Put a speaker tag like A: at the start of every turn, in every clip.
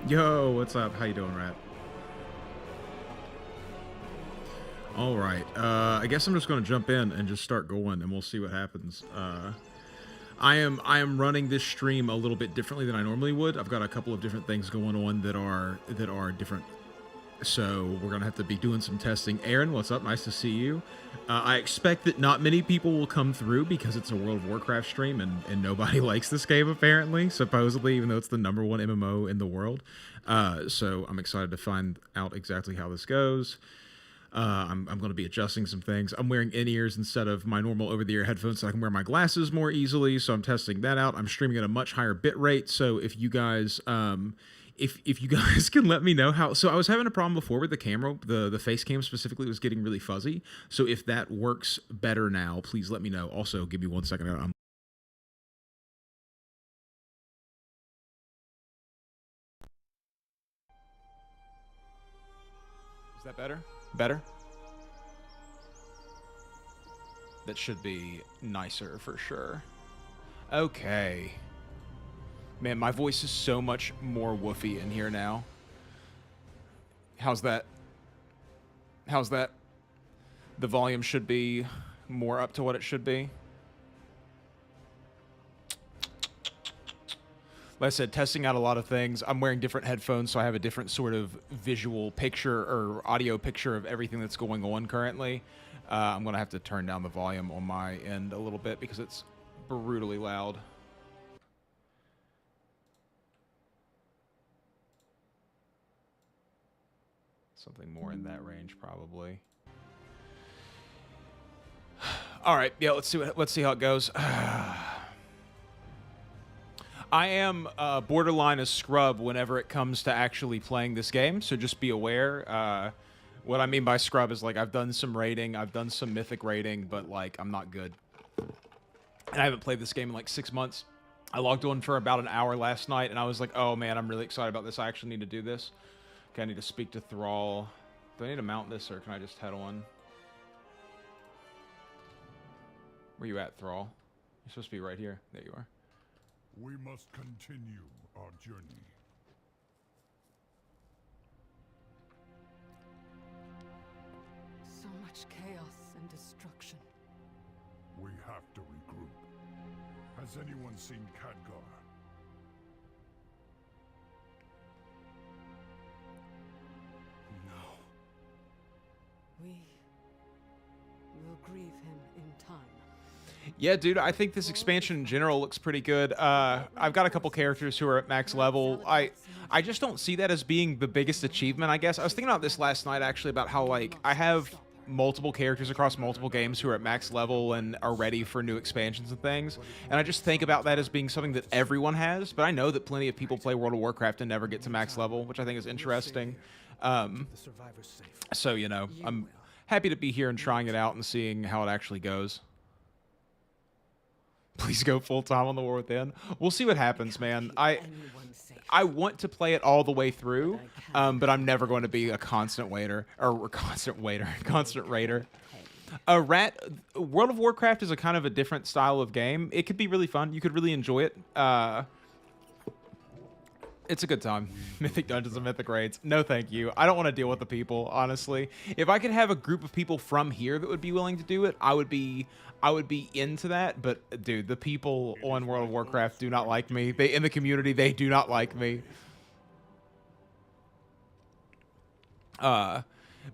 A: Yo, what's up? How you doing, Rat? All right. I guess I'm just going to jump in and just start going, and we'll see what happens. I am running this stream a little bit differently than I normally would. I've got a couple of different things going on that are different. So we're gonna have to be doing some testing. Aaron, what's up? Nice to see you. I expect that not many people will come through because it's a World of Warcraft stream and nobody likes this game apparently, supposedly, even though it's the #1 MMO in the world. So I'm excited to find out exactly how this goes. I'm going to be adjusting some things. I'm wearing in-ears instead of my normal over-the-ear headphones so I can wear my glasses more easily, so I'm testing that out. I'm streaming at a much higher bit rate, so if you guys... If you guys can let me know how... So I was having a problem before with the camera. The face cam specifically was getting really fuzzy. So if that works better now, please let me know. Also, give me 1 second. Is that better? Better? That should be nicer for sure. Okay. Man, my voice is so much more woofy in here now. How's that? How's that? The volume should be more up to what it should be. Like I said, testing out a lot of things. I'm wearing different headphones, so I have a different sort of visual picture or audio picture of everything that's going on currently. I'm going to have to turn down the volume on my end a little bit because it's brutally loud. Something more in that range, probably. All right, yeah. Let's see how it goes. I am borderline a scrub whenever it comes to actually playing this game, so just be aware. What I mean by scrub is like I've done some raiding, I've done some mythic raiding, but like I'm not good. And I haven't played this game in like 6 months. I logged on for about an hour last night, and I was like, oh man, I'm really excited about this. I actually need to do this. Okay, I need to speak to Thrall. Do I need to mount this, or can I just head on? Where you at, Thrall? You're supposed to be right here. There you are.
B: We must continue our journey.
C: So much chaos and destruction.
B: We have to regroup. Has anyone seen Khadgar?
C: No. We will grieve him in time.
A: Yeah, dude, I think this expansion in general looks pretty good. I've got a couple characters who are at max level. I just don't see that as being the biggest achievement, I guess. I was thinking about this last night, actually, about how, like, I have multiple characters across multiple games who are at max level and are ready for new expansions and things. And I just think about that as being something that everyone has, but I know that plenty of people play World of Warcraft and never get to max level, which I think is interesting. So, you know, I'm happy to be here and trying it out and seeing how it actually goes. Please go full time on the War Within. We'll see what happens, man. I want to play it all the way through, but I'm never going to be a constant raider. Rat, World of Warcraft is a kind of a different style of game. It could be really fun. You could really enjoy it. It's a good time. Mythic Dungeons and Mythic Raids. No, thank you. I don't want to deal with the people, honestly. If I could have a group of people from here that would be willing to do it, I would be into that. But dude, the people on World of Warcraft do not like me. They in the community, they do not like me. But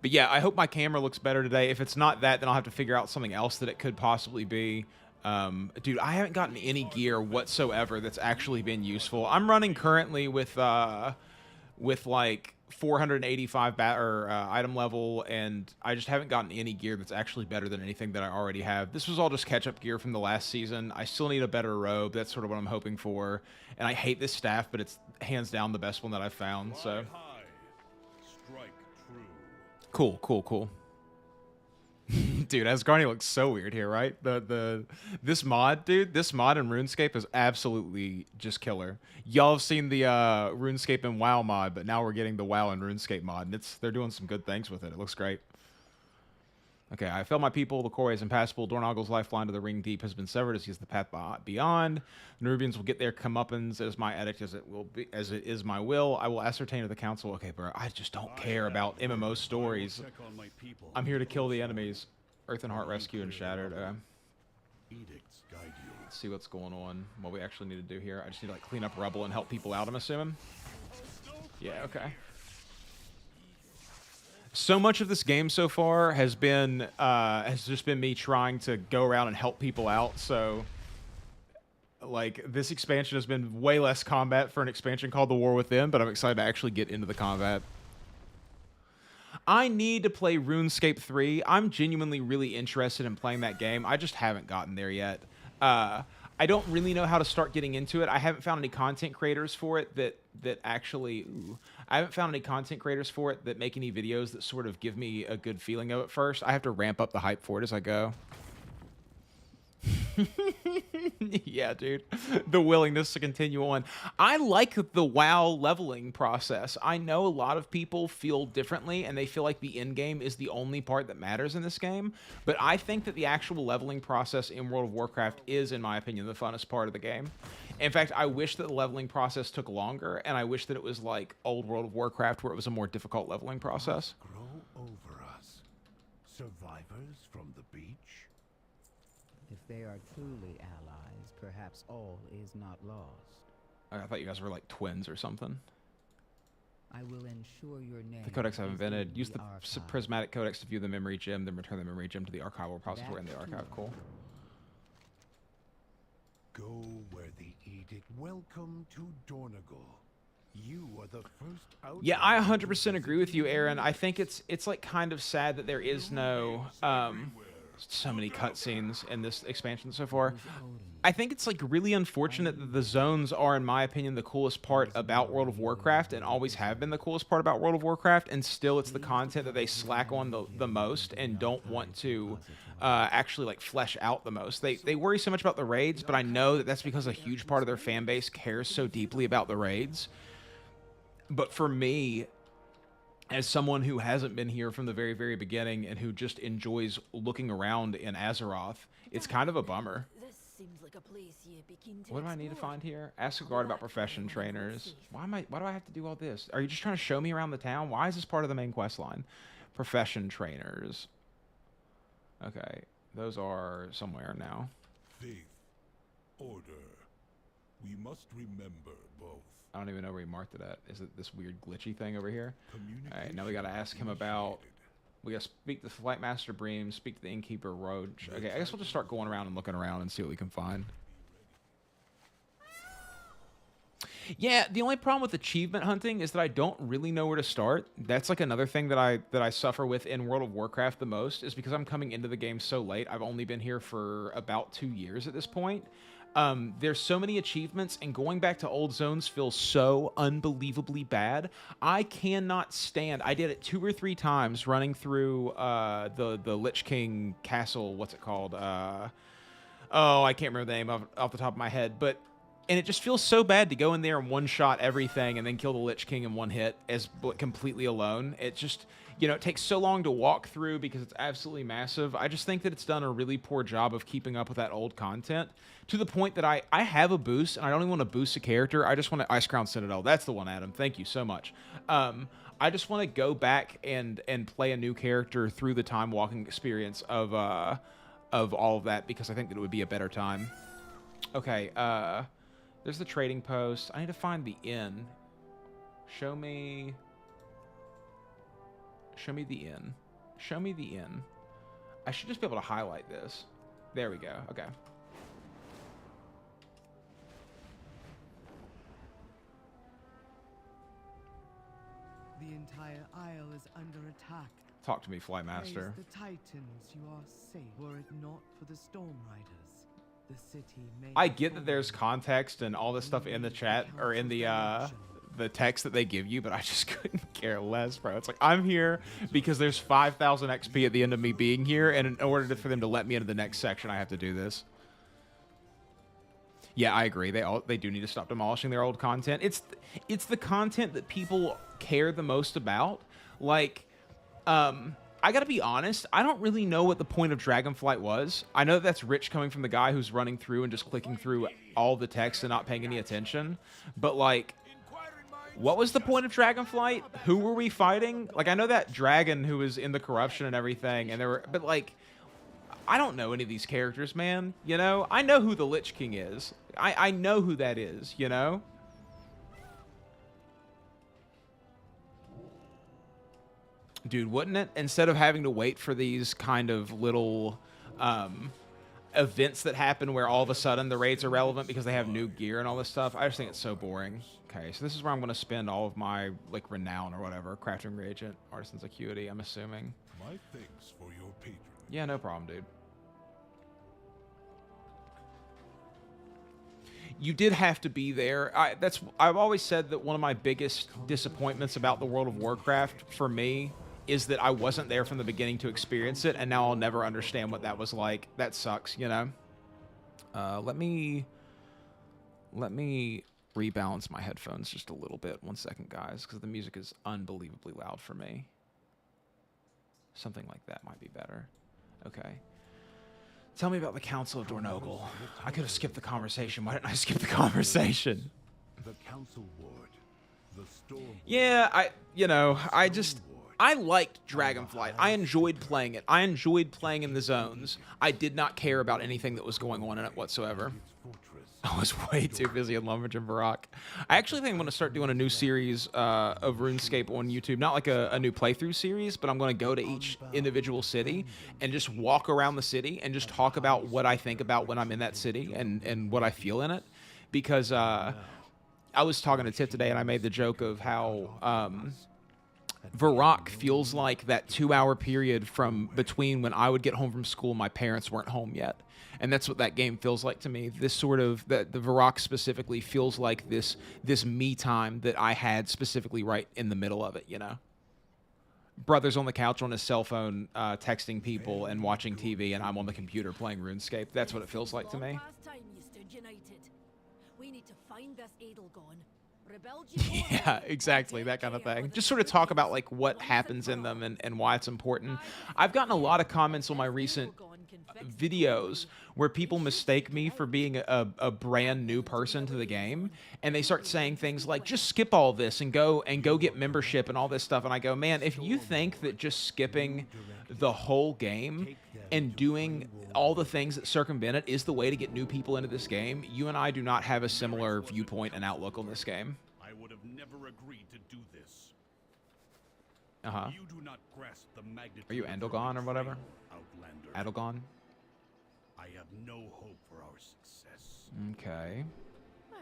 A: yeah, I hope my camera looks better today. If it's not that, then I'll have to figure out something else that it could possibly be. Dude, I haven't gotten any gear whatsoever that's actually been useful. I'm running currently with like 485 item level, and I just haven't gotten any gear that's actually better than anything that I already have. This was all just catch-up gear from the last season. I still need a better robe. That's sort of what I'm hoping for. And I hate this staff, but it's hands down the best one that I've found, so. Cool, cool, cool. Dude, Asgarni looks so weird here, right? This mod, dude, this mod in RuneScape is absolutely just killer. Y'all have seen the RuneScape and WoW mod, but now we're getting the WoW and RuneScape mod, and they're doing some good things with it. It looks great. Okay, I failed my people. The core is impassable. Dornoggle's lifeline to the ring deep has been severed as he is the path beyond. The Nerubians will get their comeuppance as my edict as it will be, as it is my will. I will ascertain of the council. Okay, bro, I just don't care about MMO stories. I'm here to kill the enemies. Earth and Heart Rescue and Shattered.
B: Edicts guide you.
A: Let's see what's going on. What we actually need to do here. I just need to like clean up rubble and help people out, I'm assuming. Yeah, okay. So much of this game so far has just been me trying to go around and help people out. So, like, this expansion has been way less combat for an expansion called The War Within, but I'm excited to actually get into the combat. I need to play RuneScape 3. I'm genuinely really interested in playing that game. I just haven't gotten there yet. I don't really know how to start getting into it. I haven't found any content creators for it that actually... Ooh, I haven't found any content creators for it that make any videos that sort of give me a good feeling of it first. I have to ramp up the hype for it as I go. Yeah, dude. The willingness to continue on. I like the WoW leveling process. I know a lot of people feel differently, and they feel like the end game is the only part that matters in this game. But I think that the actual leveling process in World of Warcraft is, in my opinion, the funnest part of the game. In fact, I wish that the leveling process took longer, and I wish that it was like old World of Warcraft where it was a more difficult leveling process.
B: Grow over us. Survivors from the beach?
D: If they are truly allies, perhaps all is not lost.
A: I thought you guys were like twins or something.
D: I will ensure your name.
A: The codex I've
D: is
A: invented.
D: in
A: Use the
D: archive.
A: prismatic codex to view the memory gem, then return the memory gem to the archival repository in the archive. Cool.
B: Go where the edict. Welcome to Dornogle. You are the first out.
A: Yeah, I 100% agree with you, Aaron. I think it's like kind of sad that there is no so many cutscenes in this expansion so far. I think it's like really unfortunate that the zones are, in my opinion, the coolest part about World of Warcraft and always have been the coolest part about World of Warcraft, and still it's the content that they slack on the most and don't want to actually like flesh out the most. They worry so much about the raids, but I know that that's because a huge part of their fan base cares so deeply about the raids. But for me, as someone who hasn't been here from the very, very beginning and who just enjoys looking around in Azeroth, it's kind of a bummer.
E: This seems like a place you begin to
A: What do I need to
E: explore.
A: find here? Ask a guard about profession trainers. Why do I have to do all this? Are you just trying to show me around the town? Why is this part of the main quest line? Profession trainers. Okay, those are somewhere now.
B: Faith, order. We must remember both.
A: I don't even know where he marked it at. Is it this weird glitchy thing over here? All right, now we got to ask him about... We got to speak to the Flight Master Bream, speak to the Innkeeper Roach. Okay, I guess we'll just start going around and looking around and see what we can find. Yeah, the only problem with achievement hunting is that I don't really know where to start. That's like another thing that I suffer with in World of Warcraft the most, is because I'm coming into the game so late. I've only been here for about 2 years at this point. There's so many achievements, and going back to old zones feels so unbelievably bad. I cannot stand... I did it 2 or 3 times running through the Lich King castle. What's it called? Oh, I can't remember the name off the top of my head, but... And it just feels so bad to go in there and one-shot everything and then kill the Lich King in one hit as completely alone. It just, you know, it takes so long to walk through because it's absolutely massive. I just think that it's done a really poor job of keeping up with that old content to the point that I have a boost, and I don't even want to boost a character. I just want to Ice Crown Citadel. That's the one, Adam. Thank you so much. I just want to go back and play a new character through the time walking experience of all of that, because I think that it would be a better time. Okay, there's the trading post. I need to find the inn. Show me the inn. Show me the inn. I should just be able to highlight this. There we go. Okay.
F: The entire isle is under attack.
A: Talk to me, Flymaster.
F: Praise the Titans, you are safe. Were it not for the Storm Riders, the city may
A: I
F: have
A: get that there's
F: fallen.
A: context and all this stuff in the chat or in the text that they give you, but I just couldn't care less, bro. It's like, I'm here because there's 5,000 XP at the end of me being here, and in order for them to let me into the next section, I have to do this. Yeah, I agree. They do need to stop demolishing their old content. It's the content that people care the most about. Like, I I gotta be honest, I don't really know what the point of Dragonflight was. I know that's rich coming from the guy who's running through and just clicking through all the text and not paying any attention. But, like, what was the point of Dragonflight? Who were we fighting? Like, I know that dragon who was in the corruption and everything, and there were... But, like, I don't know any of these characters, man. You know? I know who the Lich King is. I know who that is, you know? Dude, wouldn't it? Instead of having to wait for these kind of little events that happen where all of a sudden the raids are relevant because they have new gear and all this stuff, I just think it's so boring. Okay, so this is where I'm going to spend all of my, like, renown or whatever. Crafting reagent, artisan's acuity, I'm assuming.
B: My thanks for your patronage.
A: Yeah, no problem, dude. You did have to be there. I've always said that one of my biggest disappointments about the World of Warcraft for me is that I wasn't there from the beginning to experience it, and now I'll never understand what that was like. That sucks, you know? Let me rebalance my headphones just a little bit. 1 second, guys, because the music is unbelievably loud for me. Something like that might be better. Okay. Tell me about the Council of Dornogal. I could have skipped the conversation. Why didn't I skip the conversation?
B: The council ward, the storm.
A: Yeah, I liked Dragonflight. I enjoyed playing it. I enjoyed playing in the zones. I did not care about anything that was going on in it whatsoever. I was way too busy in Lumberjack and Varrock. I actually think I'm going to start doing a new series of RuneScape on YouTube. Not like a new playthrough series, but I'm going to go to each individual city and just walk around the city and just talk about what I think about when I'm in that city and what I feel in it. Because I was talking to Tip today and I made the joke of how Varrock feels like that 2-hour period from between when I would get home from school and my parents weren't home yet. And that's what that game feels like to me. This sort of, the Varrock specifically feels like this me time that I had specifically right in the middle of it, you know? Brother's on the couch on his cell phone texting people and watching TV, and I'm on the computer playing RuneScape. That's what it feels like to me.
E: Last time you stood united. We need to find this Edelgone.
A: Yeah, exactly, that kind of thing. Just sort of talk about, like, what happens in them and why it's important. I've gotten a lot of comments on my recent videos where people mistake me for being a brand new person to the game, and they start saying things like, just skip all this and go get membership and all this stuff. And I go, man, if you think that just skipping the whole game and doing all the things that circumvent it is the way to get new people into this game, you and I do not have a similar viewpoint and outlook on this game.
B: I would have never agreed to do this.
A: Uh-huh.
B: You do not grasp the magnitude.
A: Are you Andelgon or whatever?
B: Outlander.
A: Adelgon?
B: I have no hope for our success.
A: Okay.
E: Well,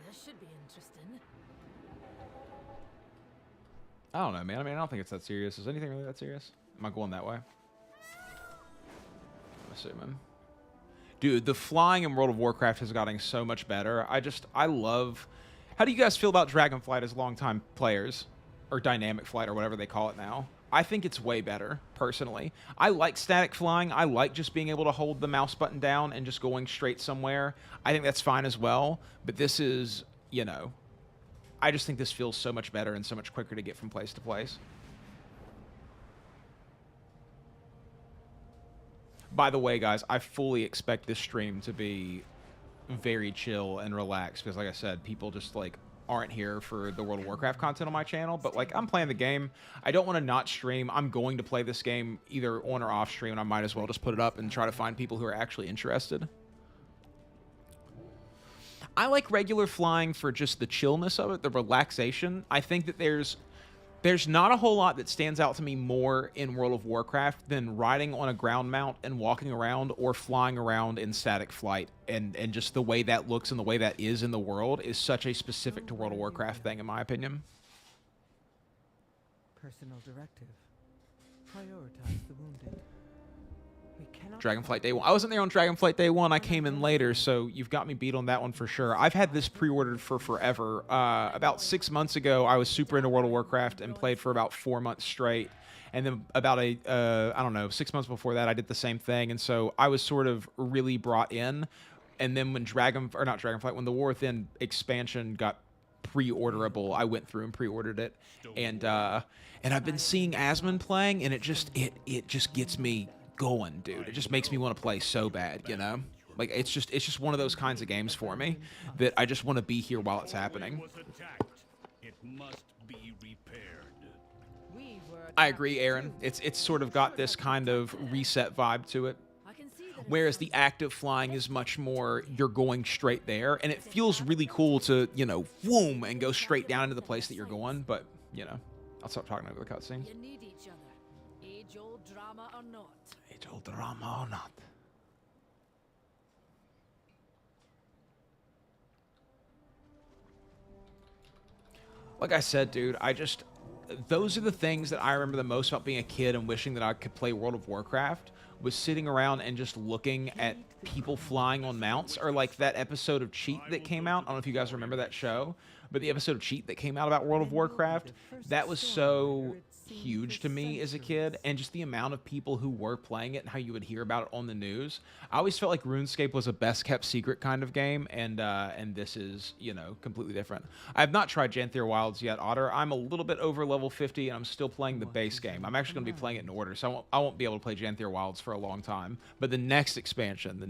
E: this should be interesting.
A: I don't know, man. I mean, I don't think it's that serious. Is anything really that serious? Am I going that way? I'm assuming. Dude, the flying in World of Warcraft has gotten so much better. I love... How do you guys feel about Dragonflight as longtime players? Or Dynamic Flight, or whatever they call it now? I think it's way better, personally. I like static flying. I like just being able to hold the mouse button down and just going straight somewhere. I think that's fine as well. But this is, you know... I just think this feels so much better and so much quicker to get from place to place. By the way, guys, I fully expect this stream to be very chill and relaxed because, like I said, people just, like, aren't here for the World of Warcraft content on my channel. But, like, I'm playing the game. I don't want to not stream. I'm going to play this game either on or off stream, and I might as well just put it up and try to find people who are actually interested. I like regular flying for just the chillness of it, the relaxation. I think that there's not a whole lot that stands out to me more in World of Warcraft than riding on a ground mount and walking around or flying around in static flight. And just the way that looks and the way that is in the world is such a specific to World of Warcraft thing, in my opinion.
F: Personal directive. Prioritize the wounded. We cannot
A: Dragonflight Day 1. I wasn't there on Dragonflight Day 1. I came in later, so you've got me beat on that one for sure. I've had this pre-ordered for forever. About 6 months ago, I was super into World of Warcraft and played for about 4 months straight. And then about I don't know, 6 months before that, I did the same thing. And so I was sort of really brought in. And then when when the War Within expansion got pre-orderable. I went through and pre-ordered it, and I've been seeing Asmon playing, and it just gets me going, dude. It just makes me want to play so bad, you know? Like, it's just one of those kinds of games for me that I just want to be here while it's happening.
B: It must be repaired.
A: I agree, Aaron. It's sort of got this kind of reset vibe to it.
E: I can see that.
A: Whereas the active flying is much more, you're going straight there, and it feels really cool to, you know, whoom, and go straight down into the place that you're going, but, you know, I'll stop talking over the cutscenes.
E: You need each other. Age-old drama or not.
A: Age-old drama or not. Like I said, dude, those are the things that I remember the most about being a kid and wishing that I could play World of Warcraft, was sitting around and just looking at people flying on mounts, or like that episode of Cheat that came out. I don't know if you guys remember that show, but the episode of Cheat that came out about World of Warcraft, that was so huge to me as a kid, and just the amount of people who were playing it and how you would hear about it on the news. I always felt like RuneScape was a best kept secret kind of game, and this is, you know, completely different. I have not tried Janthier Wilds yet, Otter. I'm a little bit over level 50, and I'm still playing the base game. I'm actually going to be playing it in order, so I won't be able to play Janthier Wilds for a long time. But the next expansion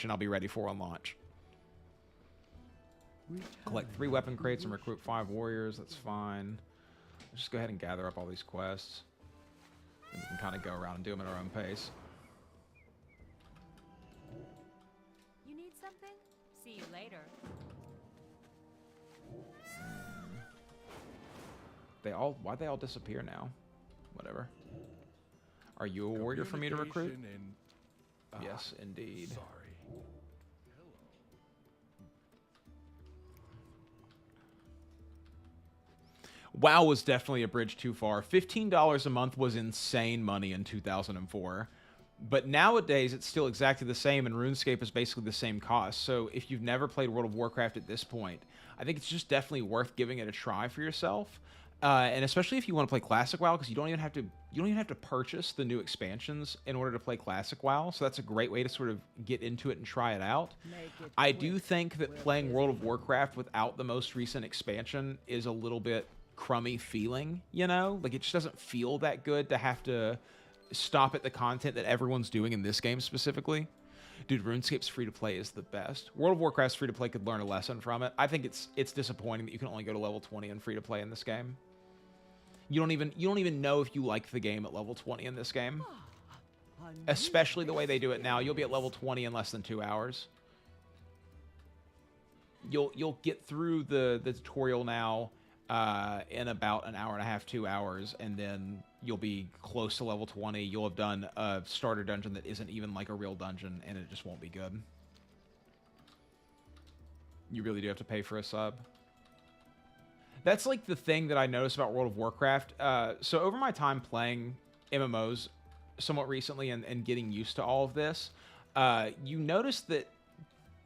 A: I'll be ready for on launch. Collect 3 weapon crates and recruit 5 warriors. That's fine. Let's just go ahead and gather up all these quests. And we can kind of go around and do them at our own pace.
G: You need something? See you later.
A: Why'd they all disappear now? Whatever. Are you a warrior for me to recruit? Yes, indeed.
B: Sorry.
A: WoW was definitely a bridge too far. $15 a month was insane money in 2004. But nowadays, it's still exactly the same, and RuneScape is basically the same cost. So if you've never played World of Warcraft at this point, I think it's just definitely worth giving it a try for yourself. And especially if you want to play Classic WoW, because you don't even have to purchase the new expansions in order to play Classic WoW. So that's a great way to sort of get into it and try it out. I do think that playing World of Warcraft without the most recent expansion is a little bit crummy feeling, you know? Like, it just doesn't feel that good to have to stop at the content that everyone's doing in this game specifically. Dude, RuneScape's free-to-play is the best. World of Warcraft's free-to-play could learn a lesson from it. I think it's disappointing that you can only go to level 20 in free-to-play in this game. You don't even know if you like the game at level 20 in this game. Especially the way they do it now. You'll be at level 20 in less than 2 hours. You'll get through the tutorial now in about an hour and a half, 2 hours, and then you'll be close to level 20. You'll have done a starter dungeon that isn't even like a real dungeon, and it just won't be good. You really do have to pay for a sub. That's like the thing that I noticed about World of Warcraft. So over my time playing MMOs somewhat recently and getting used to all of this, you notice that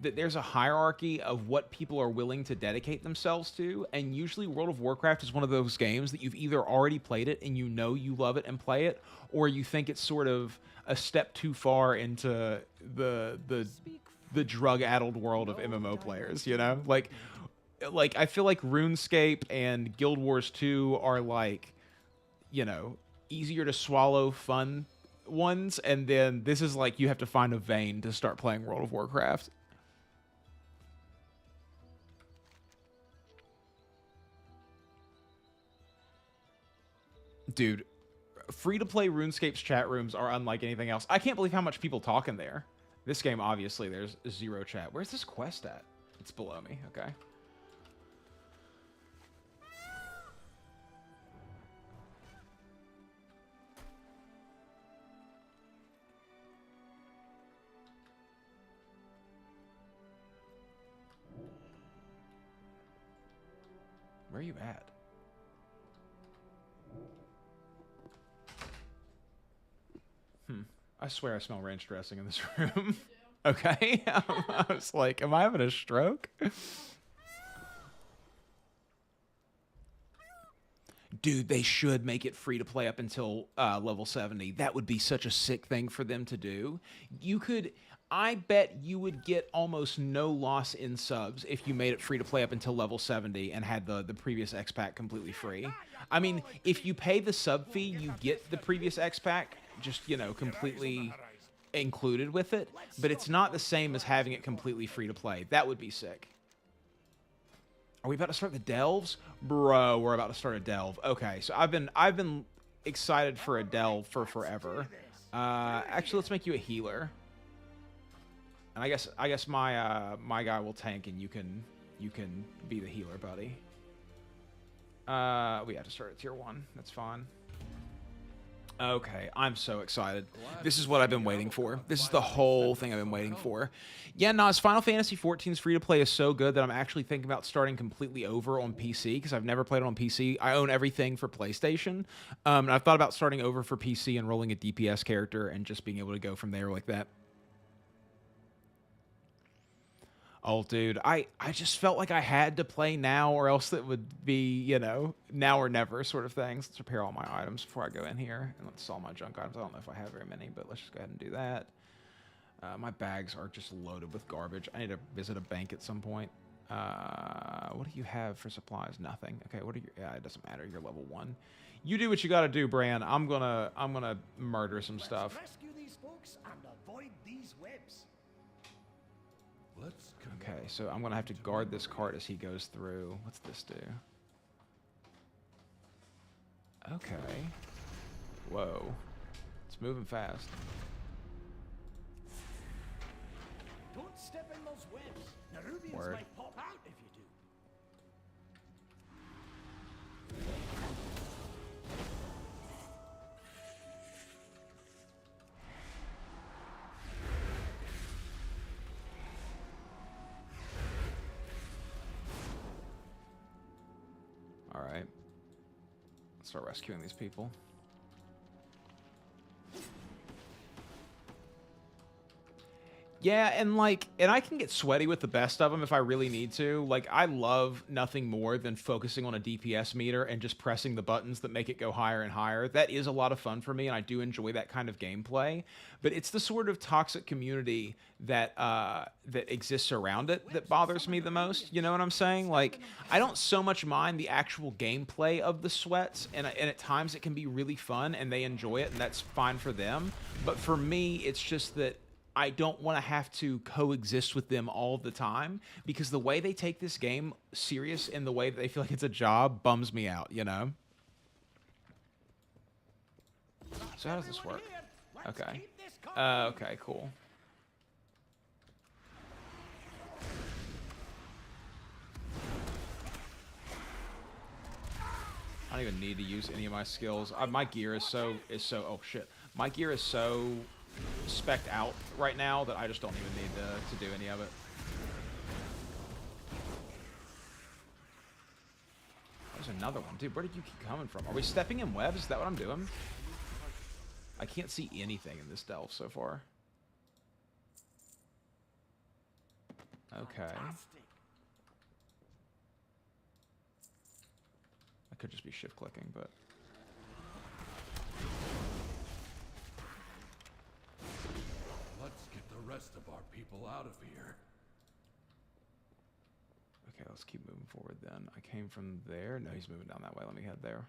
A: there's a hierarchy of what people are willing to dedicate themselves to, and usually World of Warcraft is one of those games that you've either already played it and you know you love it and play it, or you think it's sort of a step too far into the drug-addled world of MMO players, you know? Like I feel like RuneScape and Guild Wars 2 are like, you know, easier to swallow fun ones, and then this is like you have to find a vein to start playing World of Warcraft. Dude, free-to-play RuneScape's chat rooms are unlike anything else. I can't believe how much people talk in there. This game, obviously, there's 0 chat. Where's this quest at? It's below me. Okay. Where are you at? I swear I smell ranch dressing in this room. Okay. I was like, am I having a stroke? Dude, they should make it free to play up until level 70. That would be such a sick thing for them to do. You could, I bet you would get almost no loss in subs if you made it free to play up until level 70 and had the previous X pack completely free. I mean, if you pay the sub fee, you get the previous X pack just, you know, completely included with it, but it's not the same as having it completely free to play. That would be sick. Are we about to start the delves? Bro, we're about to start a delve. Okay, so I've been excited for a delve for forever. Actually, let's make you a healer. And I guess my my guy will tank and you can be the healer, buddy. We have to start at tier 1. That's fine. Okay, I'm so excited. This is what I've been waiting for. This is the whole thing I've been waiting for. Yeah, Nas, Final Fantasy XIV's free-to-play is so good that I'm actually thinking about starting completely over on PC, because I've never played it on PC. I own everything for PlayStation, and I've thought about starting over for PC and rolling a DPS character and just being able to go from there like that. Oh, dude, I just felt like I had to play now or else it would be, you know, now or never sort of thing. So let's repair all my items before I go in here. And let's sell my junk items. I don't know if I have very many, but let's just go ahead and do that. My bags are just loaded with garbage. I need to visit a bank at some point. What do you have for supplies? Nothing. Okay, what are you... Yeah, it doesn't matter. You're level 1. You do what you gotta do, Bran. I'm gonna murder some stuff.
B: Rescue these folks and avoid these webs.
A: Okay, so I'm gonna have to guard this cart as he goes through. What's this do? Okay. Whoa. It's moving fast.
B: Don't step in those webs. The Rubians
A: Word.
B: might pop out if you do.
A: All right. Let's start rescuing these people. Yeah, and I can get sweaty with the best of them if I really need to. Like, I love nothing more than focusing on a DPS meter and just pressing the buttons that make it go higher and higher. That is a lot of fun for me, and I do enjoy that kind of gameplay. But it's the sort of toxic community that that exists around it that bothers me the most. You know what I'm saying? Like, I don't so much mind the actual gameplay of the sweats, and at times it can be really fun, and they enjoy it, and that's fine for them. But for me, it's just that I don't want to have to coexist with them all the time, because the way they take this game serious and the way that they feel like it's a job bums me out, you know? So how does this work? Okay. Okay, cool. I don't even need to use any of my skills. My gear is so oh shit. My gear is so spec'd out right now that I just don't even need to do any of it. There's another one. Dude, where did you keep coming from? Are we stepping in webs? Is that what I'm doing? I can't see anything in this delve so far. Okay. I could just be shift clicking, but...
B: Let's get the rest of our people out of here.
A: Okay, let's keep moving forward then. I came from there. No, he's moving down that way. Let me head there.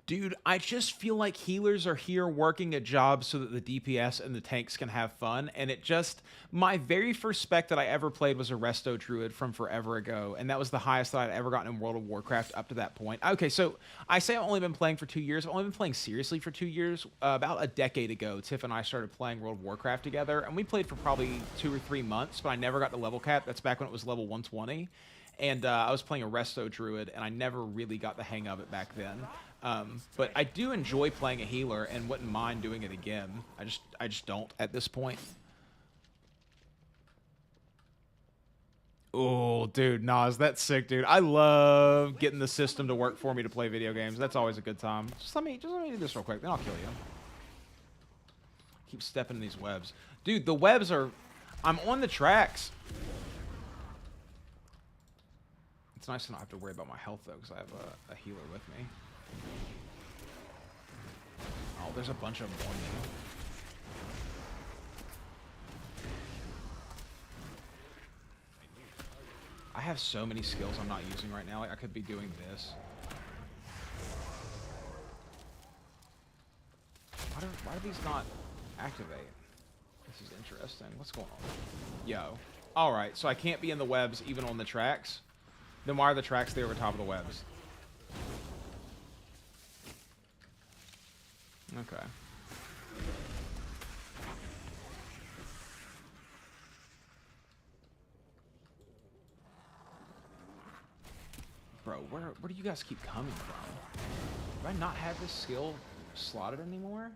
A: Dude, I just feel like healers are here working a job so that the DPS and the tanks can have fun, and it just... My very first spec that I ever played was a Resto Druid from forever ago, and that was the highest that I'd ever gotten in World of Warcraft up to that point. Okay, so I say I've only been playing for 2 years. I've only been playing seriously for 2 years. About a decade ago, Tiff and I started playing World of Warcraft together, and we played for probably 2 or 3 months, but I never got the level cap. That's back when it was level 120. And I was playing a Resto Druid, and I never really got the hang of it back then. But I do enjoy playing a healer and wouldn't mind doing it again. I just don't at this point. Oh, dude, Nas, that's sick, dude. I love getting the system to work for me to play video games. That's always a good time. Just let me do this real quick, then I'll kill you. Keep stepping in these webs. Dude, the webs are... I'm on the tracks. It's nice to not have to worry about my health, though, because I have a healer with me. Oh, there's a bunch of them on me. I have so many skills I'm not using right now. Like, I could be doing this. Why do these not activate? This is interesting. What's going on? Yo. Alright, so I can't be in the webs even on the tracks. Then why are the tracks there over top of the webs? Okay. Bro, where do you guys keep coming from? Do I not have this skill slotted anymore?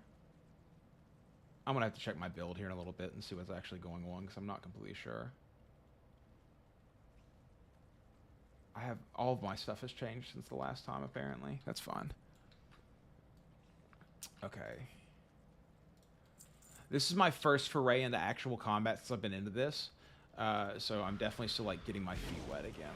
A: I'm gonna have to check my build here in a little bit and see what's actually going on, because I'm not completely sure. I have all of my stuff has changed since the last time, apparently. That's fine. Okay. This is my first foray into actual combat since I've been into this. So I'm definitely still like getting my feet wet again.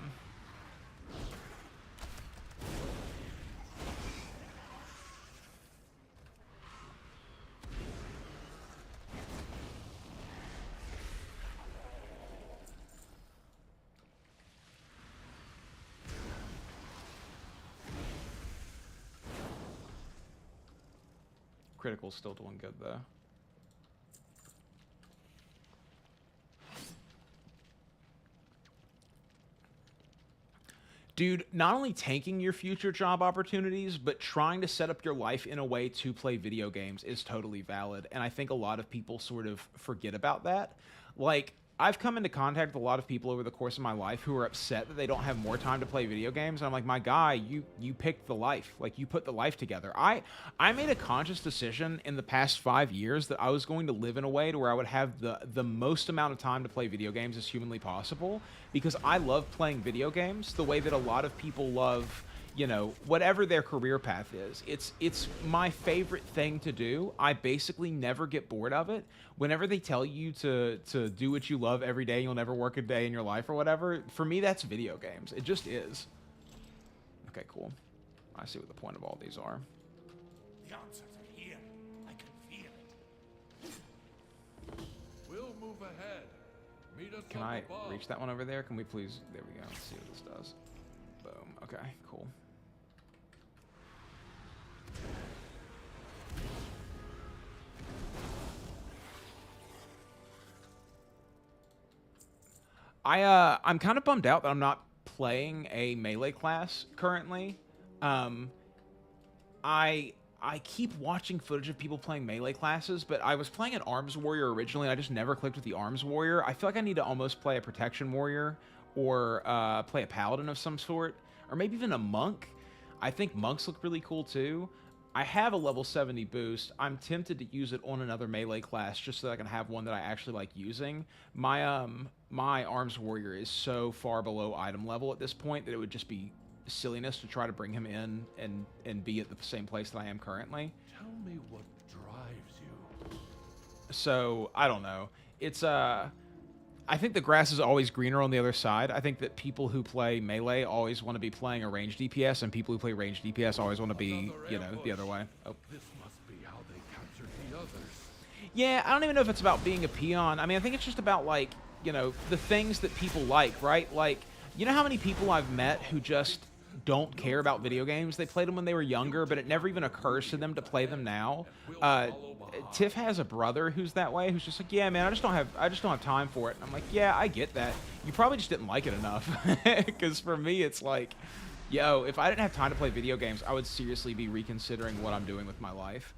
A: Critical's still doing good, though. Dude, not only tanking your future job opportunities, but trying to set up your life in a way to play video games is totally valid. And I think a lot of people sort of forget about that. Like, I've come into contact with a lot of people over the course of my life who are upset that they don't have more time to play video games. And I'm like, my guy, you picked the life. Like, you put the life together. I made a conscious decision in the past 5 years that I was going to live in a way to where I would have the most amount of time to play video games as humanly possible, because I love playing video games the way that a lot of people love, you know, whatever their career path is. It's my favorite thing to do. I basically never get bored of it. Whenever they tell you to do what you love every day, you'll never work a day in your life or whatever, for me, that's video games. It just is. Okay, cool. I see what the point of all these are.
B: The answers are here. I can feel it.
H: We'll move ahead. Meet us
A: Can
H: up
A: I
H: above.
A: reach that one over there? Can we please? There we go. Let's see what this does. Boom. Okay, cool. I'm kind of bummed out that I'm not playing a melee class currently. I keep watching footage of people playing melee classes, but I was playing an arms warrior originally, and I just never clicked with the arms warrior. I feel like I need to almost play a protection warrior or play a paladin of some sort, or maybe even a monk. I think monks look really cool too. I have a level 70 boost. I'm tempted to use it on another melee class just so that I can have one that I actually like using. My my arms warrior is so far below item level at this point that it would just be silliness to try to bring him in and be at the same place that I am currently.
B: Tell me what drives you.
A: So, I don't know. It's I think the grass is always greener on the other side. I think that people who play melee always want to be playing a ranged DPS, and people who play ranged DPS always want to be, you know, the other way. Oh.
B: This must be how they captured the others.
A: Yeah, I don't even know if it's about being a peon. I mean, I think it's just about, like, you know, the things that people like, right? Like, you know how many people I've met who just don't care about video games? They played them when they were younger, but it never even occurs to them to play them now. Tiff has a brother who's that way, who's just like, yeah, man, I just don't have time for it. And I'm like, yeah, I get that. You probably just didn't like it enough. Because for me, it's like, yo, if I didn't have time to play video games, I would seriously be reconsidering what I'm doing with my life.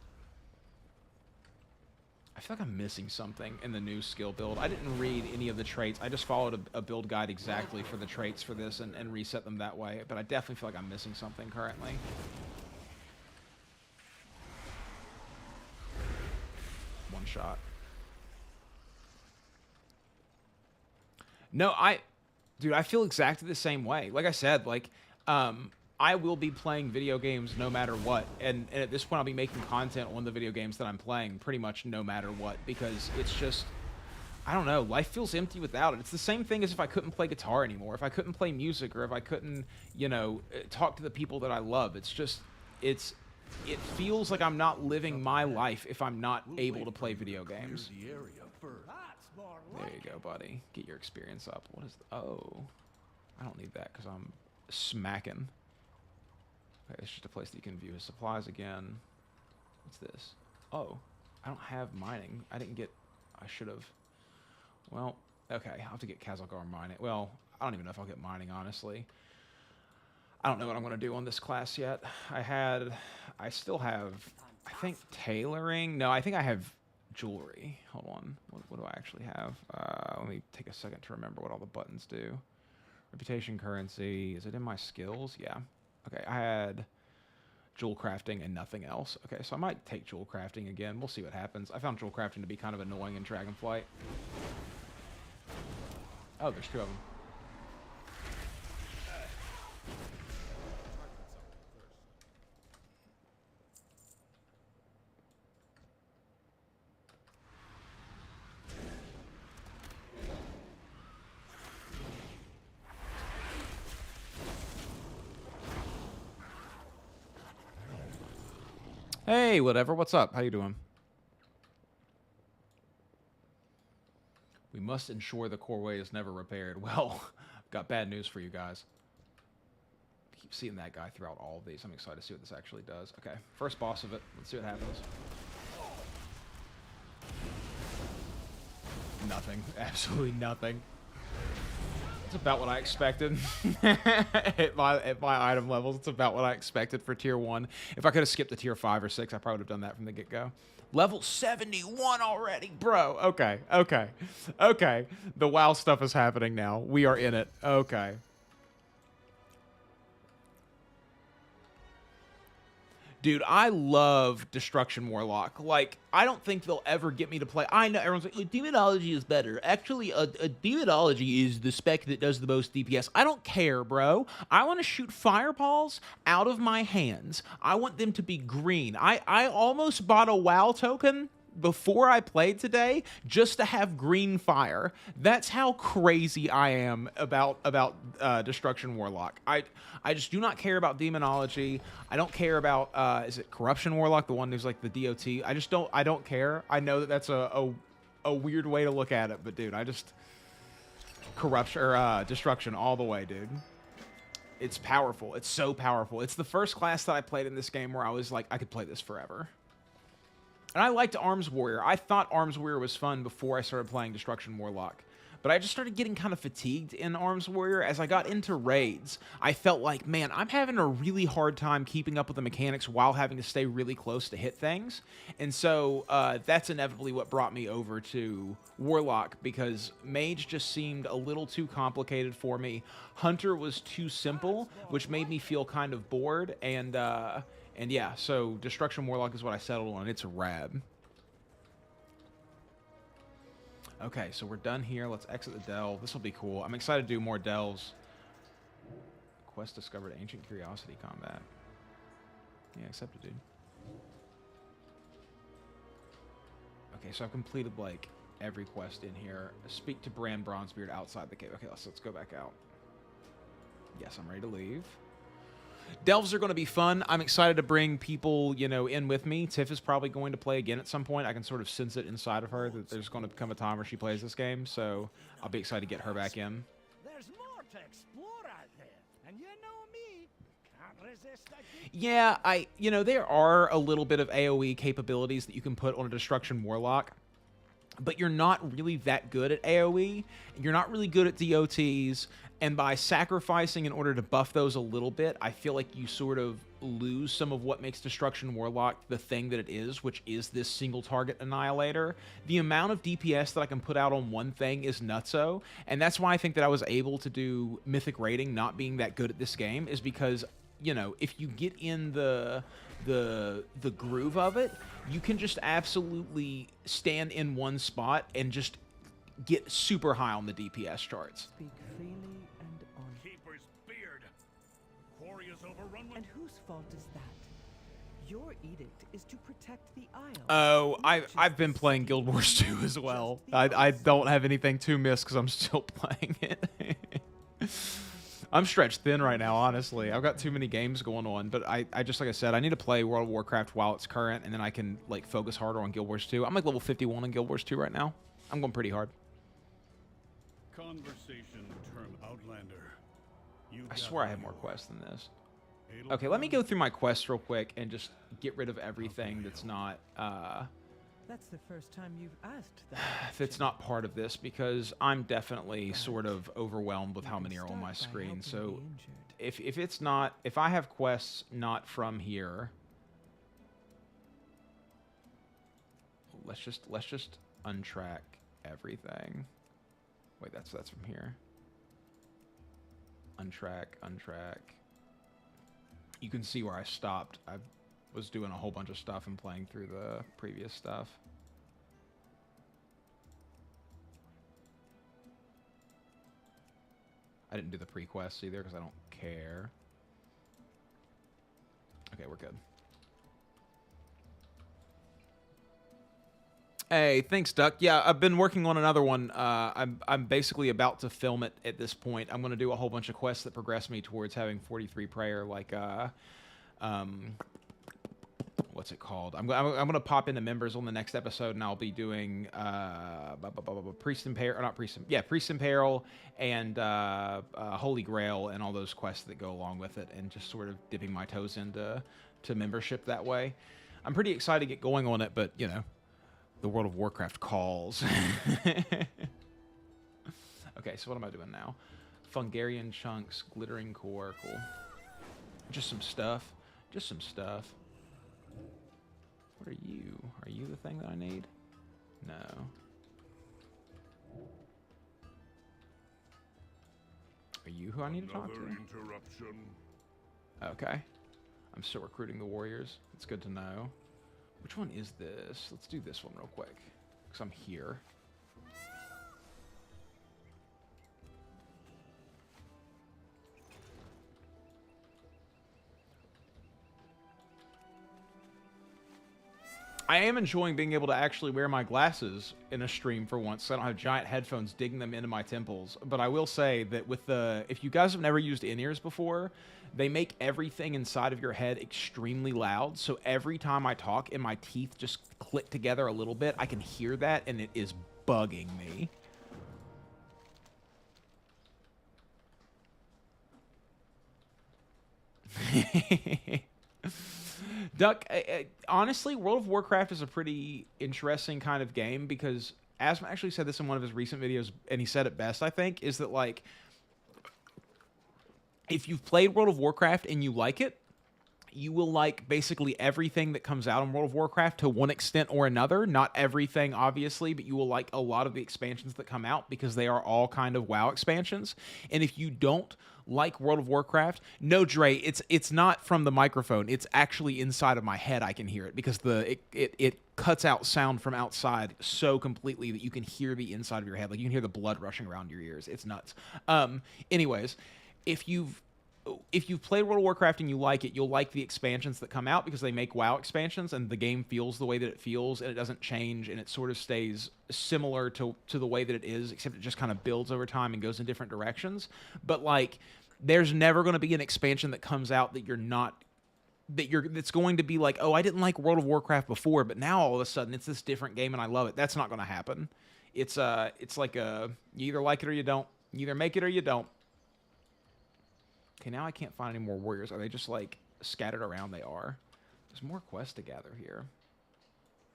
A: I feel like I'm missing something in the new skill build. I didn't read any of the traits. I just followed a build guide exactly for the traits for this and reset them that way. But I definitely feel like I'm missing something currently. One shot. No, dude, I feel exactly the same way. Like I said, like, I will be playing video games no matter what, and at this point I'll be making content on the video games that I'm playing pretty much no matter what, because it's just, I don't know. Life feels empty without it. It's the same thing as if I couldn't play guitar anymore, if I couldn't play music, or if I couldn't, you know, talk to the people that I love. It's just, it feels like I'm not living my life if I'm not able to play video games.
H: The area first.
A: There you go, buddy. Get your experience up. What is... Oh. I don't need that because I'm smacking. Okay, it's just a place that you can view his supplies again. What's this? Oh. I don't have mining. I didn't get... I should have... Well, okay. I'll have to get Kazalgar mining. Well, I don't even know if I'll get mining, honestly. I don't know what I'm going to do on this class yet. I still have... I think tailoring... No, I think I have... jewelry. Hold on. What do I actually have? Let me take a second to remember what all the buttons do. Reputation, currency. Is it in my skills? Yeah. Okay, I had jewel crafting and nothing else. Okay, so I might take jewel crafting again. We'll see what happens. I found jewel crafting to be kind of annoying in Dragonflight. Oh, there's two of them. Hey, whatever. What's up? How you doing? We must ensure the coreway is never repaired. Well, I've got bad news for you guys. I keep seeing that guy throughout all of these. I'm excited to see what this actually does. Okay, first boss of it. Let's see what happens. Nothing. Absolutely nothing. It's about what I expected. at my item levels, it's about what I expected for tier 1. If I could have skipped to tier 5 or 6, I probably would have done that from the get-go. Level 71 already, bro. Okay, okay, okay. The WoW stuff is happening now. We are in it. Okay. Dude, I love Destruction Warlock. Like, I don't think they'll ever get me to play. I know everyone's like, Demonology is better. Actually, a Demonology is the spec that does the most DPS. I don't care, bro. I want to shoot fireballs out of my hands. I want them to be green. I almost bought a WoW token before I played today just to have green fire. That's how crazy I am about Destruction Warlock. I just do not care about Demonology. I don't care about is it Corruption Warlock, the one who's like the DOT. I don't care. I know that that's a weird way to look at it, but dude, I just Corruption or Destruction all the way, dude. It's powerful. It's so powerful. It's the first class that I played in this game where I was like, I could play this forever. And I liked Arms Warrior. I thought Arms Warrior was fun before I started playing Destruction Warlock. But I just started getting kind of fatigued in Arms Warrior. As I got into raids, I felt like, man, I'm having a really hard time keeping up with the mechanics while having to stay really close to hit things. And so that's inevitably what brought me over to Warlock, because Mage just seemed a little too complicated for me. Hunter was too simple, which made me feel kind of bored. And yeah, so Destruction Warlock is what I settled on. It's rad. Okay, so we're done here. Let's exit the delve. This will be cool. I'm excited to do more delves. Quest discovered ancient curiosity combat. Yeah, accepted, dude. Okay, so I've completed, like, every quest in here. Speak to Bran Bronzebeard outside the cave. Okay, let's go back out. Yes, I'm ready to leave. Delves are going to be fun. I'm excited to bring people, you know, in with me. Tiff is probably going to play again at some point. I can sort of sense it inside of her that there's going to come a time where she plays this game, so I'll be excited to get her back in.
I: There's more to explore out there, and you know me, can't resist a
A: Yeah, you know, there are a little bit of AoE capabilities that you can put on a Destruction Warlock, but you're not really that good at AoE. You're not really good at DOTs. And by sacrificing in order to buff those a little bit, I feel like you sort of lose some of what makes Destruction Warlock the thing that it is, which is this single target annihilator. The amount of DPS that I can put out on one thing is nutso, and that's why I think that I was able to do Mythic Rating not being that good at this game, is because, you know, if you get in the groove of it, you can just absolutely stand in one spot and just get super high on the DPS charts.
F: Speak freely and honestly.
I: keeper's beard. Quarry is overrun with...
F: And whose fault is that? Your edict is to protect the Isle.
A: Oh,
F: not just
A: I've been
F: the
A: playing
F: city,
A: Guild Wars 2 as
F: just
A: well.
F: the
A: I
F: Isles.
A: don't have anything to miss because I'm still playing it. I'm stretched thin right now, honestly. I've got too many games going on, but I just, like I said, I need to play World of Warcraft while it's current, and then I can, like, focus harder on Guild Wars 2. I'm, like, level 51 in Guild Wars 2 right now. I'm going pretty hard.
B: Conversation term Outlander.
A: I swear I have more quests than this. Okay, let me go through my quests real quick and just get rid of everything that's not,
F: That's the first time you've asked that.
A: that's not part of this, because I'm definitely sort of overwhelmed with how many are on my screen. So if it's not, if I have quests not from here, let's just untrack everything. Wait, that's from here. Untrack. You can see where I stopped. I was doing a whole bunch of stuff and playing through the previous stuff. I didn't do the pre-quests either because I don't care. Okay, we're good. Hey, thanks, Duck. Yeah, I've been working on another one. I'm basically about to film it at this point. I'm going to do a whole bunch of quests that progress me towards having 43 prayer, like, what's it called? I'm going to pop into members on the next episode, and I'll be doing Priest in Peril, not Priest, yeah, Priest in Peril, and Holy Grail, and all those quests that go along with it, and just sort of dipping my toes into membership that way. I'm pretty excited to get going on it, but, you know, the World of Warcraft calls. Okay, so what am I doing now? Fungarian chunks, glittering core, cool. Just some stuff. What are you? Are you the thing that I need? No. Are you who I need to talk to?
H: Interruption.
A: Okay. I'm still recruiting the warriors. It's good to know. Which one is this? Let's do this one real quick, because I'm here. I am enjoying being able to actually wear my glasses in a stream for once, so I don't have giant headphones digging them into my temples. But I will say that with the, if you guys have never used in-ears before, they make everything inside of your head extremely loud. So every time I talk and my teeth just click together a little bit, I can hear that, and it is bugging me. Duck, honestly, World of Warcraft is a pretty interesting kind of game because Asma actually said this in one of his recent videos, and he said it best, I think, is that, like, if you've played World of Warcraft and you like it, you will like basically everything that comes out in World of Warcraft to one extent or another. Not everything, obviously, but you will like a lot of the expansions that come out because they are all kind of WoW expansions. And if you don't like World of Warcraft, no, Dre, it's not from the microphone. It's actually inside of my head. I can hear it because it cuts out sound from outside so completely that you can hear the inside of your head. Like, you can hear the blood rushing around your ears. It's nuts. Anyways, if you've played World of Warcraft and you like it, you'll like the expansions that come out because they make WoW expansions and the game feels the way that it feels and it doesn't change and it sort of stays similar to the way that it is, except it just kind of builds over time and goes in different directions. But, like, there's never going to be an expansion that comes out that that's going to be like, oh, I didn't like World of Warcraft before, but now all of a sudden it's this different game and I love it. That's not going to happen. It's like you either like it or you don't. You either make it or you don't. Okay, now I can't find any more warriors. Are they just, like, scattered around? They are. There's more quests to gather here.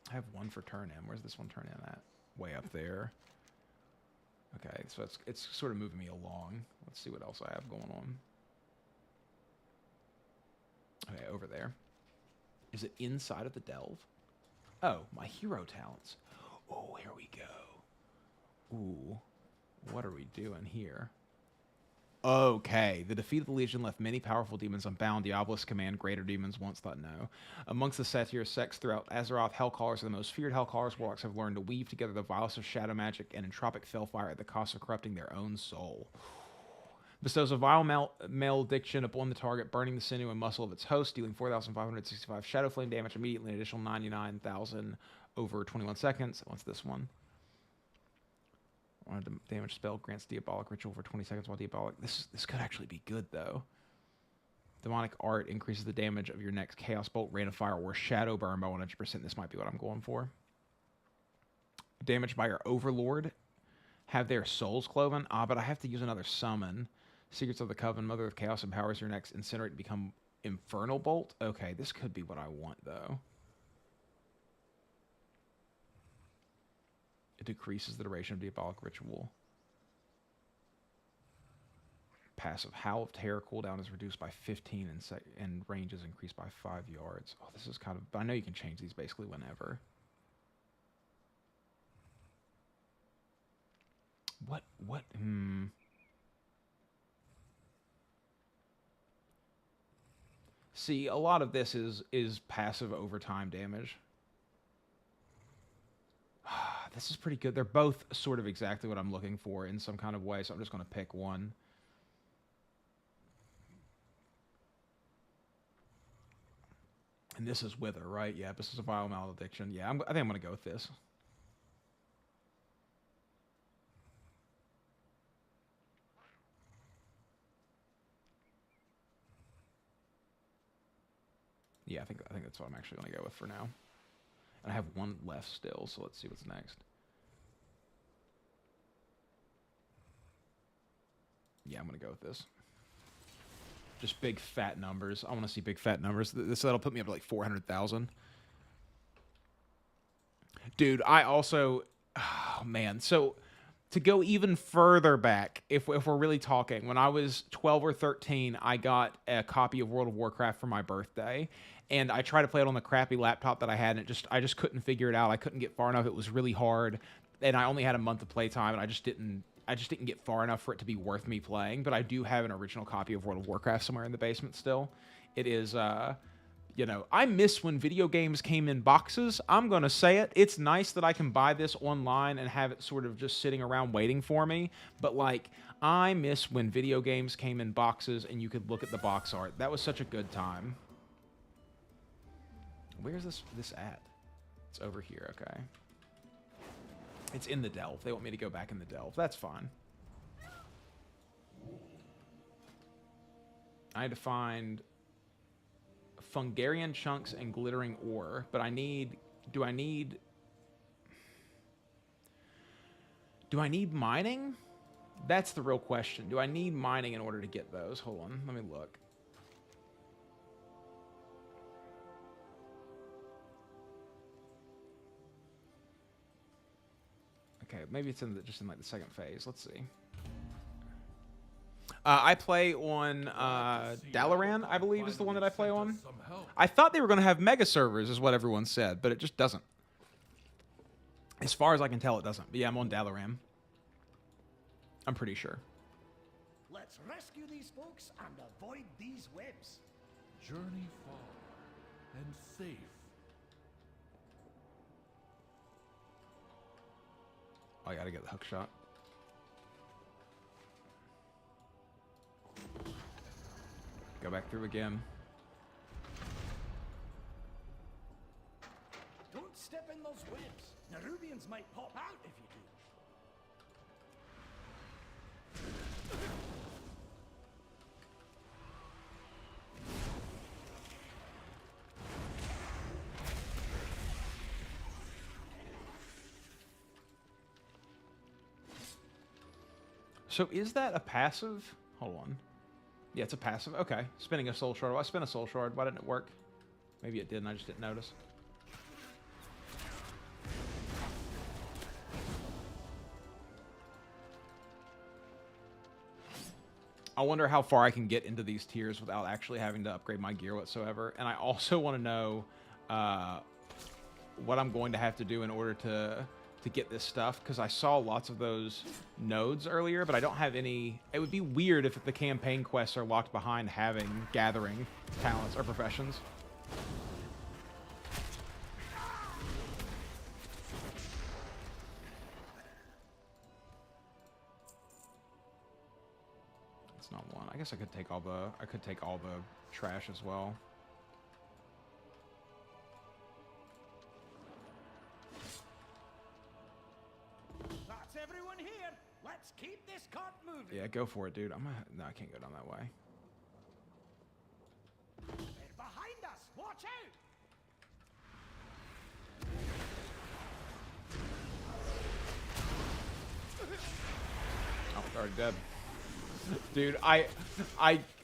A: I have one for turn in. Where's this one turn in at? Way up there. Okay, so it's sort of moving me along. Let's see what else I have going on. Okay, over there. Is it inside of the delve? Oh, my hero talents. Oh, here we go. Ooh, what are we doing here? Okay, the defeat of the Legion left many powerful demons unbound. Diabolus command greater demons once thought no. Amongst the satyr sects throughout Azeroth, Hellcallers are the most feared Hellcallers. Warlocks have learned to weave together the violence of shadow magic and entropic fellfire at the cost of corrupting their own soul. Bestows a vile malediction upon the target, burning the sinew and muscle of its host, dealing 4,565 Shadow Flame damage immediately, an additional 99,000 over 21 seconds. What's this one? One of the damage spell grants Diabolic Ritual for 20 seconds while Diabolic... This could actually be good, though. Demonic Art increases the damage of your next Chaos Bolt, Rain of Fire, or Shadow Burn by 100%. This might be what I'm going for. Damage by your Overlord. Have their souls cloven. But I have to use another summon. Secrets of the Coven, Mother of Chaos empowers your next Incinerate to become Infernal Bolt. Okay, this could be what I want, though. It decreases the duration of Diabolic Ritual. Passive Howl of Terror cooldown is reduced by 15 and range is increased by 5 yards. Oh, this is kind of... But I know you can change these basically whenever. What? See, a lot of this is passive overtime damage. This is pretty good. They're both sort of exactly what I'm looking for in some kind of way, so I'm just going to pick one. And this is Wither, right? Yeah, this is a vile malediction. Yeah, I think I'm going to go with this. Yeah, I think that's what I'm actually going to go with for now. And I have one left still, so let's see what's next. Yeah, I'm going to go with this. Just big fat numbers. I want to see big fat numbers. That'll put me up to like 400,000. Dude, I also... Oh, man. So, to go even further back, if we're really talking, when I was 12 or 13, I got a copy of World of Warcraft for my birthday. And I tried to play it on the crappy laptop that I had, and I just couldn't figure it out. I couldn't get far enough. It was really hard. And I only had a month of playtime, and I just didn't get far enough for it to be worth me playing, but I do have an original copy of World of Warcraft somewhere in the basement still. It is, you know, I miss when video games came in boxes. I'm going to say it. It's nice that I can buy this online and have it sort of just sitting around waiting for me, but, like, I miss when video games came in boxes and you could look at the box art. That was such a good time. Where's this at? It's over here, okay. It's in the Delve. They want me to go back in the Delve. That's fine. I had to find Fungarian chunks and glittering ore, but do I need mining? That's the real question. Do I need mining in order to get those? Hold on, let me look. Okay, maybe it's just in like the second phase. Let's see. I play on Dalaran, I believe is the one that I play on. I thought they were going to have mega servers, is what everyone said, but it just doesn't. As far as I can tell, it doesn't. But yeah, I'm on Dalaran. I'm pretty sure.
I: Let's rescue these folks and avoid these webs.
H: Journey far and safe.
A: Oh, I gotta get the hook shot. Go back through again.
I: Don't step in those webs. Nerubians might pop out if you do.
A: So is that a passive? Hold on. Yeah, it's a passive. Okay. Spinning a soul shard. Why spin a soul shard? Why didn't it work? Maybe it did and I just didn't notice. I wonder how far I can get into these tiers without actually having to upgrade my gear whatsoever. And I also want to know what I'm going to have to do in order to get this stuff, because I saw lots of those nodes earlier, but I don't have any. It would be weird if the campaign quests are locked behind having gathering talents or professions. That's not one. I guess I could take all the trash as well.
I: That's everyone here. Let's keep this cart moving.
A: Yeah, go for it, dude. No, I can't go down that way.
I: They're behind us. Watch out.
A: Oh, already dead. Dude, I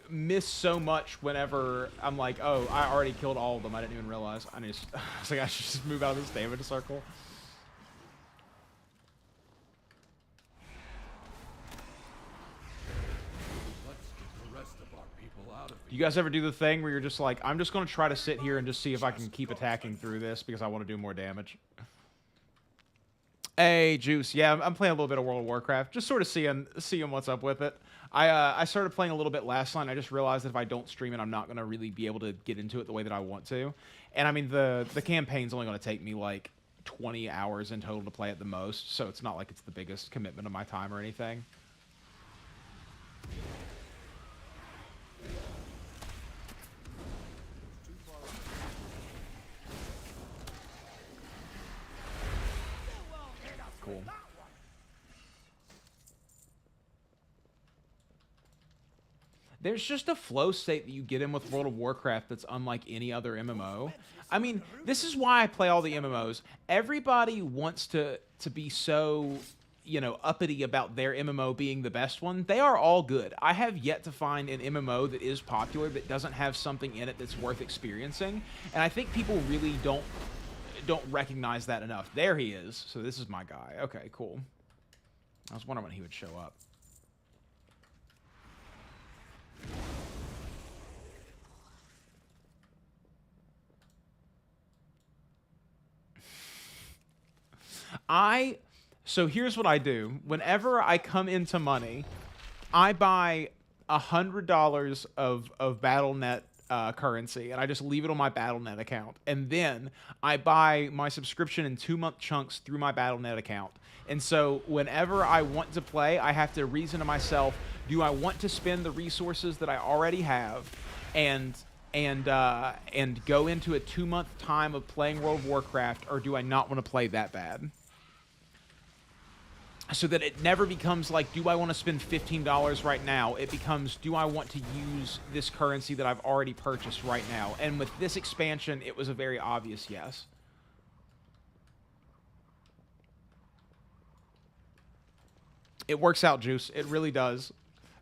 A: miss so much whenever I'm like, oh, I already killed all of them. I didn't even realize. I was like, I should just move out of this damage circle.
H: Let's get the rest of our people out of
A: Do you guys ever do the thing where you're just like, I'm just going to try to sit here and just see if I can keep attacking through this because I want to do more damage? Hey, Juice. Yeah, I'm playing a little bit of World of Warcraft. Just sort of seeing what's up with it. I started playing a little bit last night, and I just realized that if I don't stream it, I'm not going to really be able to get into it the way that I want to. And, I mean, the campaign's only going to take me, like, 20 hours in total to play at the most, so it's not like it's the biggest commitment of my time or anything. Cool. There's just a flow state that you get in with World of Warcraft that's unlike any other MMO. I mean, this is why I play all the MMOs. Everybody wants to be so, you know, uppity about their MMO being the best one. They are all good. I have yet to find an MMO that is popular that doesn't have something in it that's worth experiencing. And I think people really don't recognize that enough. There he is. So this is my guy. Okay, cool. I was wondering when he would show up. So here's what I do. Whenever I come into money, I buy $100 of BattleNet currency, and I just leave it on my BattleNet account. And then I buy my subscription in 2-month chunks through my BattleNet account. And so whenever I want to play, I have to reason to myself, do I want to spend the resources that I already have and go into a 2-month time of playing World of Warcraft, or do I not want to play that bad? So that it never becomes like, do I want to spend $15 right now? It becomes, do I want to use this currency that I've already purchased right now? And with this expansion, it was a very obvious yes. It works out, Juice. It really does.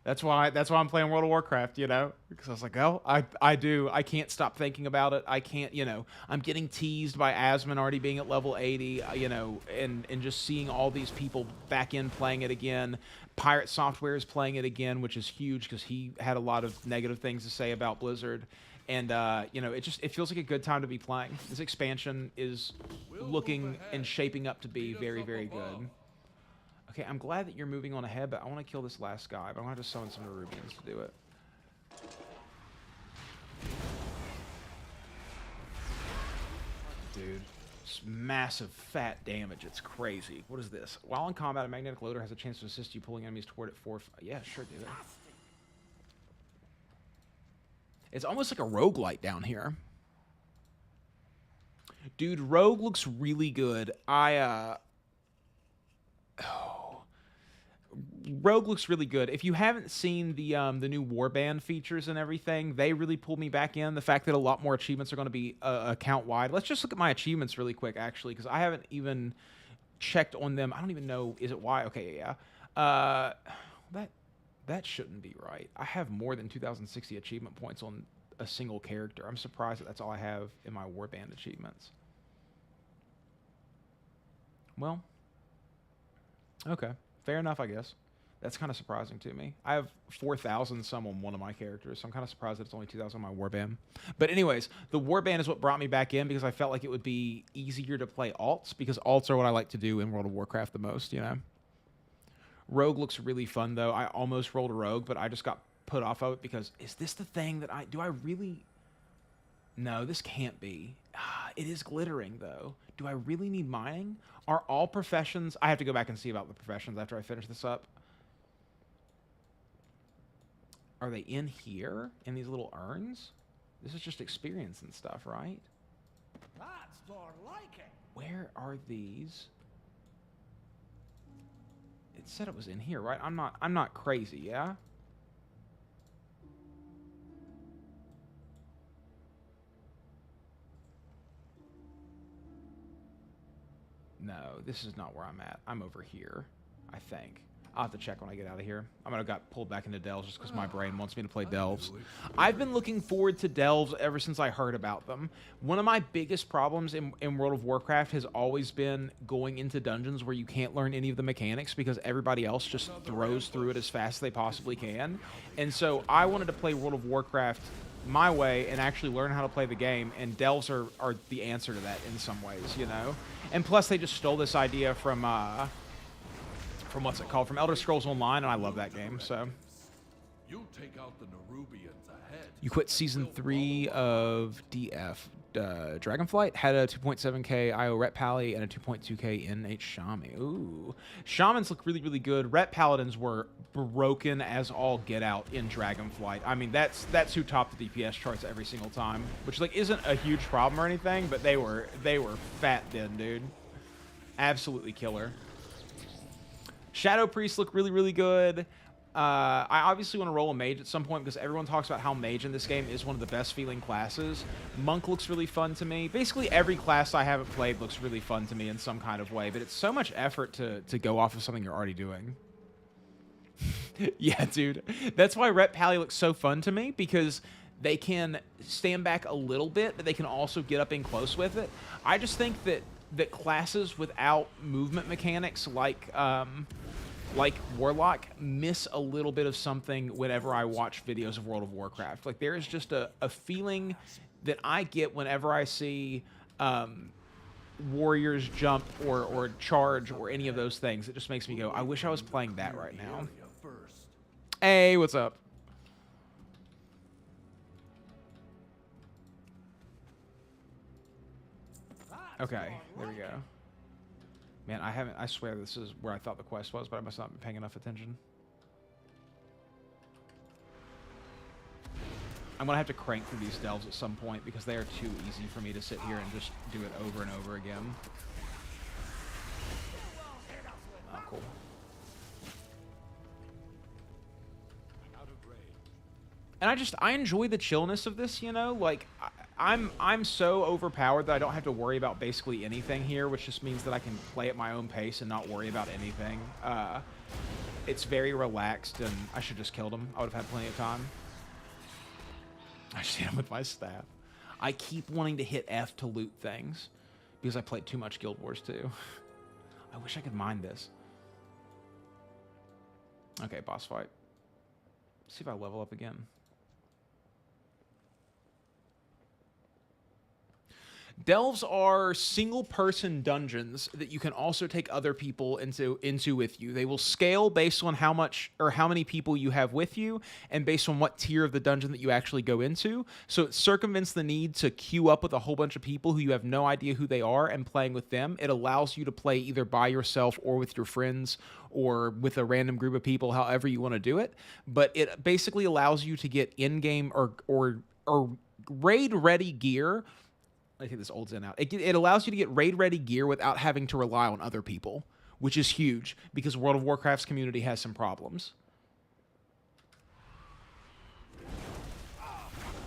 A: That's why I'm playing World of Warcraft, you know? Because I was like, oh, I can't stop thinking about it. I can't, you know, I'm getting teased by Asmon already being at level 80, you know, and just seeing all these people back in playing it again. Pirate Software is playing it again, which is huge because he had a lot of negative things to say about Blizzard. And, you know, it feels like a good time to be playing. This expansion is looking and shaping up to be very, very good. Okay, I'm glad that you're moving on ahead, but I want to kill this last guy. But I'm going to have to summon some Rubians to do it. Dude, it's massive fat damage. It's crazy. What is this? While in combat, a magnetic loader has a chance to assist you pulling enemies toward it for... Yeah, sure, do it. It's almost like a roguelite down here. Dude, Rogue looks really good. Rogue looks really good. If you haven't seen the new warband features and everything, they really pulled me back in. The fact that a lot more achievements are going to be account-wide. Let's just look at my achievements really quick, actually, because I haven't even checked on them. I don't even know. Is it why? Okay, yeah. That shouldn't be right. I have more than 2,060 achievement points on a single character. I'm surprised that that's all I have in my warband achievements. Well, okay. Fair enough, I guess. That's kind of surprising to me. I have 4,000 some on one of my characters, so I'm kind of surprised that it's only 2,000 on my warband. But anyways, the warband is what brought me back in because I felt like it would be easier to play alts, because alts are what I like to do in World of Warcraft the most, you know? Rogue looks really fun, though. I almost rolled a rogue, but I just got put off of it because, is this the thing that do I really... No, this can't be. It is glittering, though. Do I really need mining? Are all professions... I have to go back and see about the professions after I finish this up. Are they in here? In these little urns? This is just experience and stuff, right?
I: That's more like it.
A: Where are these? It said it was in here, right? I'm not crazy, yeah? No, this is not where I'm at. I'm over here, I think. I'll have to check when I get out of here. I'm gonna got pulled back into Delves just because my brain wants me to play Delves. I've been looking forward to Delves ever since I heard about them. One of my biggest problems in World of Warcraft has always been going into dungeons where you can't learn any of the mechanics because everybody else just throws through it as fast as they possibly can. And so I wanted to play World of Warcraft my way and actually learn how to play the game, and Delves are the answer to that in some ways, you know? And plus they just stole this idea from what's it called? From Elder Scrolls Online, and I love that game, so.
H: You take out the Nerubians ahead.
A: You quit Season 3 of DF. Dragonflight had a 2.7k IO Ret Pally and a 2.2k NH Shami. Ooh. Shamans look really, really good. Ret Paladins were broken as all get out in Dragonflight. I mean, that's who topped the DPS charts every single time, which like isn't a huge problem or anything, but they were fat then, dude. Absolutely killer. Shadow Priests look really, really good. I obviously want to roll a mage at some point because everyone talks about how mage in this game is one of the best feeling classes. Monk looks really fun to me. Basically, every class I haven't played looks really fun to me in some kind of way, but it's so much effort to go off of something you're already doing. Yeah, dude. That's why Ret Pally looks so fun to me, because they can stand back a little bit, but they can also get up in close with it. I just think that classes without movement mechanics like Warlock miss a little bit of something whenever I watch videos of World of Warcraft. Like, there is just a feeling that I get whenever I see warriors jump or charge or any of those things. It just makes me go, I wish I was playing that right now. Hey, what's up? Okay, there we go. Man, I swear this is where I thought the quest was, but I must not be paying enough attention. I'm going to have to crank through these delves at some point because they are too easy for me to sit here and just do it over and over again. Oh, cool. And I enjoy the chillness of this, you know? Like, I'm so overpowered that I don't have to worry about basically anything here, which just means that I can play at my own pace and not worry about anything. It's very relaxed, and I should just killed him. I would have had plenty of time. I just hit him with my staff. I keep wanting to hit F to loot things because I played too much Guild Wars 2. I wish I could mine this. Okay, boss fight. Let's see if I level up again. Delves are single-person dungeons that you can also take other people into with you. They will scale based on how much or how many people you have with you and based on what tier of the dungeon that you actually go into. So it circumvents the need to queue up with a whole bunch of people who you have no idea who they are and playing with them. It allows you to play either by yourself or with your friends or with a random group of people, however you want to do it. But it basically allows you to get in-game or raid-ready gear. I think this old Zen out. It allows you to get raid-ready gear without having to rely on other people, which is huge because World of Warcraft's community has some problems.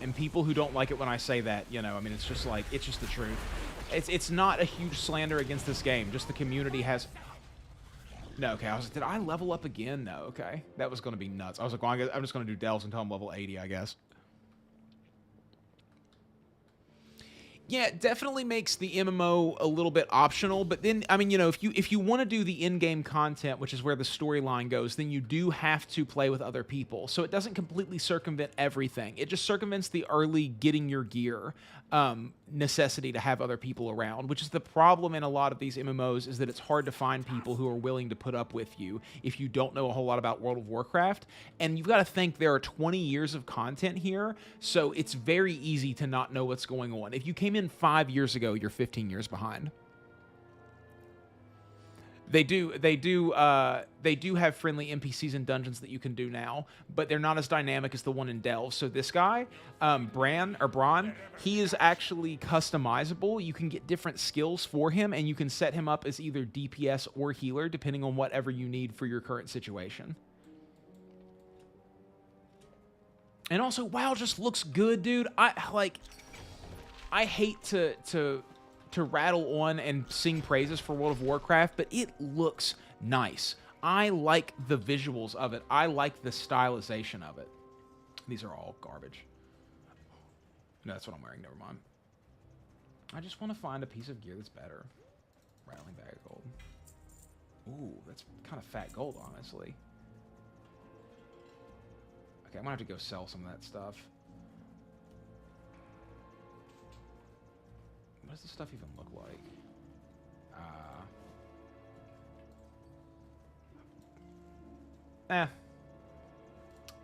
A: And people who don't like it when I say that, you know, I mean, it's just like, it's just the truth. It's not a huge slander against this game. Just the community has... No, okay, I was like, did I level up again? No, okay. That was going to be nuts. I was like, well, I'm just going to do Delves until I'm level 80, I guess. Yeah, it definitely makes the MMO a little bit optional, but then, I mean, you know, if you want to do the in-game content, which is where the storyline goes, then you do have to play with other people. So it doesn't completely circumvent everything. It just circumvents the early getting your gear necessity to have other people around, which is the problem in a lot of these MMOs, is that it's hard to find people who are willing to put up with you if you don't know a whole lot about World of Warcraft. And you've got to think there are 20 years of content here, so it's very easy to not know what's going on. If you came in 5 years ago, you're 15 years behind.
J: They do have friendly NPCs and dungeons that you can do now, but they're not as dynamic as the one in Delve. So this guy, Bron, he is actually customizable. You can get different skills for him, and you can set him up as either DPS or healer, depending on whatever you need for your current situation. And also, WoW just looks good, dude. I hate to rattle on and sing praises for World of Warcraft, but it looks nice. I like the visuals of it. I like the stylization of it. These are all garbage. No, that's what I'm wearing. Never mind. I just want to find a piece of gear that's better. Rattling bag of gold. Ooh, that's kind of fat gold, honestly. Okay, I'm going to have to go sell some of that stuff. What does this stuff even look like?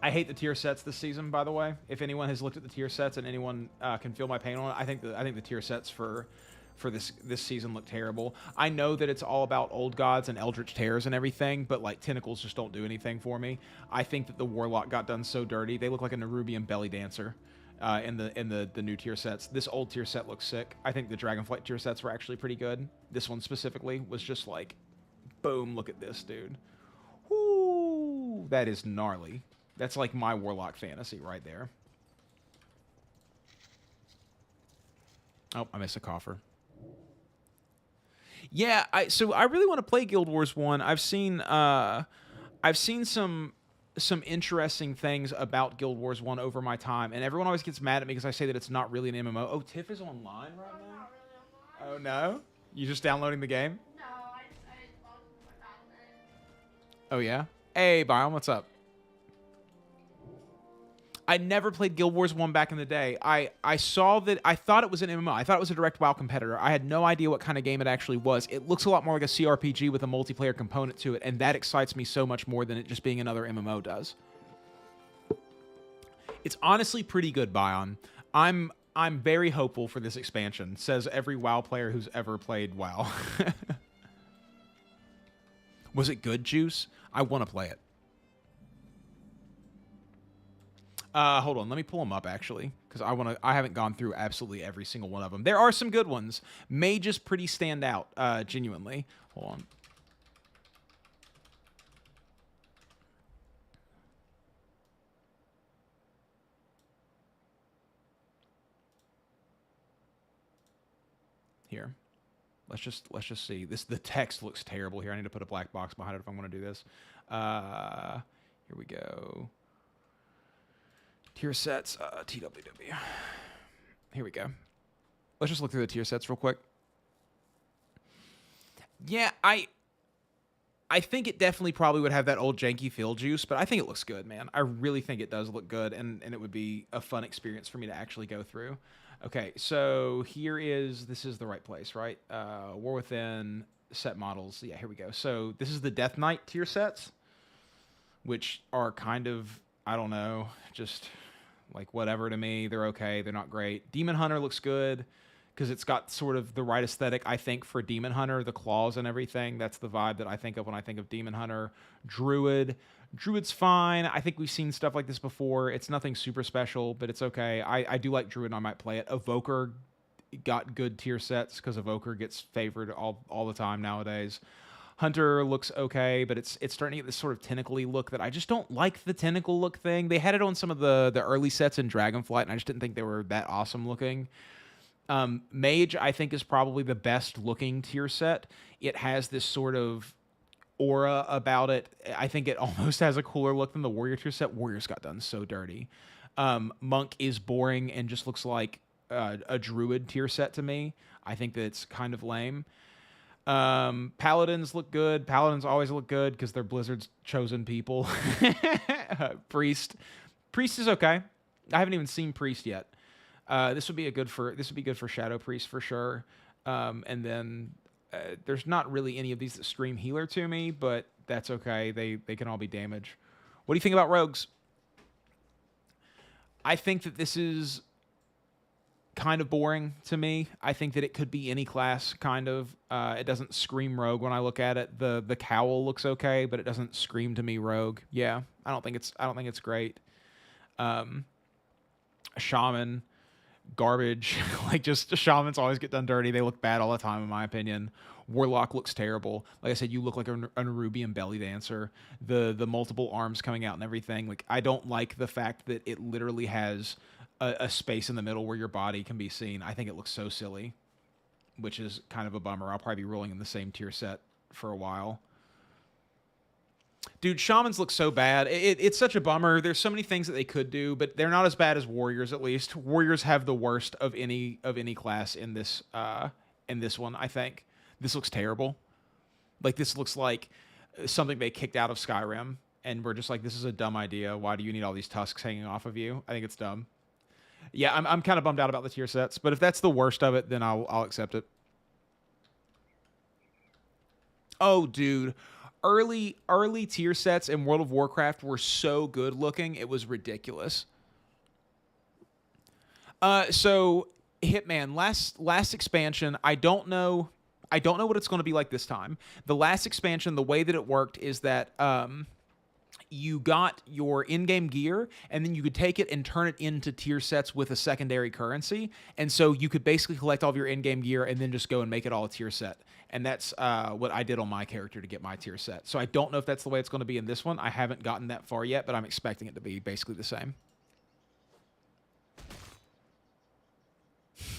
J: I hate the tier sets this season, by the way. If anyone has looked at the tier sets and anyone can feel my pain on it, I think the tier sets for this season look terrible. I know that it's all about old gods and eldritch tears and everything, but like tentacles just don't do anything for me. I think that the warlock got done so dirty. They look like a Nerubian belly dancer. In the new tier sets. This old tier set looks sick. I think the Dragonflight tier sets were actually pretty good. This one specifically was just like, boom, look at this, dude. Whoo, that is gnarly. That's like my Warlock fantasy right there. Oh, I missed a coffer. Yeah, so I really want to play Guild Wars 1. I've seen some interesting things about Guild Wars 1 over my time, and everyone always gets mad at me because I say that it's not really an MMO. Oh, Tiff is online right now? Really online. Oh, no? You just downloading the game? No, I logged into my Battle.net. Oh, yeah? Hey, Biome, what's up? I never played Guild Wars 1 back in the day. I saw that, I thought it was an MMO. I thought it was a direct WoW competitor. I had no idea what kind of game it actually was. It looks a lot more like a CRPG with a multiplayer component to it, and that excites me so much more than it just being another MMO does. It's honestly pretty good, Bion. I'm very hopeful for this expansion, says every WoW player who's ever played WoW. Was it good, Juice? I want to play it. Hold on, let me pull them up actually, because I haven't gone through absolutely every single one of them. There are some good ones. Mage is pretty stand out, genuinely. Hold on. Here. Let's just see. The text looks terrible here. I need to put a black box behind it if I'm going to do this. Here we go. Tier sets, TWW. Here we go. Let's just look through the tier sets real quick. Yeah, I think it definitely probably would have that old janky feel, Juice, but I think it looks good, man. I really think it does look good, and it would be a fun experience for me to actually go through. Okay, so this is the right place, right? War Within, set models. Yeah, here we go. So this is the Death Knight tier sets, which are kind of, I don't know, just like whatever to me. They're okay. They're not great. Demon Hunter looks good because it's got sort of the right aesthetic, I think, for Demon Hunter, the claws and everything. That's the vibe that I think of when I think of Demon Hunter. Druid's fine. I think we've seen stuff like this before. It's nothing super special, but it's okay. I do like Druid and I might play it. Evoker got good tier sets because Evoker gets favored all the time nowadays. Hunter looks okay, but it's starting to get this sort of tentacle-y look that I just don't like the tentacle look thing. They had it on some of the early sets in Dragonflight, and I just didn't think they were that awesome looking. Mage, I think, is probably the best looking tier set. It has this sort of aura about it. I think it almost has a cooler look than the Warrior tier set. Warriors got done so dirty. Monk is boring and just looks like a Druid tier set to me. I think that it's kind of lame. Paladins look good. Paladins always look good because they're Blizzard's chosen people. Priest is okay. I haven't even seen Priest yet. This would be good for Shadow Priest for sure. And then there's not really any of these that scream healer to me, but that's okay. They can all be damage. What do you think about rogues? I think that this is kind of boring to me. I think that it could be any class, kind of. It doesn't scream rogue when I look at it. The cowl looks okay, but it doesn't scream to me rogue. Yeah, I don't think it's great. Shaman, garbage. Like, just shamans always get done dirty. They look bad all the time, in my opinion. Warlock looks terrible. Like I said, you look like a Nerubian belly dancer. The multiple arms coming out and everything. Like, I don't like the fact that it literally has a space in the middle where your body can be seen. I think it looks so silly, which is kind of a bummer. I'll probably be rolling in the same tier set for a while. Dude, shamans look so bad. It's such a bummer. There's so many things that they could do, but they're not as bad as warriors. At least warriors have the worst of any class in this one. I think this looks terrible. Like, this looks like something they kicked out of Skyrim, and we're just like, this is a dumb idea. Why do you need all these tusks hanging off of you? I think it's dumb. Yeah, I'm kind of bummed out about the tier sets, but if that's the worst of it, then I'll accept it. Oh, dude. Early tier sets in World of Warcraft were so good looking, it was ridiculous. So Hitman, last expansion, I don't know what it's going to be like this time. The last expansion, the way that it worked is that you got your in-game gear, and then you could take it and turn it into tier sets with a secondary currency. And so you could basically collect all of your in-game gear and then just go and make it all a tier set. And that's what I did on my character to get my tier set. So I don't know if that's the way it's going to be in this one. I haven't gotten that far yet, but I'm expecting it to be basically the same.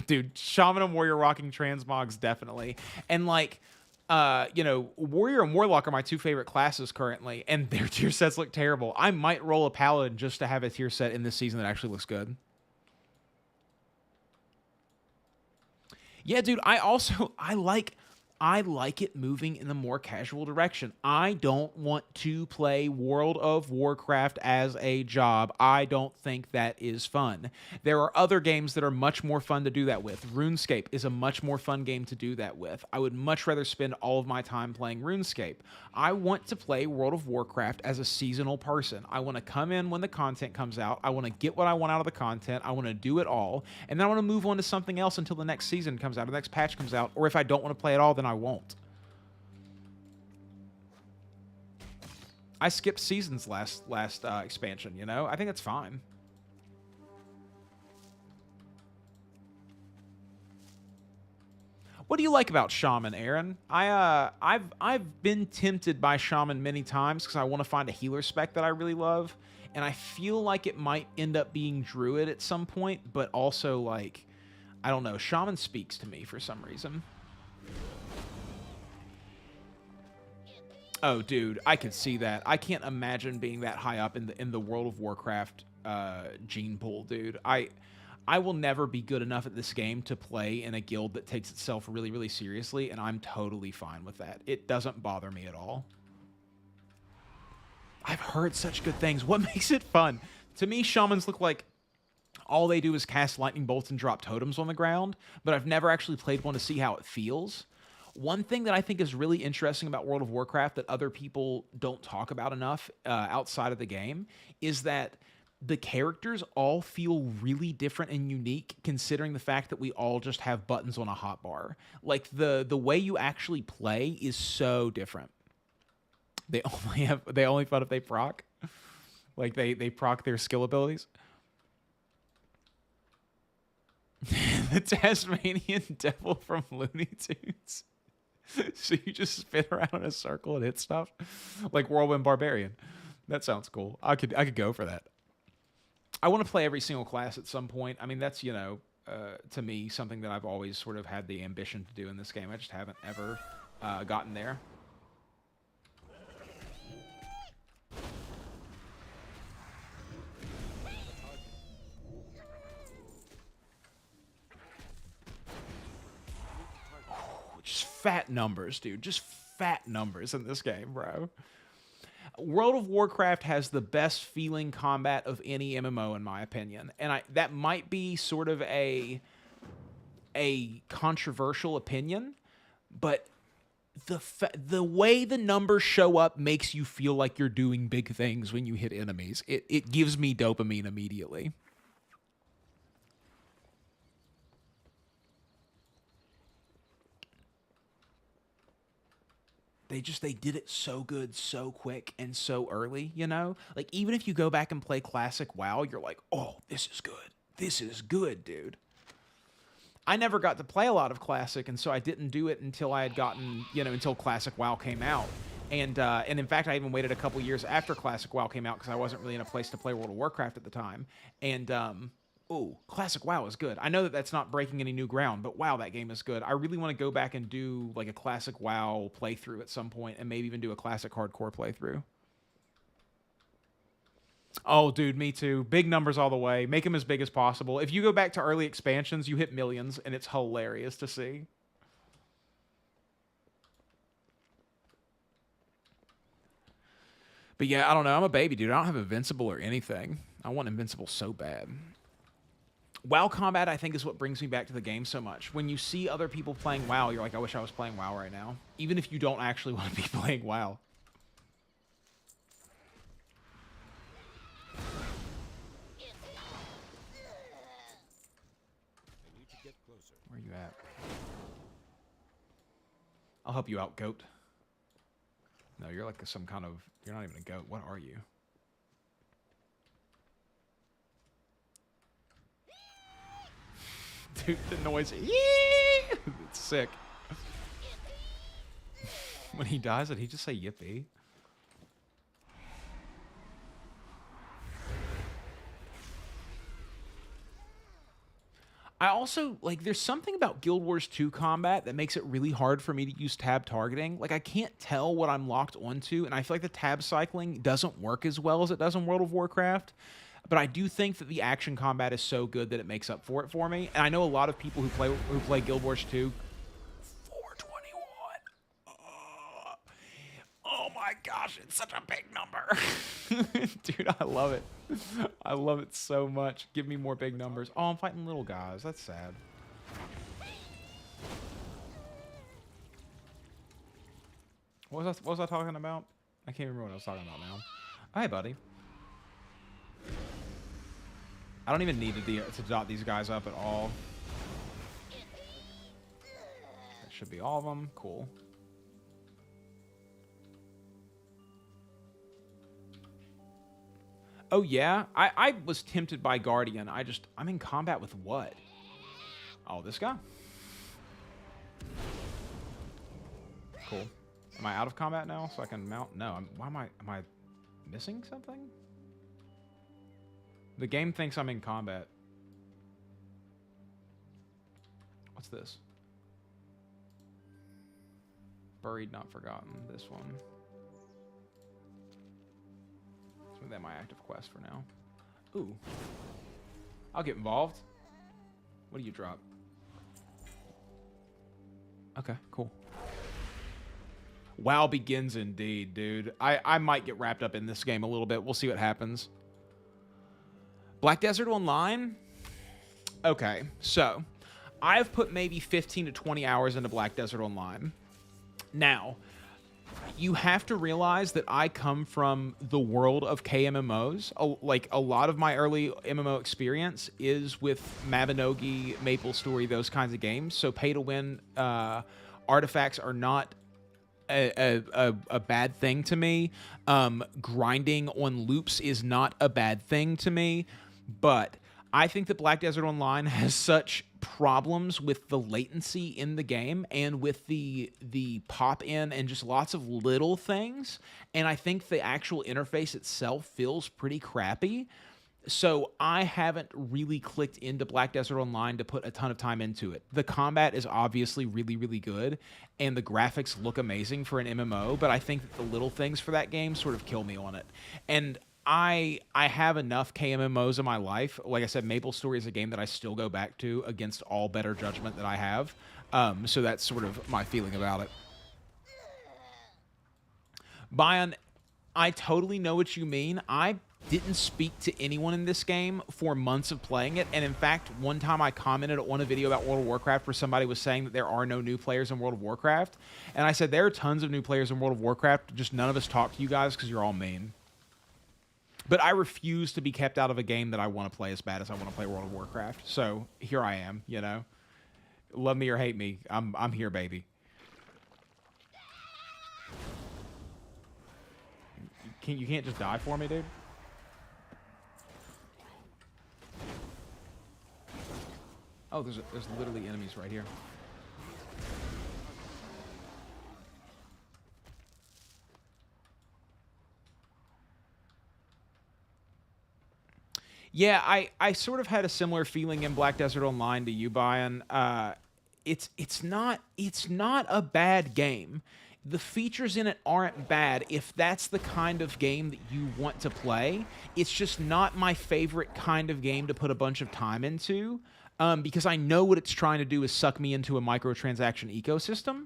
J: Dude, Shaman and Warrior rocking transmogs, definitely. And, like, Warrior and Warlock are my two favorite classes currently, and their tier sets look terrible. I might roll a Paladin just to have a tier set in this season that actually looks good. Yeah, dude, I like it moving in the more casual direction. I don't want to play World of Warcraft as a job. I don't think that is fun. There are other games that are much more fun to do that with. RuneScape is a much more fun game to do that with. I would much rather spend all of my time playing RuneScape. I want to play World of Warcraft as a seasonal person. I want to come in when the content comes out. I want to get what I want out of the content. I want to do it all. And then I want to move on to something else until the next season comes out, or the next patch comes out. Or if I don't want to play at all, then I won't. I skipped seasons last expansion, you know? I think that's fine. What do you like about Shaman, Aaron? I've been tempted by Shaman many times because I want to find a healer spec that I really love, and I feel like it might end up being Druid at some point, but also, like, I don't know. Shaman speaks to me for some reason. Oh, dude, I could see that. I can't imagine being that high up in the World of Warcraft gene pool, dude. I will never be good enough at this game to play in a guild that takes itself really, really seriously, and I'm totally fine with that. It doesn't bother me at all. I've heard such good things. What makes it fun? To me, shamans look like all they do is cast lightning bolts and drop totems on the ground, but I've never actually played one to see how it feels. One thing that I think is really interesting about World of Warcraft that other people don't talk about enough outside of the game is that the characters all feel really different and unique, considering the fact that we all just have buttons on a hotbar. Like, the way you actually play is so different. They only fun if they proc. Like, they proc their skill abilities. The Tasmanian Devil from Looney Tunes. So you just spin around in a circle and hit stuff like Whirlwind Barbarian. That sounds cool. I could go for that. I want to play every single class at some point. I mean, that's, you know, to me, something that I've always sort of had the ambition to do in this game. I just haven't ever gotten there. Just fat numbers, dude. Just fat numbers in this game, bro. World of Warcraft has the best feeling combat of any MMO, in my opinion. And that might be sort of a controversial opinion, but the way the numbers show up makes you feel like you're doing big things when you hit enemies. It gives me dopamine immediately. they did it so good, so quick, and so early, you know? Like, even if you go back and play classic WoW, you're like, oh, this is good. This is good, dude. I never got to play a lot of classic, and so I didn't do it until I had gotten, you know, until classic WoW came out. And in fact, I even waited a couple years after classic WoW came out because I wasn't really in a place to play World of Warcraft at the time. And, ooh, classic WoW is good. I know that that's not breaking any new ground, but wow, that game is good. I really want to go back and do, like, a classic WoW playthrough at some point, and maybe even do a classic hardcore playthrough. Oh, dude, me too. Big numbers all the way. Make them as big as possible. If you go back to early expansions, you hit millions, and it's hilarious to see. But yeah, I don't know. I'm a baby, dude. I don't have Invincible or anything. I want Invincible so bad. WoW combat, I think, is what brings me back to the game so much. When you see other people playing WoW, you're like, I wish I was playing WoW right now. Even if you don't actually want to be playing WoW. Where are you at? I'll help you out, goat. No, you're like some kind of... You're not even a goat. What are you? Dude, the noise. It's sick. When he dies, did he just say yippee? I also, like, there's something about Guild Wars 2 combat that makes it really hard for me to use tab targeting. Like, I can't tell what I'm locked onto, and I feel like the tab cycling doesn't work as well as it does in World of Warcraft. But I do think that the action combat is so good that it makes up for it for me. And I know a lot of people who play Guild Wars 2. 421. Oh my gosh, it's such a big number. Dude, I love it. I love it so much. Give me more big numbers. Oh, I'm fighting little guys. That's sad. What was I talking about? I can't remember what I was talking about now. Hi, buddy. I don't even need to dot these guys up at all. That should be all of them. Cool. Oh, yeah? I was tempted by Guardian. I'm in combat with what? Oh, this guy? Cool. Am I out of combat now so I can mount? No. Am I missing something? The game thinks I'm in combat. What's this? Buried, not forgotten. This one. Let's make that my active quest for now. Ooh. I'll get involved. What do you drop? Okay, cool. WoW begins indeed, dude. I might get wrapped up in this game a little bit. We'll see what happens. Black Desert Online? Okay, so I've put maybe 15 to 20 hours into Black Desert Online. Now, you have to realize that I come from the world of KMMOs. Like, a lot of my early MMO experience is with Mabinogi, MapleStory, those kinds of games. So pay-to-win artifacts are not a bad thing to me. Grinding on loops is not a bad thing to me. But I think that Black Desert Online has such problems with the latency in the game and with the pop-in and just lots of little things. And I think the actual interface itself feels pretty crappy. So I haven't really clicked into Black Desert Online to put a ton of time into it. The combat is obviously really, really good, and the graphics look amazing for an MMO, but I think that the little things for that game sort of kill me on it. And I have enough KMMOs in my life. Like I said, MapleStory is a game that I still go back to against all better judgment that I have. So that's sort of my feeling about it. Bion, I totally know what you mean. I didn't speak to anyone in this game for months of playing it. And in fact, one time I commented on a video about World of Warcraft where somebody was saying that there are no new players in World of Warcraft. And I said, there are tons of new players in World of Warcraft. Just none of us talk to you guys because you're all mean. But I refuse to be kept out of a game that I want to play as bad as I want to play World of Warcraft. So here I am, you know. Love me or hate me, I'm here, baby. You can't just die for me, dude? Oh, there's literally enemies right here. Yeah, I sort of had a similar feeling in Black Desert Online to you, Brian. It's not a bad game. The features in it aren't bad if that's the kind of game that you want to play. It's just not my favorite kind of game to put a bunch of time into, because I know what it's trying to do is suck me into a microtransaction ecosystem.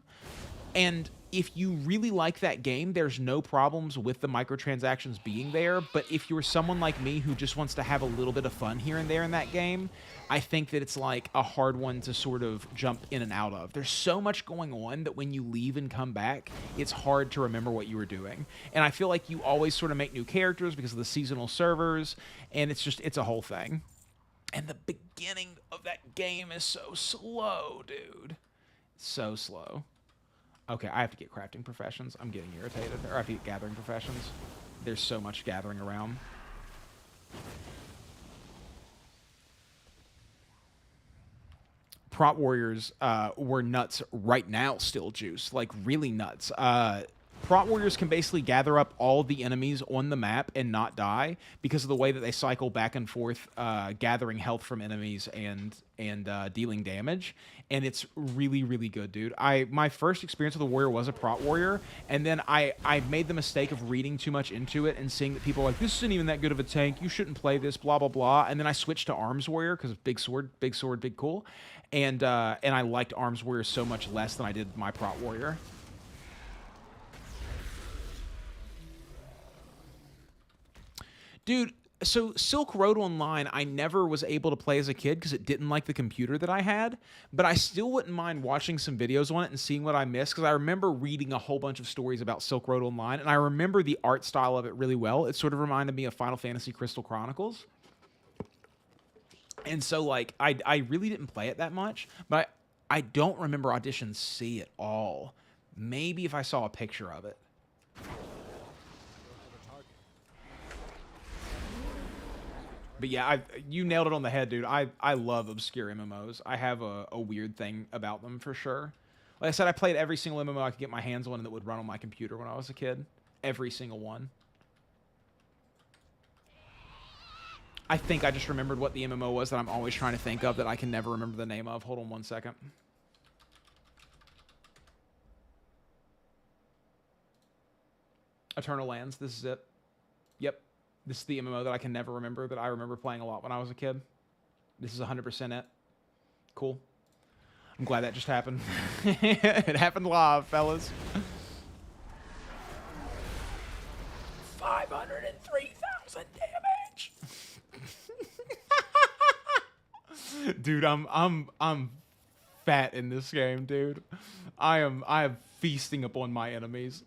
J: And if you really like that game, there's no problems with the microtransactions being there. But if you're someone like me who just wants to have a little bit of fun here and there in that game, I think that it's like a hard one to sort of jump in and out of. There's so much going on that when you leave and come back, it's hard to remember what you were doing. And I feel like you always sort of make new characters because of the seasonal servers, and it's a whole thing. And the beginning of that game is so slow, dude. It's so slow. Okay, I have to get crafting professions. I'm getting irritated. Or I have to get gathering professions. There's so much gathering around. Prot Warriors were nuts right now, still juice. Like, really nuts. Prot Warriors can basically gather up all the enemies on the map and not die because of the way that they cycle back and forth, gathering health from enemies and dealing damage. And it's really, really good, dude. My first experience with a warrior was a Prot Warrior, and then I made the mistake of reading too much into it and seeing that people were like, this isn't even that good of a tank, you shouldn't play this, blah, blah, blah. And then I switched to Arms Warrior because big sword, big cool. And I liked Arms Warrior so much less than I did my Prot Warrior. Dude, so Silk Road Online, I never was able to play as a kid because it didn't like the computer that I had, but I still wouldn't mind watching some videos on it and seeing what I missed, because I remember reading a whole bunch of stories about Silk Road Online, and I remember the art style of it really well. It sort of reminded me of Final Fantasy Crystal Chronicles. And so, like, I really didn't play it that much, but I don't remember Audition C at all. Maybe if I saw a picture of it. But yeah, you nailed it on the head, dude. I love obscure MMOs. I have a weird thing about them for sure. Like I said, I played every single MMO I could get my hands on that would run on my computer when I was a kid. Every single one. I think I just remembered what the MMO was that I'm always trying to think of that I can never remember the name of. Hold on one second. Eternal Lands, this is it. Yep. This is the MMO that I can never remember, that I remember playing a lot when I was a kid. This is 100% it. Cool. I'm glad that just happened. It happened live, fellas. 503,000 damage. Dude, I'm fat in this game, dude. I am feasting upon my enemies.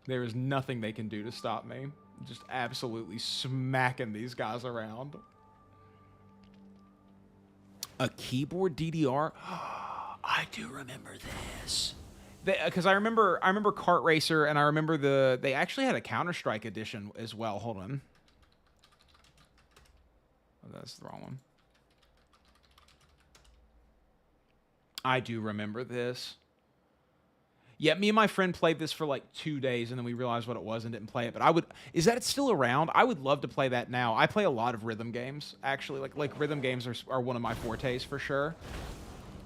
J: There is nothing they can do to stop me. Just absolutely smacking these guys around. A keyboard DDR? I do remember this. Because I remember Kart Racer, and I remember they actually had a Counter-Strike edition as well. Hold on. Oh, that's the wrong one. I do remember this. Yeah, me and my friend played this for like 2 days, and then we realized what it was and didn't play it. But is that still around? I would love to play that now. I play a lot of rhythm games, actually. Like rhythm games are one of my fortes for sure.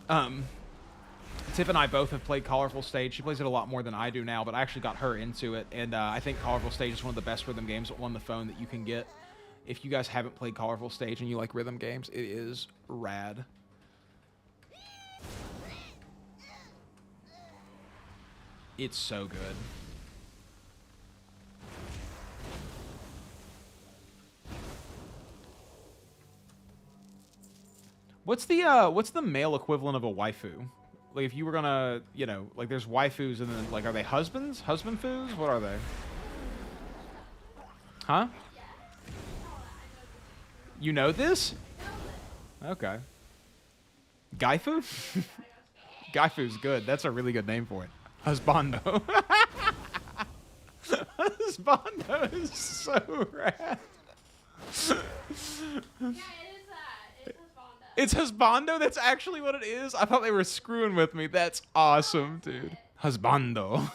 J: Tiff and I both have played Colorful Stage. She plays it a lot more than I do now, but I actually got her into it. And I think Colorful Stage is one of the best rhythm games on the phone that you can get. If you guys haven't played Colorful Stage and you like rhythm games, it is rad. It's so good. What's the male equivalent of a waifu? Like, if you were gonna, you know, like, there's waifus and then, like, are they husbands? Husband-foos? What are they? Huh? You know this? Okay. Gaifu? Gaifu's good. That's a really good name for it. Husbando. Husbando is so rad.
G: Yeah, it is that. It's Husbando.
J: It's Husbando? That's actually what it is? I thought they were screwing with me. That's awesome, dude. Husbando.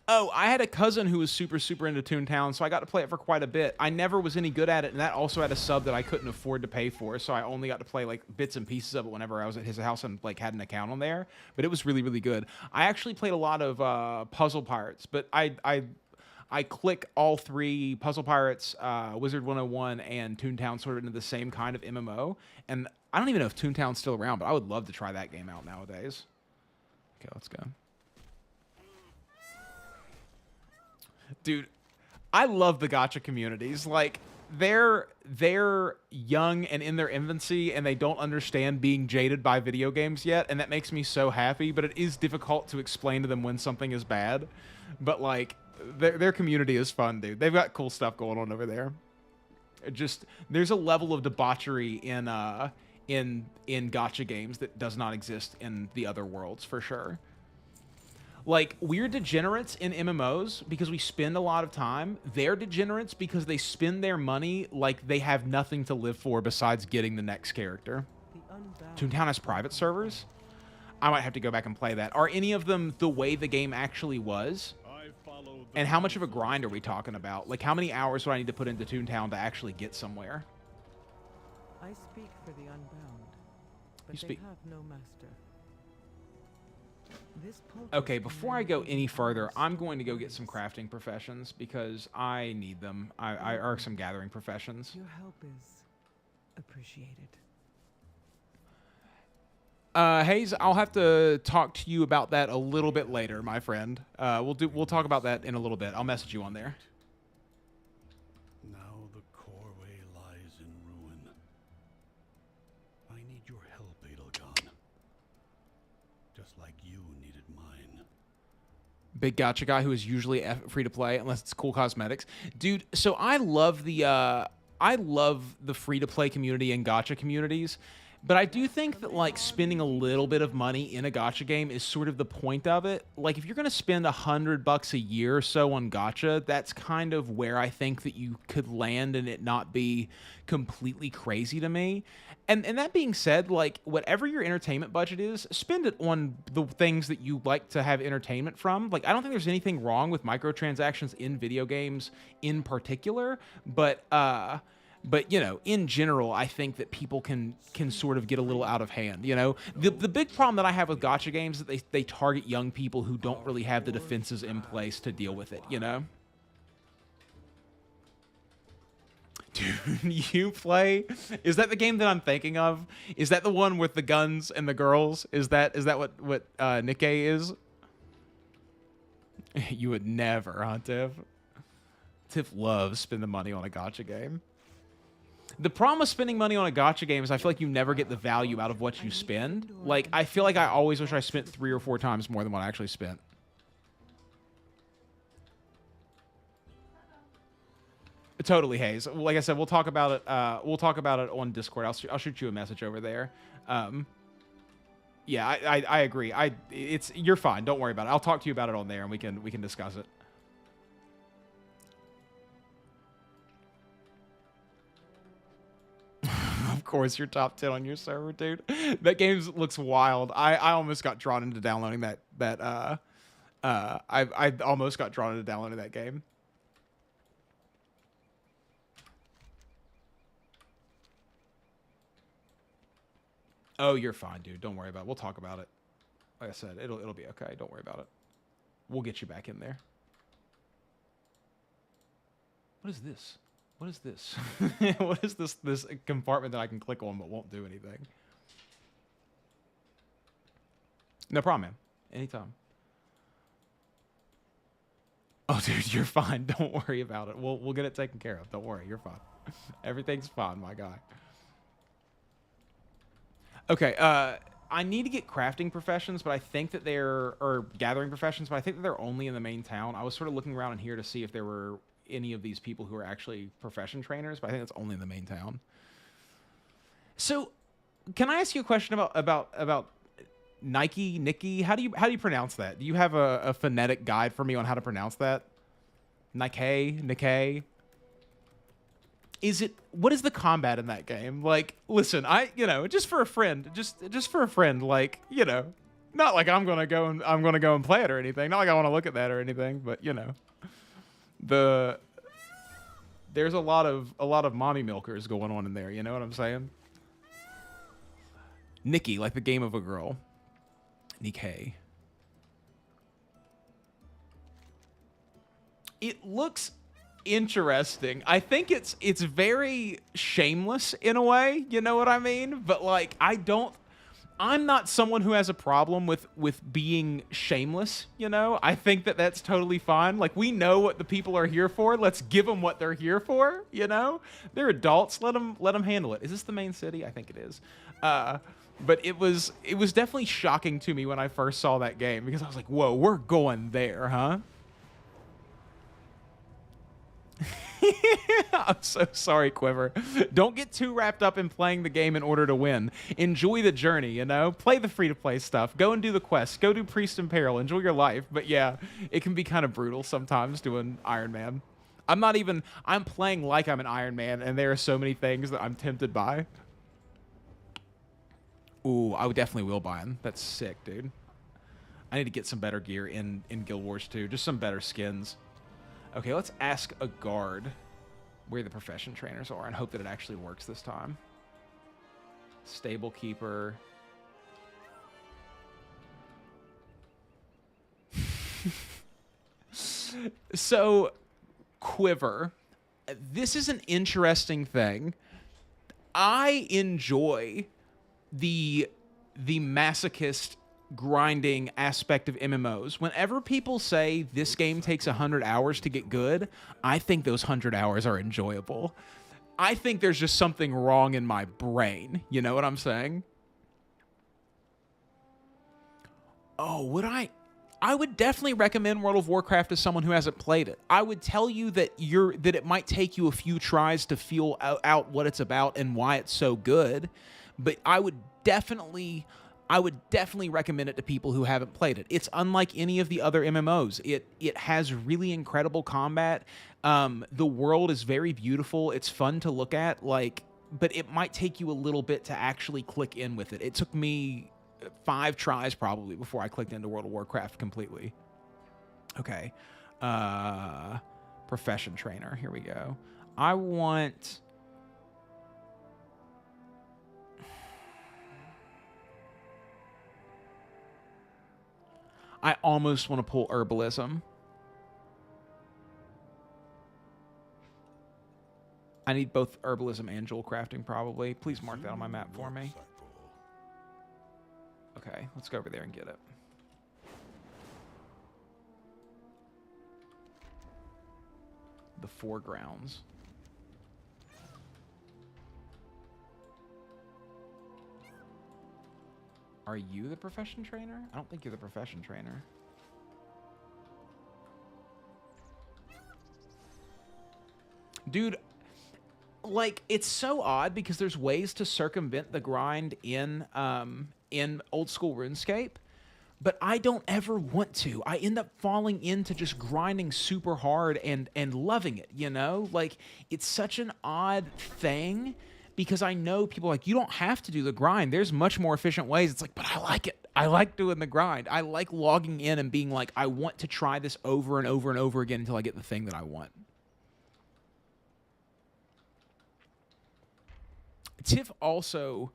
J: Oh, I had a cousin who was super, super into Toontown, so I got to play it for quite a bit. I never was any good at it, and that also had a sub that I couldn't afford to pay for, so I only got to play like bits and pieces of it whenever I was at his house and like had an account on there. But it was really, really good. I actually played a lot of Puzzle Pirates, but I click all three, Puzzle Pirates, Wizard 101, and Toontown sort of into the same kind of MMO. And I don't even know if Toontown's still around, but I would love to try that game out nowadays. Okay, let's go. Dude, I love the gacha communities. Like, they're young and in their infancy, and they don't understand being jaded by video games yet, and that makes me so happy, but it is difficult to explain to them when something is bad. But, like, their community is fun, dude. They've got cool stuff going on over there. Just, there's a level of debauchery in gacha games that does not exist in the other worlds, for sure. Like, we're degenerates in MMOs because we spend a lot of time. They're degenerates because they spend their money like they have nothing to live for besides getting the next character. Toontown has private servers? I might have to go back and play that. Are any of them the way the game actually was? And how much of a grind are we talking about? Like, how many hours would I need to put into Toontown to actually get somewhere?
F: I speak for the Unbound, but
J: You
F: they have no master.
J: Okay, before I go any further, I'm going to go get some crafting professions because I need them. I are some gathering professions.
F: Your help is appreciated.
J: Hayes, I'll have to talk to you about that a little bit later, my friend. We'll talk about that in a little bit. I'll message you on there.
B: Now the Corway lies in ruin. I need your help, Edelgon. Just like you needed mine.
J: Big gacha guy who is usually free to play unless it's cool cosmetics. Dude, so I love the free to play community and gacha communities. But I do think that, like, spending a little bit of money in a gacha game is sort of the point of it. Like, if you're going to spend $100 a year or so on gacha, that's kind of where I think that you could land and it not be completely crazy to me. And that being said, like, whatever your entertainment budget is, spend it on the things that you like to have entertainment from. Like, I don't think there's anything wrong with microtransactions in video games in particular, but you know, in general, I think that people can sort of get a little out of hand. You know, the big problem that I have with gacha games is that they target young people who don't really have the defenses in place to deal with it. You know, dude, you play? Is that the game that I'm thinking of? Is that the one with the guns and the girls? Is that what Nikkei is? You would never, huh, Tiff? Tiff loves spending money on a gacha game. The problem with spending money on a gacha game is I feel like you never get the value out of what you spend. Like, I feel like I always wish I spent 3 or 4 times more than what I actually spent. Totally, Hayes. Like I said, we'll talk about it. We'll talk about it on Discord. I'll shoot you a message over there. Yeah, I agree. You're fine. Don't worry about it. I'll talk to you about it on there, and we can discuss it. Of course, you're top 10 on your server, dude. That game looks wild. I almost got drawn into downloading that. I almost got drawn into downloading that game. Oh, you're fine, dude. Don't worry about it. We'll talk about it. Like I said, it'll be okay. Don't worry about it. We'll get you back in there. What is this? What is this? What is this compartment that I can click on but won't do anything? No problem, man. Anytime. Oh, dude, you're fine. Don't worry about it. We'll get it taken care of. Don't worry. You're fine. Everything's fine, my guy. Okay, I need to get crafting professions, but I think that or gathering professions, but I think that they're only in the main town. I was sort of looking around in here to see if there were any of these people who are actually profession trainers, but I think that's only in the main town. So, can I ask you a question about Nikki. How do you pronounce that? Do you have a phonetic guide for me on how to pronounce that? Nikkei. What is the combat in that game? Like, listen, just for a friend, just for a friend, like, not like I'm gonna go and play it or anything. Not like I want to look at that or anything, but there's a lot of mommy milkers going on in there. You know what I'm saying? Nikki, like the game of a girl. Nikkei. It looks interesting. I think it's very shameless in a way, you know what I mean? But like I'm not someone who has a problem with being shameless, I think that that's totally fine. Like, we know what the people are here for. Let's give them what they're here for, They're adults. Let them handle it. Is this the main city? I think it is. But it was definitely shocking to me when I first saw that game, because I was like, whoa, we're going there, huh? I'm so sorry, Quiver. Don't get too wrapped up in playing the game in order to win. Enjoy the journey, Play the free-to-play stuff. Go and do the quests. Go do Priest in Peril. Enjoy your life. But yeah, it can be kind of brutal sometimes doing Iron Man. I'm playing like I'm an Iron Man, and there are so many things that I'm tempted by. Ooh, I definitely will buy him. That's sick, dude. I need to get some better gear in Guild Wars 2. Just some better skins. Okay, let's ask a guard where the profession trainers are and hope that it actually works this time. Stable keeper. So, Quiver. This is an interesting thing. I enjoy the masochist grinding aspect of MMOs. Whenever people say this game takes 100 hours to get good, I think those 100 hours are enjoyable. I think there's just something wrong in my brain. You know what I'm saying? Oh, I would definitely recommend World of Warcraft to someone who hasn't played it. I would tell you that it might take you a few tries to feel out what it's about and why it's so good, but I would definitely recommend it to people who haven't played it. It's unlike any of the other MMOs. It has really incredible combat. The world is very beautiful. It's fun to look at, but it might take you a little bit to actually click in with it. It took me 5 tries probably before I clicked into World of Warcraft completely. Okay. Profession trainer. Here we go. I almost want to pull herbalism. I need both herbalism and jewel crafting, probably. Please mark that on my map for me. Okay, let's go over there and get it. The foregrounds. Are you the profession trainer? I don't think you're the profession trainer. Dude, it's so odd because there's ways to circumvent the grind in old school RuneScape, but I don't ever want to. I end up falling into just grinding super hard and loving it, It's such an odd thing. Because I know people are like, you don't have to do the grind. There's much more efficient ways. It's like, but I like it. I like doing the grind. I like logging in and being like, I want to try this over and over and over again until I get the thing that I want. Tiff also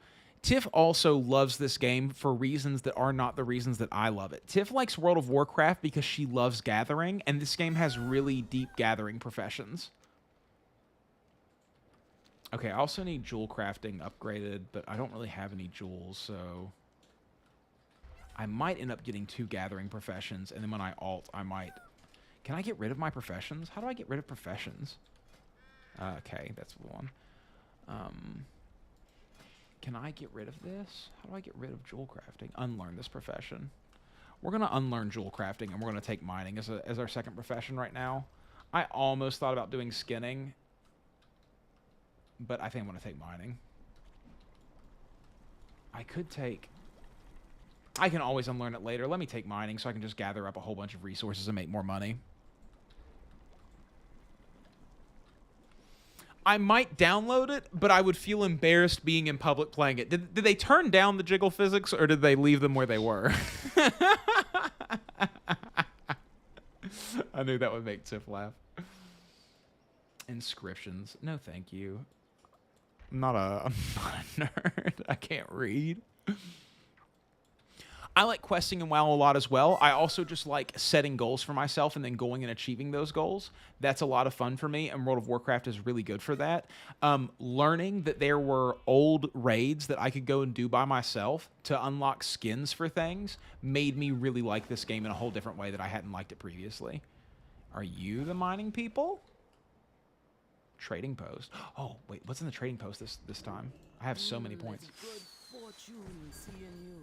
J: loves this game for reasons that are not the reasons that I love it. Tiff likes World of Warcraft because she loves gathering, and this game has really deep gathering professions. Okay, I also need jewel crafting upgraded, but I don't really have any jewels, so I might end up getting 2 gathering professions, and then when I alt, I might... Can I get rid of my professions? How do I get rid of professions? Okay, that's the one. Can I get rid of this? How do I get rid of jewel crafting? Unlearn this profession. We're going to unlearn jewel crafting, and we're going to take mining as our second profession right now. I almost thought about doing skinning, but I think I'm going to take mining. I could take... I can always unlearn it later. Let me take mining so I can just gather up a whole bunch of resources and make more money. I might download it, but I would feel embarrassed being in public playing it. Did they turn down the jiggle physics, or did they leave them where they were? I knew that would make Tiff laugh. Inscriptions. No, thank you. I'm not a nerd. I can't read. I like questing in WoW a lot as well. I also just like setting goals for myself and then going and achieving those goals. That's a lot of fun for me, and World of Warcraft is really good for that. Learning that there were old raids that I could go and do by myself to unlock skins for things made me really like this game in a whole different way that I hadn't liked it previously. Are you the mining people? Trading post. Oh, wait, what's in the trading post this time? I have so many points.
I: Good fortune seeing you.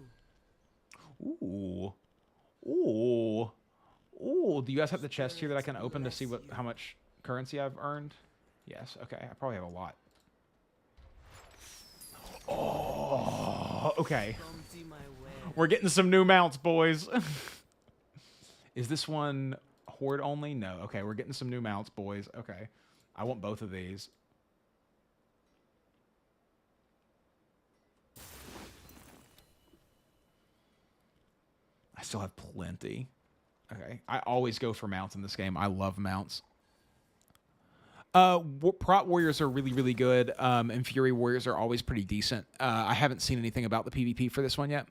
J: Ooh. Ooh. Ooh. Do you guys have the chest here that I can open to see how much currency I've earned? Yes. Okay. I probably have a lot. Oh. Okay. We're getting some new mounts, boys. Is this one horde only? No. Okay. We're getting some new mounts, boys. Okay. I want both of these. I still have plenty. Okay. I always go for mounts in this game. I love mounts. Prot warriors are really, really good. And fury warriors are always pretty decent. I haven't seen anything about the PvP for this one yet.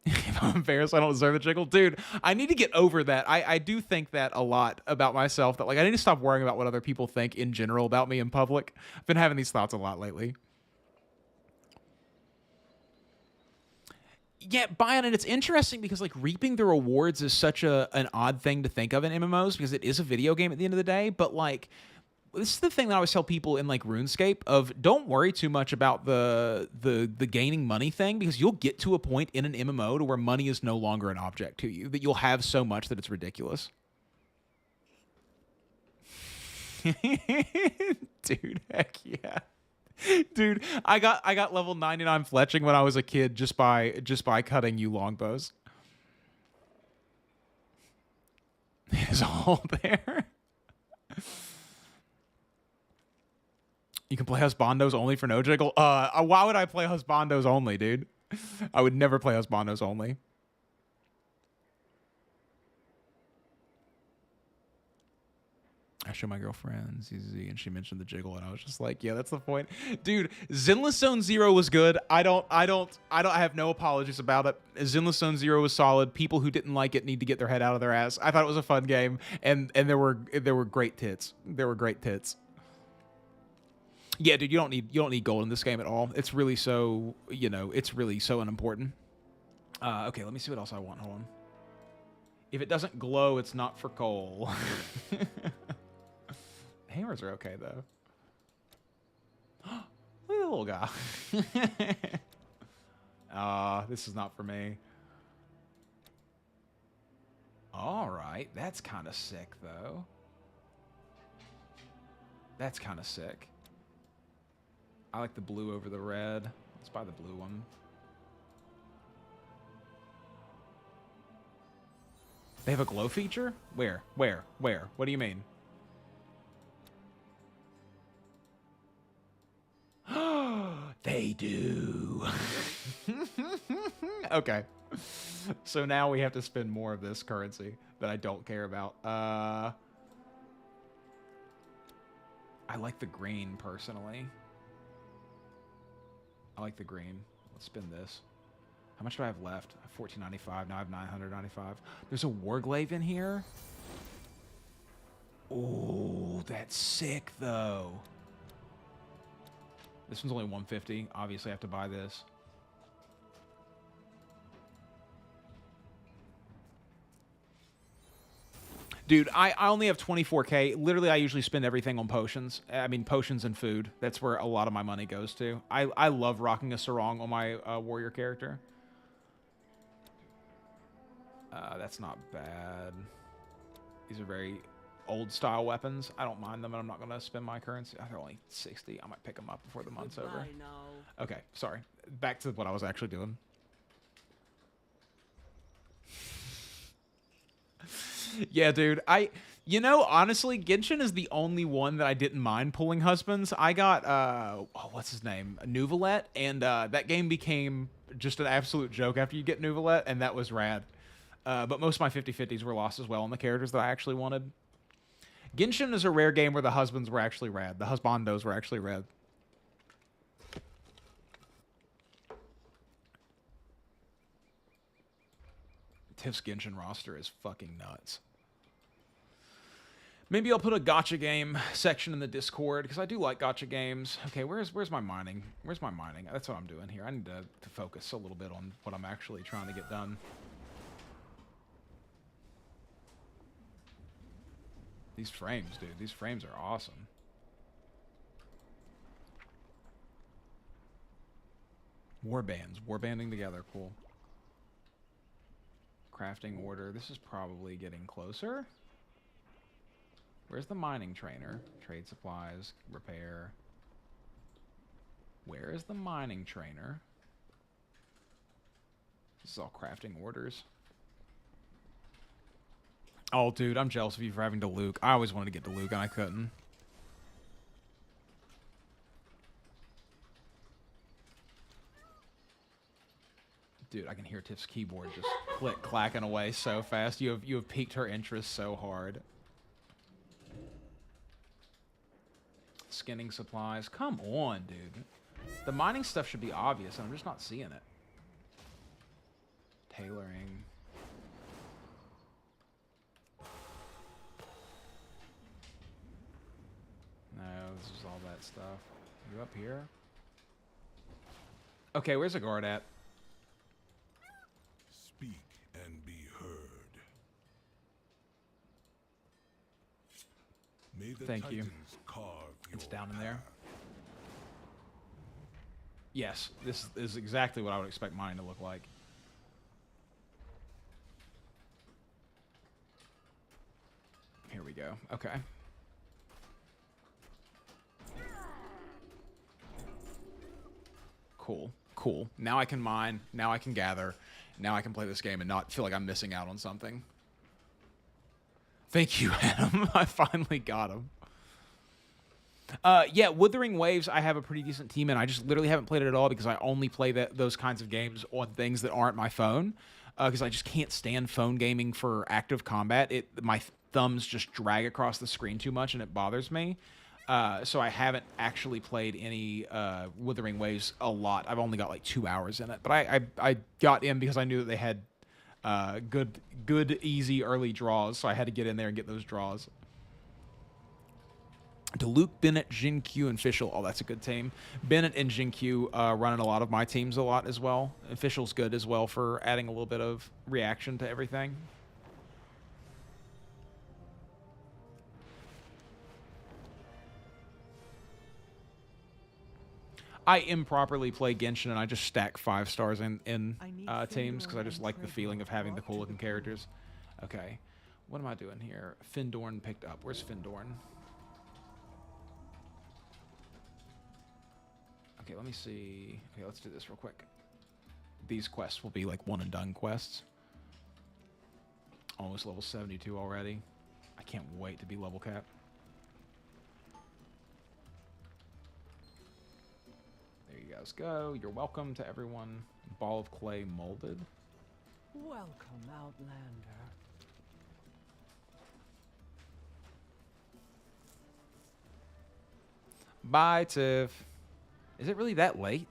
J: If I'm embarrassed, I don't deserve the jiggle. Dude, I need to get over that. I do think that a lot about myself. That, like, I need to stop worrying about what other people think in general about me in public. I've been having these thoughts a lot lately. Yeah, Bion, and it's interesting because, like, reaping the rewards is such an odd thing to think of in MMOs because it is a video game at the end of the day. But, like, this is the thing that I always tell people in, like, RuneScape of don't worry too much about the gaining money thing because you'll get to a point in an MMO to where money is no longer an object to you, that you'll have so much that it's ridiculous. Dude, heck yeah. Dude, I got level 99 fletching when I was a kid just by cutting you longbows. It's all there. You can play husbandos only for no jiggle? Why would I play husbandos only, dude? I would never play husbandos only. I show my girlfriend ZZ, and she mentioned the jiggle, and I was just like, yeah, that's the point. Dude, Zenless Zone Zero was good. I have no apologies about it. Zenless Zone Zero was solid. People who didn't like it need to get their head out of their ass. I thought it was a fun game, and there were great tits. There were great tits. Yeah, dude, you don't need gold in this game at all. It's really so, it's really so unimportant. Okay, let me see what else I want. Hold on. If it doesn't glow, it's not for coal. Hammers are okay, though. Look at the little guy. This is not for me. All right. That's kind of sick, though. That's kind of sick. I like the blue over the red. Let's buy the blue one. They have a glow feature? Where? Where? What do you mean? They do. Okay. So now we have to spend more of this currency that I don't care about. I like the green, personally. I like the green. Let's spend this. How much do I have left? I have 1495. Now I have 995. There's a Warglaive in here. Oh, that's sick, though. This one's only 150. Obviously, I have to buy this. Dude, I only have 24K. Literally, I usually spend everything on potions. I mean, potions and food. That's where a lot of my money goes to. I love rocking a sarong on my warrior character. That's not bad. These are very old-style weapons. I don't mind them, and I'm not going to spend my currency. They're only 60. I might pick them up before the month's over. Okay, sorry. Back to what I was actually doing. Yeah, dude. Honestly, Genshin is the only one that I didn't mind pulling husbands. I got what's his name? Nuvalet, and that game became just an absolute joke after you get Nuvalet, and that was rad. But most of my 50/50s were lost as well on the characters that I actually wanted. Genshin is a rare game where the husbands were actually rad. The husbandos were actually rad. Tiff's Genshin roster is fucking nuts. Maybe I'll put a gacha game section in the Discord, because I do like gacha games. Okay, where's my mining? Where's my mining? That's what I'm doing here. I need to focus a little bit on what I'm actually trying to get done. These frames, dude. These frames are awesome. Warbands. Warbanding together. Cool. Crafting order. This is probably getting closer. Where's the mining trainer? Trade supplies. Repair. Where is the mining trainer? This is all crafting orders. Oh, dude, I'm jealous of you for having to Luke. I always wanted to get to Luke, and I couldn't. Dude, I can hear Tiff's keyboard just clacking away so fast. You have piqued her interest so hard. Skinning supplies. Come on, dude. The mining stuff should be obvious, and I'm just not seeing it. Tailoring. No, this is all that stuff. You up here? Okay, where's a guard at?
B: Speak and be heard. May the
J: Thank you.
B: Titans carve
J: It's
B: your
J: down in there.
B: path.
J: Yes, this is exactly what I would expect mine to look like. Here we go. Okay. Cool. Cool. Now I can mine. Now I can gather. Now I can play this game and not feel like I'm missing out on something. Thank you, Adam. I finally got him. Yeah, Wuthering Waves, I have a pretty decent team in. I just literally haven't played it at all because I only play those kinds of games on things that aren't my phone. Because I just can't stand phone gaming for active combat. My thumbs just drag across the screen too much and it bothers me. So I haven't actually played any Wuthering Waves a lot. I've only got like 2 hours in it. But I got in because I knew that they had good, easy early draws. So I had to get in there and get those draws. To Luke, Bennett, Jin Q, and Fischl. Oh, that's a good team. Bennett and Jin Q running a lot of my teams a lot as well. And Fischl's good as well for adding a little bit of reaction to everything. I improperly play Genshin and I just stack 5 stars in teams because I just like the feeling of having the cool looking characters. Okay, what am I doing here? Findorn picked up. Where's Findorn? Okay, let me see. Okay, let's do this real quick. These quests will be like one and done quests. Almost level 72 already. I can't wait to be level cap. There you guys go. You're welcome to everyone. Ball of clay molded.
I: Welcome, Outlander.
J: Bye, Tiff. Is it really that late?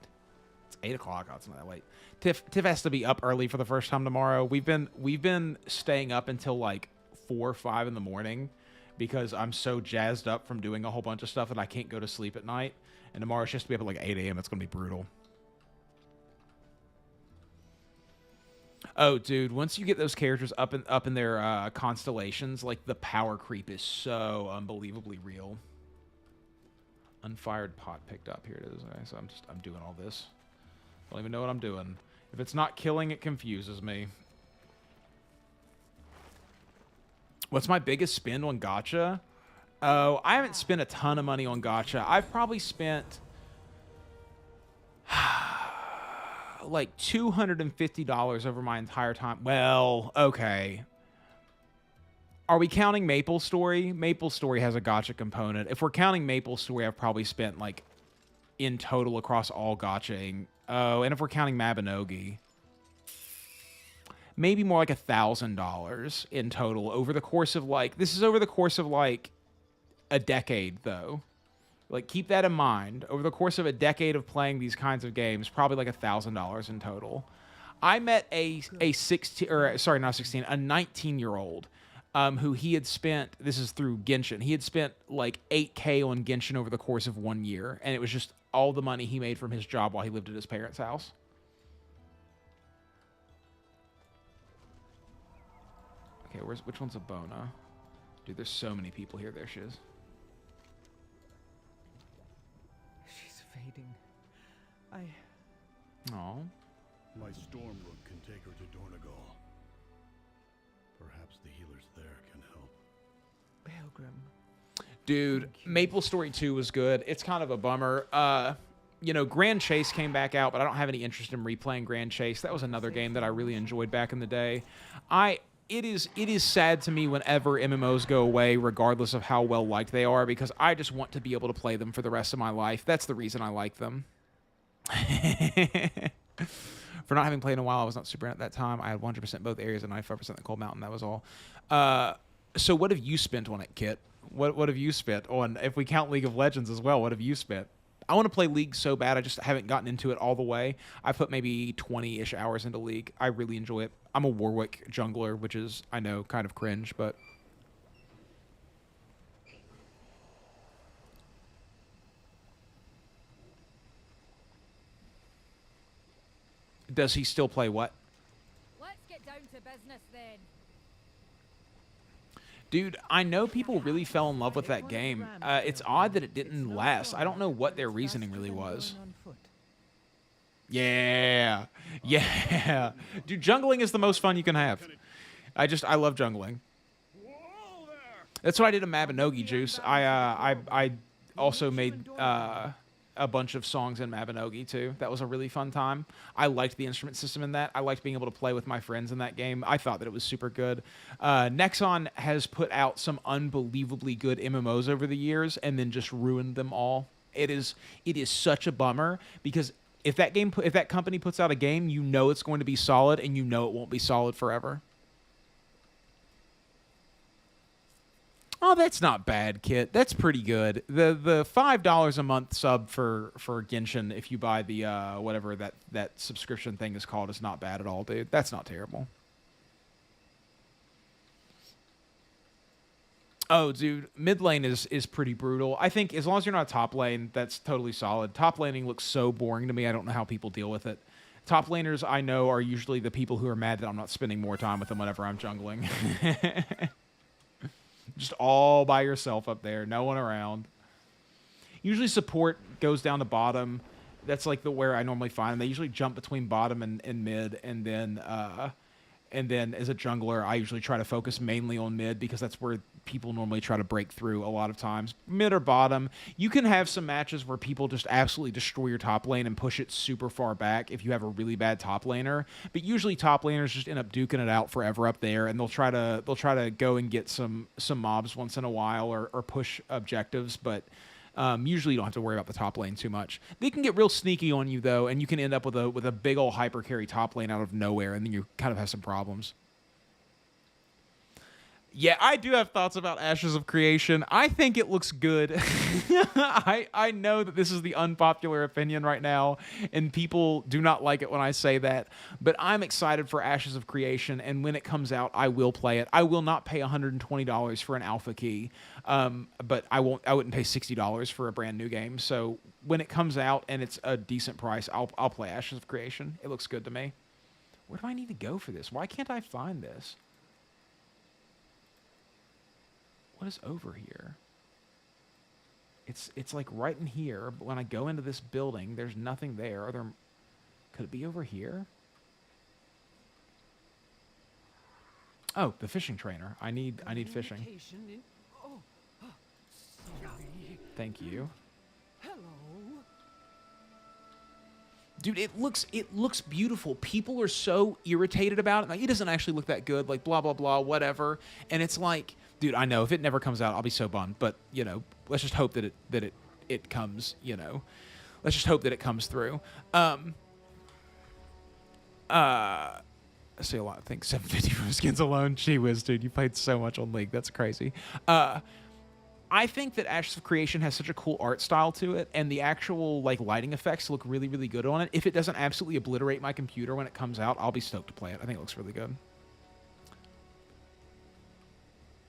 J: It's 8 o'clock. Oh, it's not that late. Tiff has to be up early for the first time tomorrow. We've been staying up until like 4 or 5 in the morning because I'm so jazzed up from doing a whole bunch of stuff that I can't go to sleep at night. And tomorrow it's just to be up at like 8 a.m. It's gonna be brutal. Oh, dude, once you get those characters up in their constellations, like the power creep is so unbelievably real. Unfired pot picked up. Here it is. Okay, so I'm doing all this. Don't even know what I'm doing. If it's not killing, it confuses me. What's my biggest spend on gacha? Oh, I haven't spent a ton of money on gacha. I've probably spent like $250 over my entire time. Well, okay. Are we counting Maple Story? Maple Story has a gacha component. If we're counting Maple Story, I've probably spent, like, in total across all gachaing. Oh, and if we're counting Mabinogi, maybe more like $1,000 in total over the course of, like, this is over the course of, like, a decade, though. Like, keep that in mind. Over the course of a decade of playing these kinds of games, probably like $1,000 in total. I met a 16, or sorry, not 16, a 19-year-old who he had spent, this is through Genshin, he had spent like $8K on Genshin over the course of 1 year, and it was just all the money he made from his job while he lived at his parents' house. Okay, which one's a Bona? Dude, there's so many people here. There she is.
F: She's fading.
J: Aw.
B: My Stormrook can take her to Dornagal. Perhaps the healers there can help.
F: Pilgrim.
J: Dude, Maple Story 2 was good. It's kind of a bummer. You know, Grand Chase came back out, but I don't have any interest in replaying Grand Chase. That was another game that I really enjoyed back in the day. It is sad to me whenever MMOs go away, regardless of how well liked they are, because I just want to be able to play them for the rest of my life. That's the reason I like them. For not having played in a while, I was not super at that time. I had 100% both areas and 95% the Cold Mountain. That was all. So what have you spent on it, Kit? What have you spent on, if we count League of Legends as well, what have you spent? I want to play League so bad, I just haven't gotten into it all the way. I put maybe 20-ish hours into League. I really enjoy it. I'm a Warwick jungler, which is, I know, kind of cringe, but... Does he still play what?
E: Let's get down to business then.
J: Dude, I know people really fell in love with that game. It's odd that it didn't last. I don't know what their reasoning really was. Yeah. Yeah. Dude, jungling is the most fun you can have. I love jungling. That's what I did in Mabinogi, Juice. I also made a bunch of songs in Mabinogi too. That was a really fun time. I liked the instrument system in that. I liked being able to play with my friends in that game. I thought that it was super good. Nexon has put out some unbelievably good MMOs over the years and then just ruined them all. It is such a bummer because if that company puts out a game, you know it's going to be solid and you know it won't be solid forever. Oh, that's not bad, Kit. That's pretty good. The $5 a month sub for Genshin, if you buy the whatever that subscription thing is called, is not bad at all, dude. That's not terrible. Oh, dude, mid lane is pretty brutal. I think as long as you're not top lane, that's totally solid. Top laning looks so boring to me. I don't know how people deal with it. Top laners, I know, are usually the people who are mad that I'm not spending more time with them whenever I'm jungling. Just all by yourself up there, no one around. Usually support goes down to bottom. That's like where I normally find them. They usually jump between bottom and mid, and then as a jungler, I usually try to focus mainly on mid because that's where people normally try to break through a lot of times. Mid or bottom. You can have some matches where people just absolutely destroy your top lane and push it super far back if you have a really bad top laner. But usually top laners just end up duking it out forever up there, and they'll try to go and get some mobs once in a while or push objectives, but usually you don't have to worry about the top lane too much. They can get real sneaky on you though, and you can end up with a big old hyper carry top lane out of nowhere, and then you kind of have some problems. Yeah, I do have thoughts about Ashes of Creation. I think it looks good. I know that this is the unpopular opinion right now, and people do not like it when I say that, but I'm excited for Ashes of Creation, and when it comes out, I will play it. I will not pay $120 for an alpha key, but I wouldn't pay $60 for a brand new game. So when it comes out and it's a decent price, I'll play Ashes of Creation. It looks good to me. Where do I need to go for this? Why can't I find this? What is over here? It's like right in here, but when I go into this building, there's nothing there. Could it be over here? Oh, the fishing trainer. I need fishing. Thank you.
F: Hello.
J: Dude, it looks beautiful. People are so irritated about it. Like, it doesn't actually look that good. Like, blah blah blah, whatever. And it's like, dude, I know if it never comes out, I'll be so bummed. But you know, let's just hope that it comes. You know, let's just hope that it comes through. I see a lot of things. 750 for skins alone. Gee whiz, dude, you played so much on League. That's crazy. I think that Ashes of Creation has such a cool art style to it, and the actual like lighting effects look really, really good on it. If it doesn't absolutely obliterate my computer when it comes out, I'll be stoked to play it. I think it looks really good.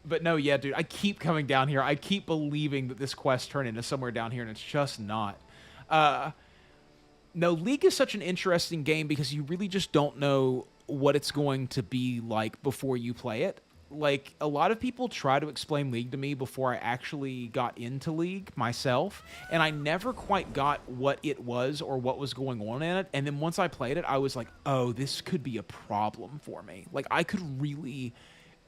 J: But no, yeah, dude, I keep coming down here. I keep believing that this quest turned into somewhere down here, and it's just not. No, League is such an interesting game because you really just don't know what it's going to be like before you play it. Like, a lot of people try to explain League to me before I actually got into League myself, and I never quite got what it was or what was going on in it. And then once I played it, I was like, oh, this could be a problem for me. Like, I could really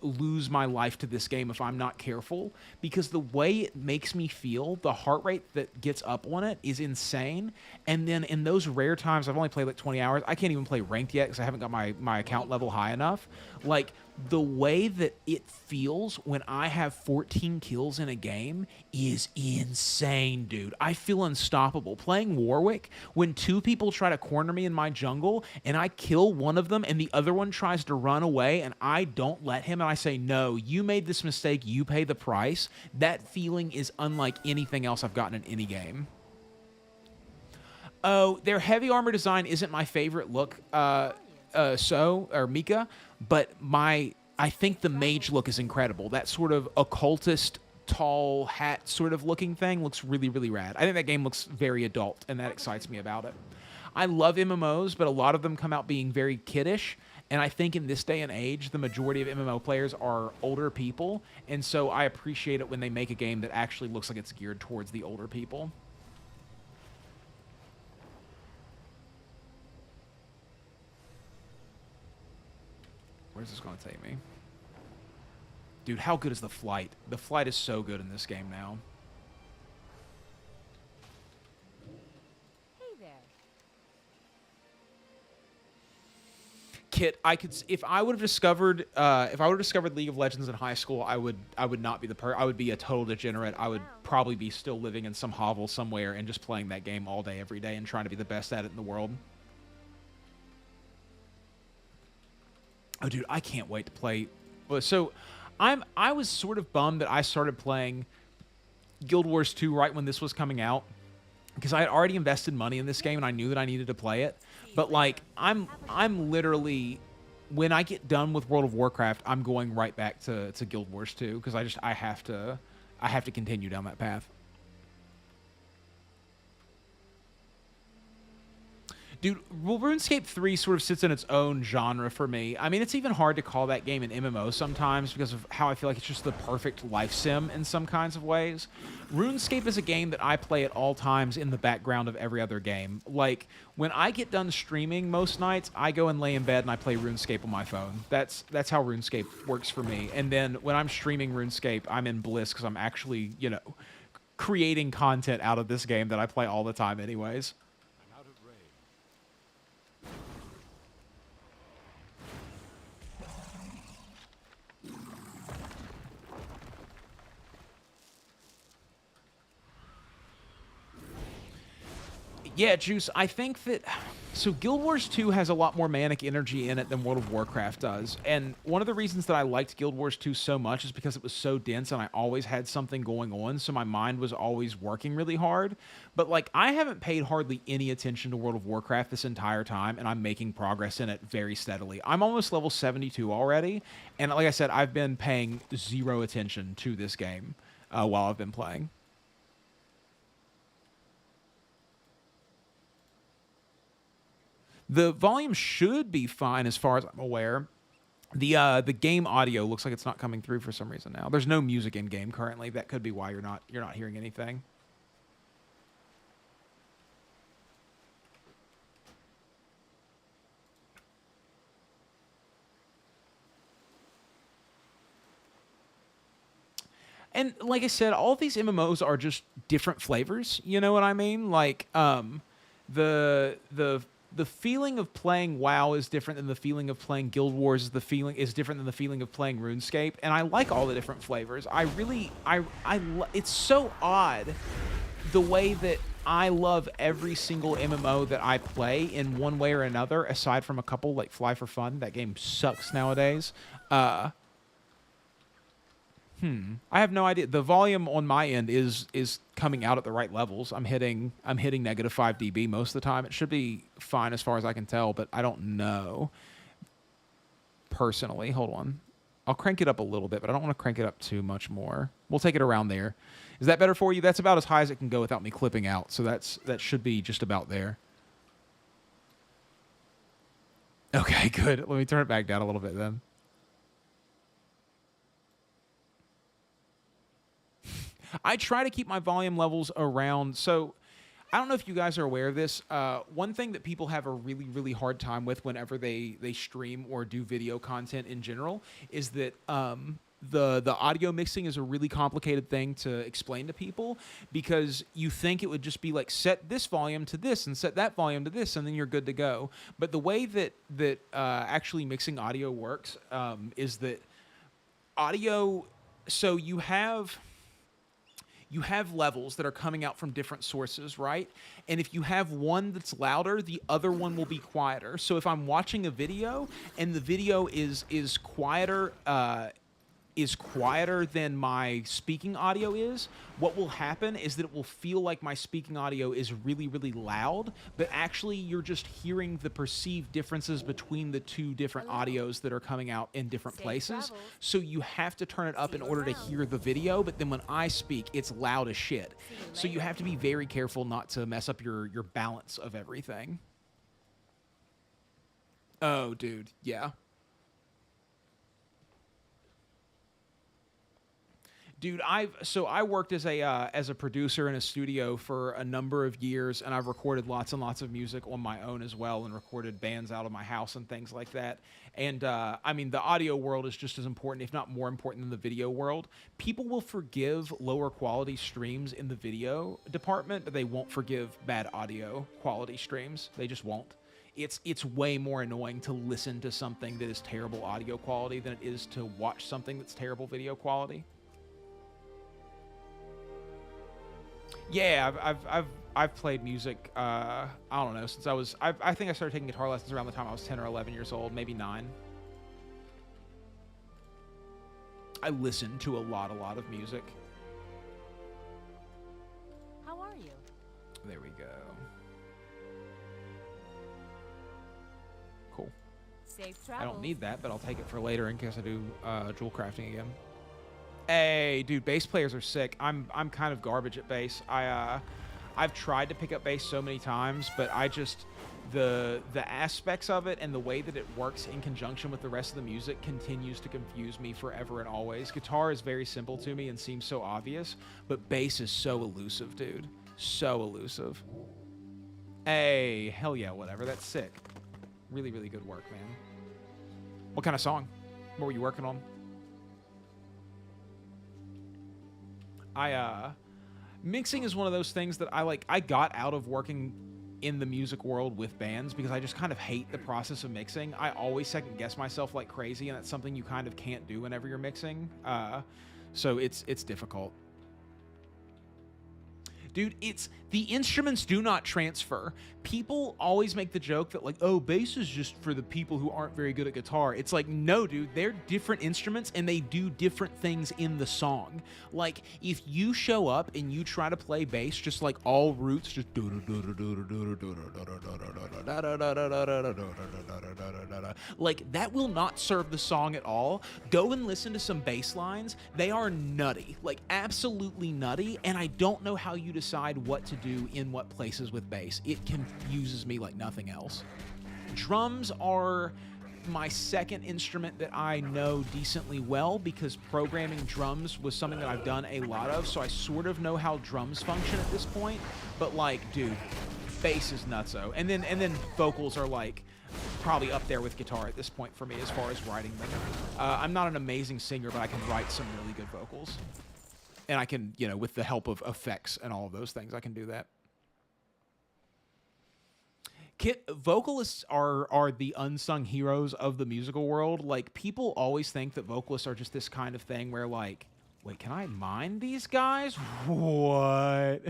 J: lose my life to this game if I'm not careful, because the way it makes me feel, the heart rate that gets up on it is insane. And then in those rare times, I've only played like 20 hours. I can't even play ranked yet because I haven't got my account level high enough. Like, the way that it feels when I have 14 kills in a game is insane, dude. I feel unstoppable. Playing Warwick, when two people try to corner me in my jungle and I kill one of them and the other one tries to run away and I don't let him and I say, no, you made this mistake, you pay the price. That feeling is unlike anything else I've gotten in any game. Oh, their heavy armor design isn't my favorite look, Mika, but I think the mage look is incredible. That sort of occultist, tall hat sort of looking thing looks really, really rad. I think that game looks very adult, and that excites me about it. I love MMOs, but a lot of them come out being very kiddish, and I think in this day and age, the majority of MMO players are older people, and so I appreciate it when they make a game that actually looks like it's geared towards the older people. Where's this going to take me? Dude, how good is the flight? The flight is so good in this game now.
G: Hey there.
J: Kit, if I would have discovered League of Legends in high school, I would not be I would be a total degenerate. I would probably be still living in some hovel somewhere and just playing that game all day, every day, and trying to be the best at it in the world. Oh, dude, I can't wait to play. So, I was sort of bummed that I started playing Guild Wars 2 right when this was coming out, because I had already invested money in this game and I knew that I needed to play it. But like, I'm literally, when I get done with World of Warcraft, I'm going right back to Guild Wars 2 because I have to continue down that path. Dude, well, RuneScape 3 sort of sits in its own genre for me. I mean, it's even hard to call that game an MMO sometimes because of how I feel like it's just the perfect life sim in some kinds of ways. RuneScape is a game that I play at all times in the background of every other game. Like, when I get done streaming most nights, I go and lay in bed and I play RuneScape on my phone. That's how RuneScape works for me. And then when I'm streaming RuneScape, I'm in bliss because I'm actually, you know, creating content out of this game that I play all the time anyways. Yeah, Juice, I think that... So Guild Wars 2 has a lot more manic energy in it than World of Warcraft does. And one of the reasons that I liked Guild Wars 2 so much is because it was so dense and I always had something going on, so my mind was always working really hard. But, like, I haven't paid hardly any attention to World of Warcraft this entire time, and I'm making progress in it very steadily. I'm almost level 72 already, and like I said, I've been paying zero attention to this game while I've been playing. The volume should be fine as far as I'm aware. The game audio looks like it's not coming through for some reason now. There's no music in game currently. That could be why you're not hearing anything. And like I said, all of these MMOs are just different flavors. You know what I mean? Like the the feeling of playing WoW is different than the feeling of playing Guild Wars. Is different than the feeling of playing RuneScape, and I like all the different flavors. It's so odd the way that I love every single MMO that I play in one way or another, aside from a couple like Fly for Fun. That game sucks nowadays. I have no idea. The volume on my end is coming out at the right levels. I'm hitting -5 dB most of the time. It should be fine as far as I can tell, but I don't know personally. Hold on. I'll crank it up a little bit, but I don't want to crank it up too much more. We'll take it around there. Is that better for you? That's about as high as it can go without me clipping out. So that should be just about there. Okay, good. Let me turn it back down a little bit then. I try to keep my volume levels around. So I don't know if you guys are aware of this. One thing that people have a really, really hard time with whenever they stream or do video content in general is that the audio mixing is a really complicated thing to explain to people, because you think it would just be like set this volume to this and set that volume to this and then you're good to go. But the way that actually mixing audio works is that audio, so you have levels that are coming out from different sources, right? And if you have one that's louder, the other one will be quieter. So if I'm watching a video and the video is quieter than my speaking audio is, what will happen is that it will feel like my speaking audio is really, really loud, but actually you're just hearing the perceived differences between the two different audios that are coming out in different places. So you have to turn it up in order to hear the video, but then when I speak, it's loud as shit. So you have to be very careful not to mess up your balance of everything. Oh, dude, yeah. Dude, I worked as a producer in a studio for a number of years, and I've recorded lots and lots of music on my own as well, and recorded bands out of my house and things like that. And I mean, the audio world is just as important, if not more important, than the video world. People will forgive lower quality streams in the video department, but they won't forgive bad audio quality streams. They just won't. It's way more annoying to listen to something that is terrible audio quality than it is to watch something that's terrible video quality. Yeah, I've played music. I don't know, since I think I started taking guitar lessons around the time I was 10 or 11 years old, maybe 9. I listen to a lot of music.
G: How are you?
J: There we go. Cool.
G: Safe
J: I
G: travels.
J: don't need that, but I'll take it for later in case I do jewel crafting again. Hey, dude, bass players are sick. I'm kind of garbage at bass. I've tried to pick up bass so many times, but I just the aspects of it and the way that it works in conjunction with the rest of the music continues to confuse me forever and always. Guitar is very simple to me and seems so obvious, but bass is so elusive, dude. So elusive. Hey, hell yeah, whatever. That's sick. Really, really good work, man. What kind of song? What were you working on? Mixing is one of those things that I got out of working in the music world with bands because I just kind of hate the process of mixing. I always second guess myself like crazy, and that's something you kind of can't do whenever you're mixing. So it's difficult. Dude, the instruments do not transfer. People always make the joke that like, oh, bass is just for the people who aren't very good at guitar. It's like, no, dude, they're different instruments and they do different things in the song. Like, if you show up and you try to play bass just like all roots, just like, that will not serve the song at all. Go and listen to some bass lines. They are nutty, like absolutely nutty, and I don't know how you decide what to do in what places with bass. It confuses me like nothing else. Drums are my second instrument that I know decently well because programming drums was something that I've done a lot of, so I sort of know how drums function at this point. But like, dude, bass is nutso. And then vocals are like probably up there with guitar at this point for me as far as writing them. I'm not an amazing singer, but I can write some really good vocals. And I can, you know, with the help of effects and all of those things, I can do that. Vocalists are the unsung heroes of the musical world. Like, people always think that vocalists are just this kind of thing where, like, wait, can I mine these guys? What?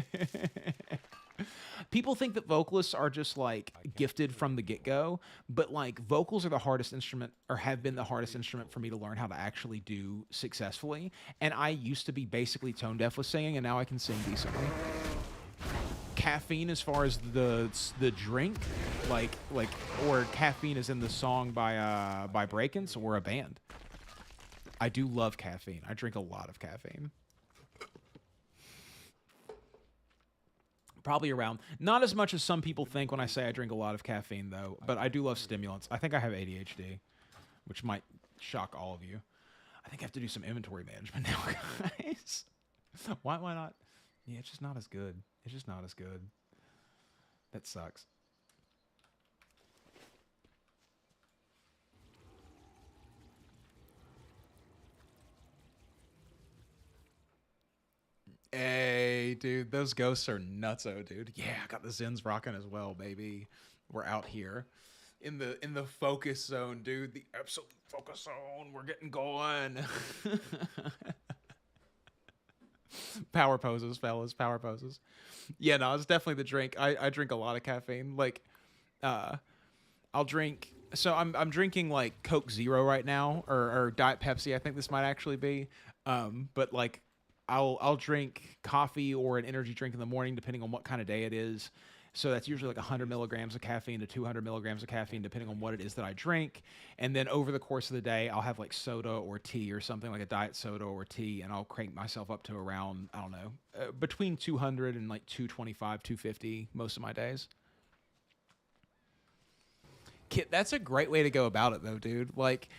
J: People think that vocalists are just, like, gifted from the get-go, but, like, vocals are the hardest instrument, or have been the hardest instrument for me to learn how to actually do successfully. And I used to be basically tone deaf with singing, and now I can sing decently. Caffeine, as far as the drink, like or caffeine is in the song by Breakins or a band. I do love caffeine. I drink a lot of caffeine. Probably around, not as much as some people think when I say I drink a lot of caffeine, though, but I do love stimulants. I think I have ADHD, which might shock all of you. I think I have to do some inventory management now, guys. Why not? Yeah, it's just not as good. It's just not as good. That sucks. Hey, dude, those ghosts are nutso, dude. Yeah, I got the Zens rocking as well, baby. We're out here in the focus zone, dude. The absolute focus zone. We're getting going. Power poses, fellas. Power poses. Yeah, no, it's definitely the drink. I drink a lot of caffeine. Like, I'll drink. So I'm drinking like Coke Zero right now, or Diet Pepsi. I think this might actually be. But like, I'll drink coffee or an energy drink in the morning, depending on what kind of day it is. So that's usually like 100 milligrams of caffeine to 200 milligrams of caffeine, depending on what it is that I drink. And then over the course of the day, I'll have like soda or tea or something, like a diet soda or tea, and I'll crank myself up to around, I don't know, between 200 and like 225, 250 most of my days. Kit, that's a great way to go about it, though, dude. Like,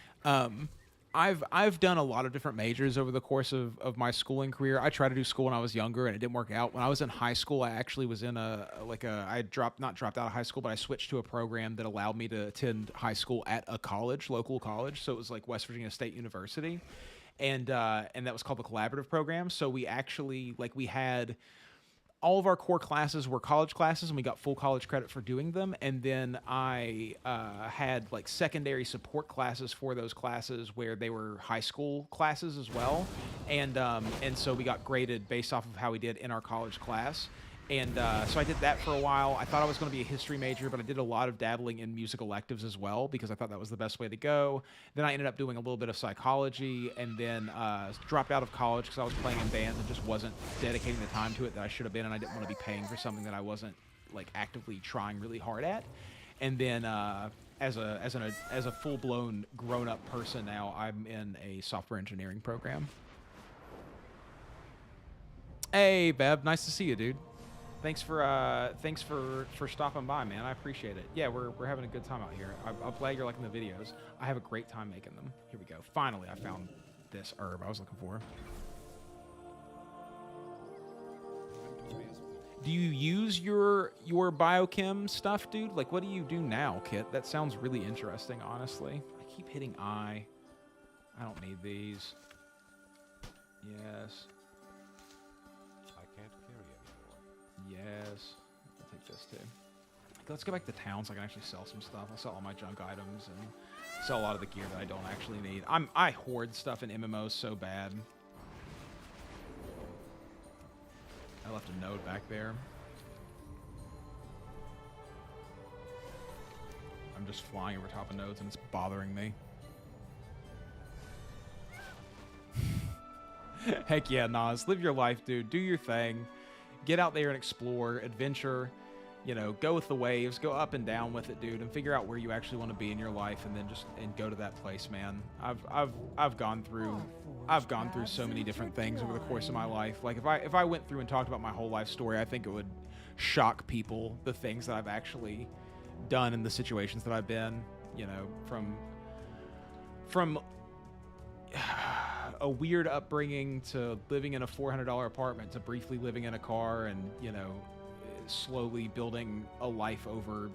J: I've done a lot of different majors over the course of my schooling career. I tried to do school when I was younger, and it didn't work out. When I was in high school, I actually was in I not dropped out of high school, but I switched to a program that allowed me to attend high school at a college, local college. So it was like West Virginia State University, and that was called the collaborative program. So we actually, like, we had, all of our core classes were college classes, and we got full college credit for doing them. And then I had like secondary support classes for those classes where they were high school classes as well. And so we got graded based off of how we did in our college class. And so I did that for a while. I thought I was going to be a history major, but I did a lot of dabbling in music electives as well because I thought that was the best way to go. Then I ended up doing a little bit of psychology, and then dropped out of college because I was playing in bands and just wasn't dedicating the time to it that I should have been, and I didn't want to be paying for something that I wasn't like actively trying really hard at. And then as a full-blown grown-up person now, I'm in a software engineering program. Hey, Beb, nice to see you, dude. Thanks for stopping by, man. I appreciate it. Yeah, we're having a good time out here. I'm glad you're liking the videos. I have a great time making them. Here we go. Finally, I found this herb I was looking for. Do you use your biochem stuff, dude? Like, what do you do now, Kit? That sounds really interesting, honestly. I keep hitting I. I don't need these. Yes. Yes. I'll take this too. Let's go back to town so I can actually sell some stuff. I'll sell all my junk items and sell a lot of the gear that I don't actually need. I hoard stuff in MMOs so bad. I left a node back there. I'm just flying over top of nodes and it's bothering me. Heck yeah, Nas. Live your life, dude. Do your thing. Get out there and explore, adventure, you know, go with the waves, go up and down with it, dude, and figure out where you actually want to be in your life, and then just go to that place, man. I've gone through so many different things over the course of my life. Like if I went through and talked about my whole life story, I think it would shock people, the things that I've actually done and the situations that I've been, you know, from a weird upbringing to living in a $400 apartment to briefly living in a car, and, you know, slowly building a life over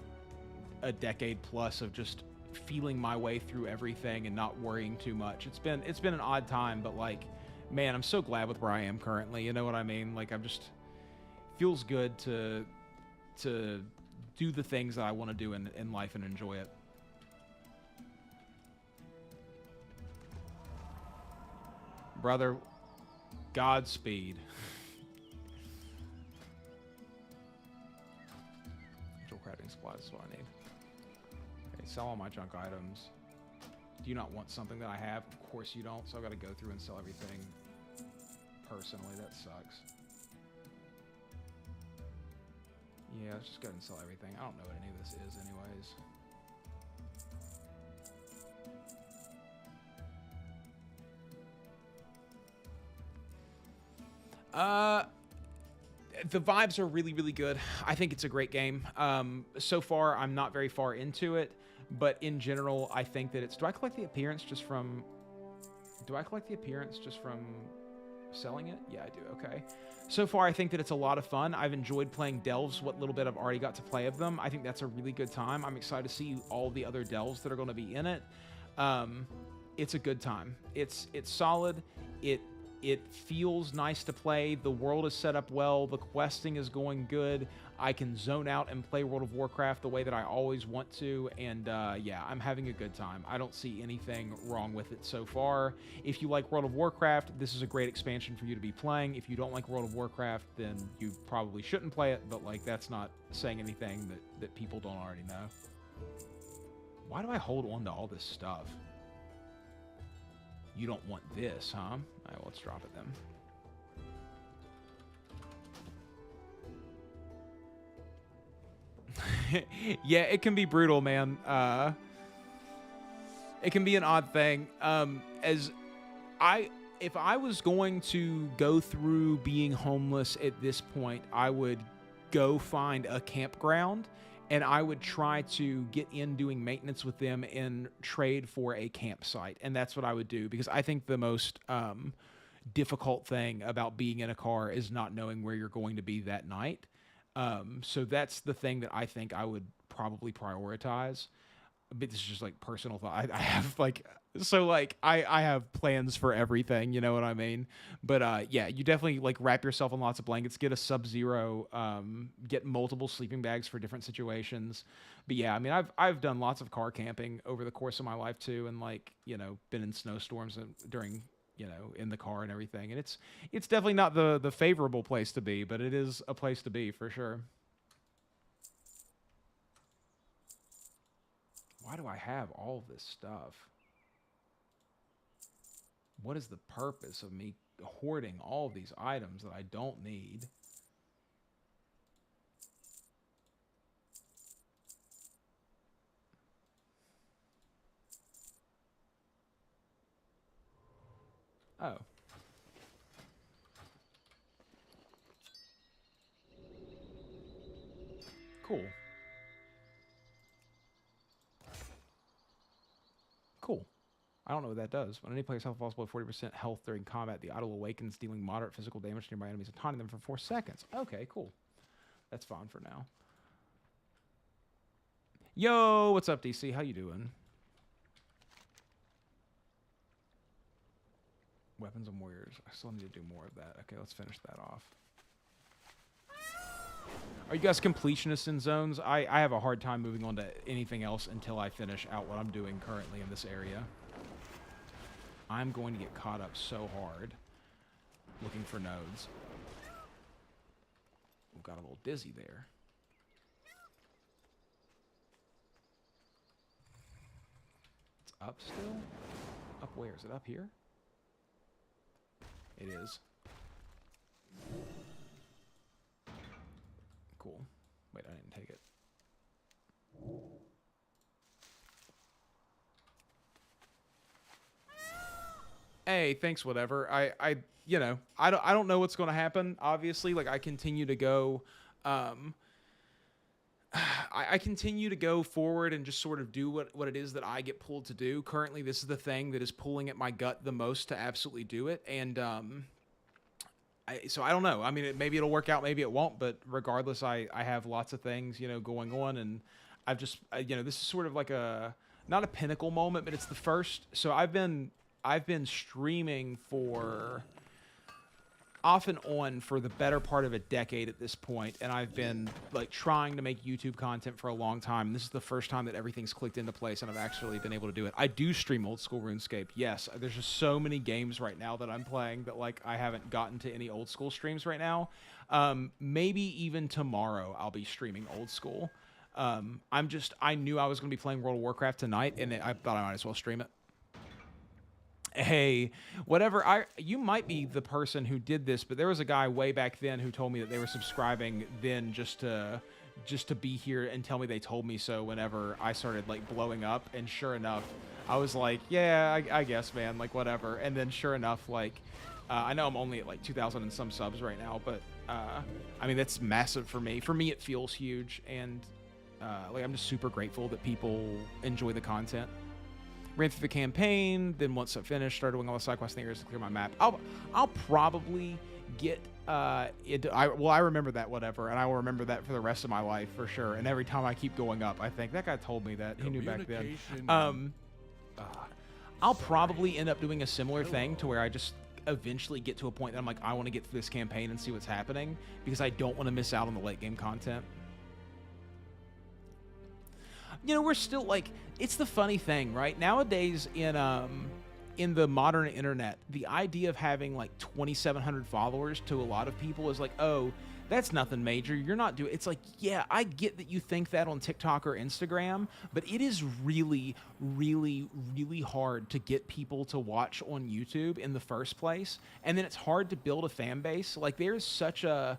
J: a decade plus of just feeling my way through everything and not worrying too much. It's been an odd time, but like, man, I'm so glad with where I am currently. You know what I mean? Like, I'm just, feels good to do the things that I want to do in life and enjoy it. Brother, Godspeed. Actual crafting supplies is what I need. Okay, sell all my junk items. Do you not want something that I have? Of course you don't, so I've got to go through and sell everything personally. That sucks. Yeah, let's just go ahead and sell everything. I don't know what any of this is anyways. The vibes are really, really good. I think it's a great game. So far, I'm not very far into it, but in general, I think that it's... Do I collect the appearance just from selling it? Yeah, I do. Okay. So far, I think that it's a lot of fun. I've enjoyed playing delves, what little bit I've already got to play of them. I think that's a really good time. I'm excited to see all the other delves that are going to be in it. It's a good time. It's solid. It feels nice to play. The world is set up well. The questing is going good. I can zone out and play World of Warcraft the way that I always want to. And yeah, I'm having a good time. I don't see anything wrong with it so far. If you like World of Warcraft, this is a great expansion for you to be playing. If you don't like World of Warcraft, then you probably shouldn't play it. But like, that's not saying anything that people don't already know. Why do I hold on to all this stuff? You don't want this, huh? All right, well, let's drop it then. Yeah, it can be brutal, man. It can be an odd thing. If I was going to go through being homeless at this point, I would go find a campground and I would try to get in doing maintenance with them and trade for a campsite. And that's what I would do, because I think the most difficult thing about being in a car is not knowing where you're going to be that night. So that's the thing that I think I would probably prioritize. But this is just like personal thought. I have like, so like I have plans for everything, you know what I mean? But yeah, you definitely like wrap yourself in lots of blankets, get a Sub-Zero, get multiple sleeping bags for different situations. But yeah, I mean, I've done lots of car camping over the course of my life too, and like, you know, been in snowstorms during, you know, in the car and everything. And it's definitely not the favorable place to be, but it is a place to be for sure. Why do I have all this stuff? What is the purpose of me hoarding all of these items that I don't need? Oh. Cool. Cool. I don't know what that does. When any player self falls below 40% health during combat, the idol awakens, dealing moderate physical damage to nearby enemies and taunting them for 4 seconds. Okay, cool. That's fine for now. Yo, what's up, DC? How you doing? Weapons and warriors. I still need to do more of that. Okay, let's finish that off. Are you guys completionists in zones? I have a hard time moving on to anything else until I finish out what I'm doing currently in this area. I'm going to get caught up so hard looking for nodes. We've got a little dizzy there. It's up still? Up where? Is it up here? It is. Cool. Wait, I didn't take it. Hey, thanks, whatever. I you know, I don't know what's going to happen, obviously. Like, I continue to go, I continue to go forward and just sort of do what it is that I get pulled to do. Currently, this is the thing that is pulling at my gut the most to absolutely do it. And, so I don't know. I mean, maybe it'll work out, maybe it won't. But regardless, I have lots of things, you know, going on. And I've just, you know, this is sort of like not a pinnacle moment, but it's the first. So I've been streaming for off and on for the better part of a decade at this point, and I've been like trying to make YouTube content for a long time. And this is the first time that everything's clicked into place and I've actually been able to do it. I do stream old school RuneScape. Yes, there's just so many games right now that I'm playing that like I haven't gotten to any old school streams right now. Maybe even tomorrow I'll be streaming old school. I knew I was going to be playing World of Warcraft tonight, and I thought I might as well stream it. Hey, whatever. You might be the person who did this, but there was a guy way back then who told me that they were subscribing then just to be here and tell me they told me so whenever I started like blowing up. And sure enough, I was like, yeah, I guess, man, like whatever. And then sure enough, like I know I'm only at like 2,000 and some subs right now, but I mean that's massive for me. For me, it feels huge, and like I'm just super grateful that people enjoy the content. Ran through the campaign, then once I finished, started doing all the side quest things to clear my map. I'll probably get I remember that, whatever, and I will remember that for the rest of my life for sure. And every time I keep going up, I think that guy told me that. He knew back then. I'll probably end up doing a similar thing to where I just eventually get to a point that I'm like, I want to get through this campaign and see what's happening because I don't want to miss out on the late game content. You know, we're still like, it's the funny thing, right? Nowadays in the modern internet, the idea of having like 2,700 followers to a lot of people is like, oh, that's nothing major. You're not doing. It's like, yeah, I get that you think that on TikTok or Instagram, but it is really, really, really hard to get people to watch on YouTube in the first place. And then it's hard to build a fan base. Like there's such a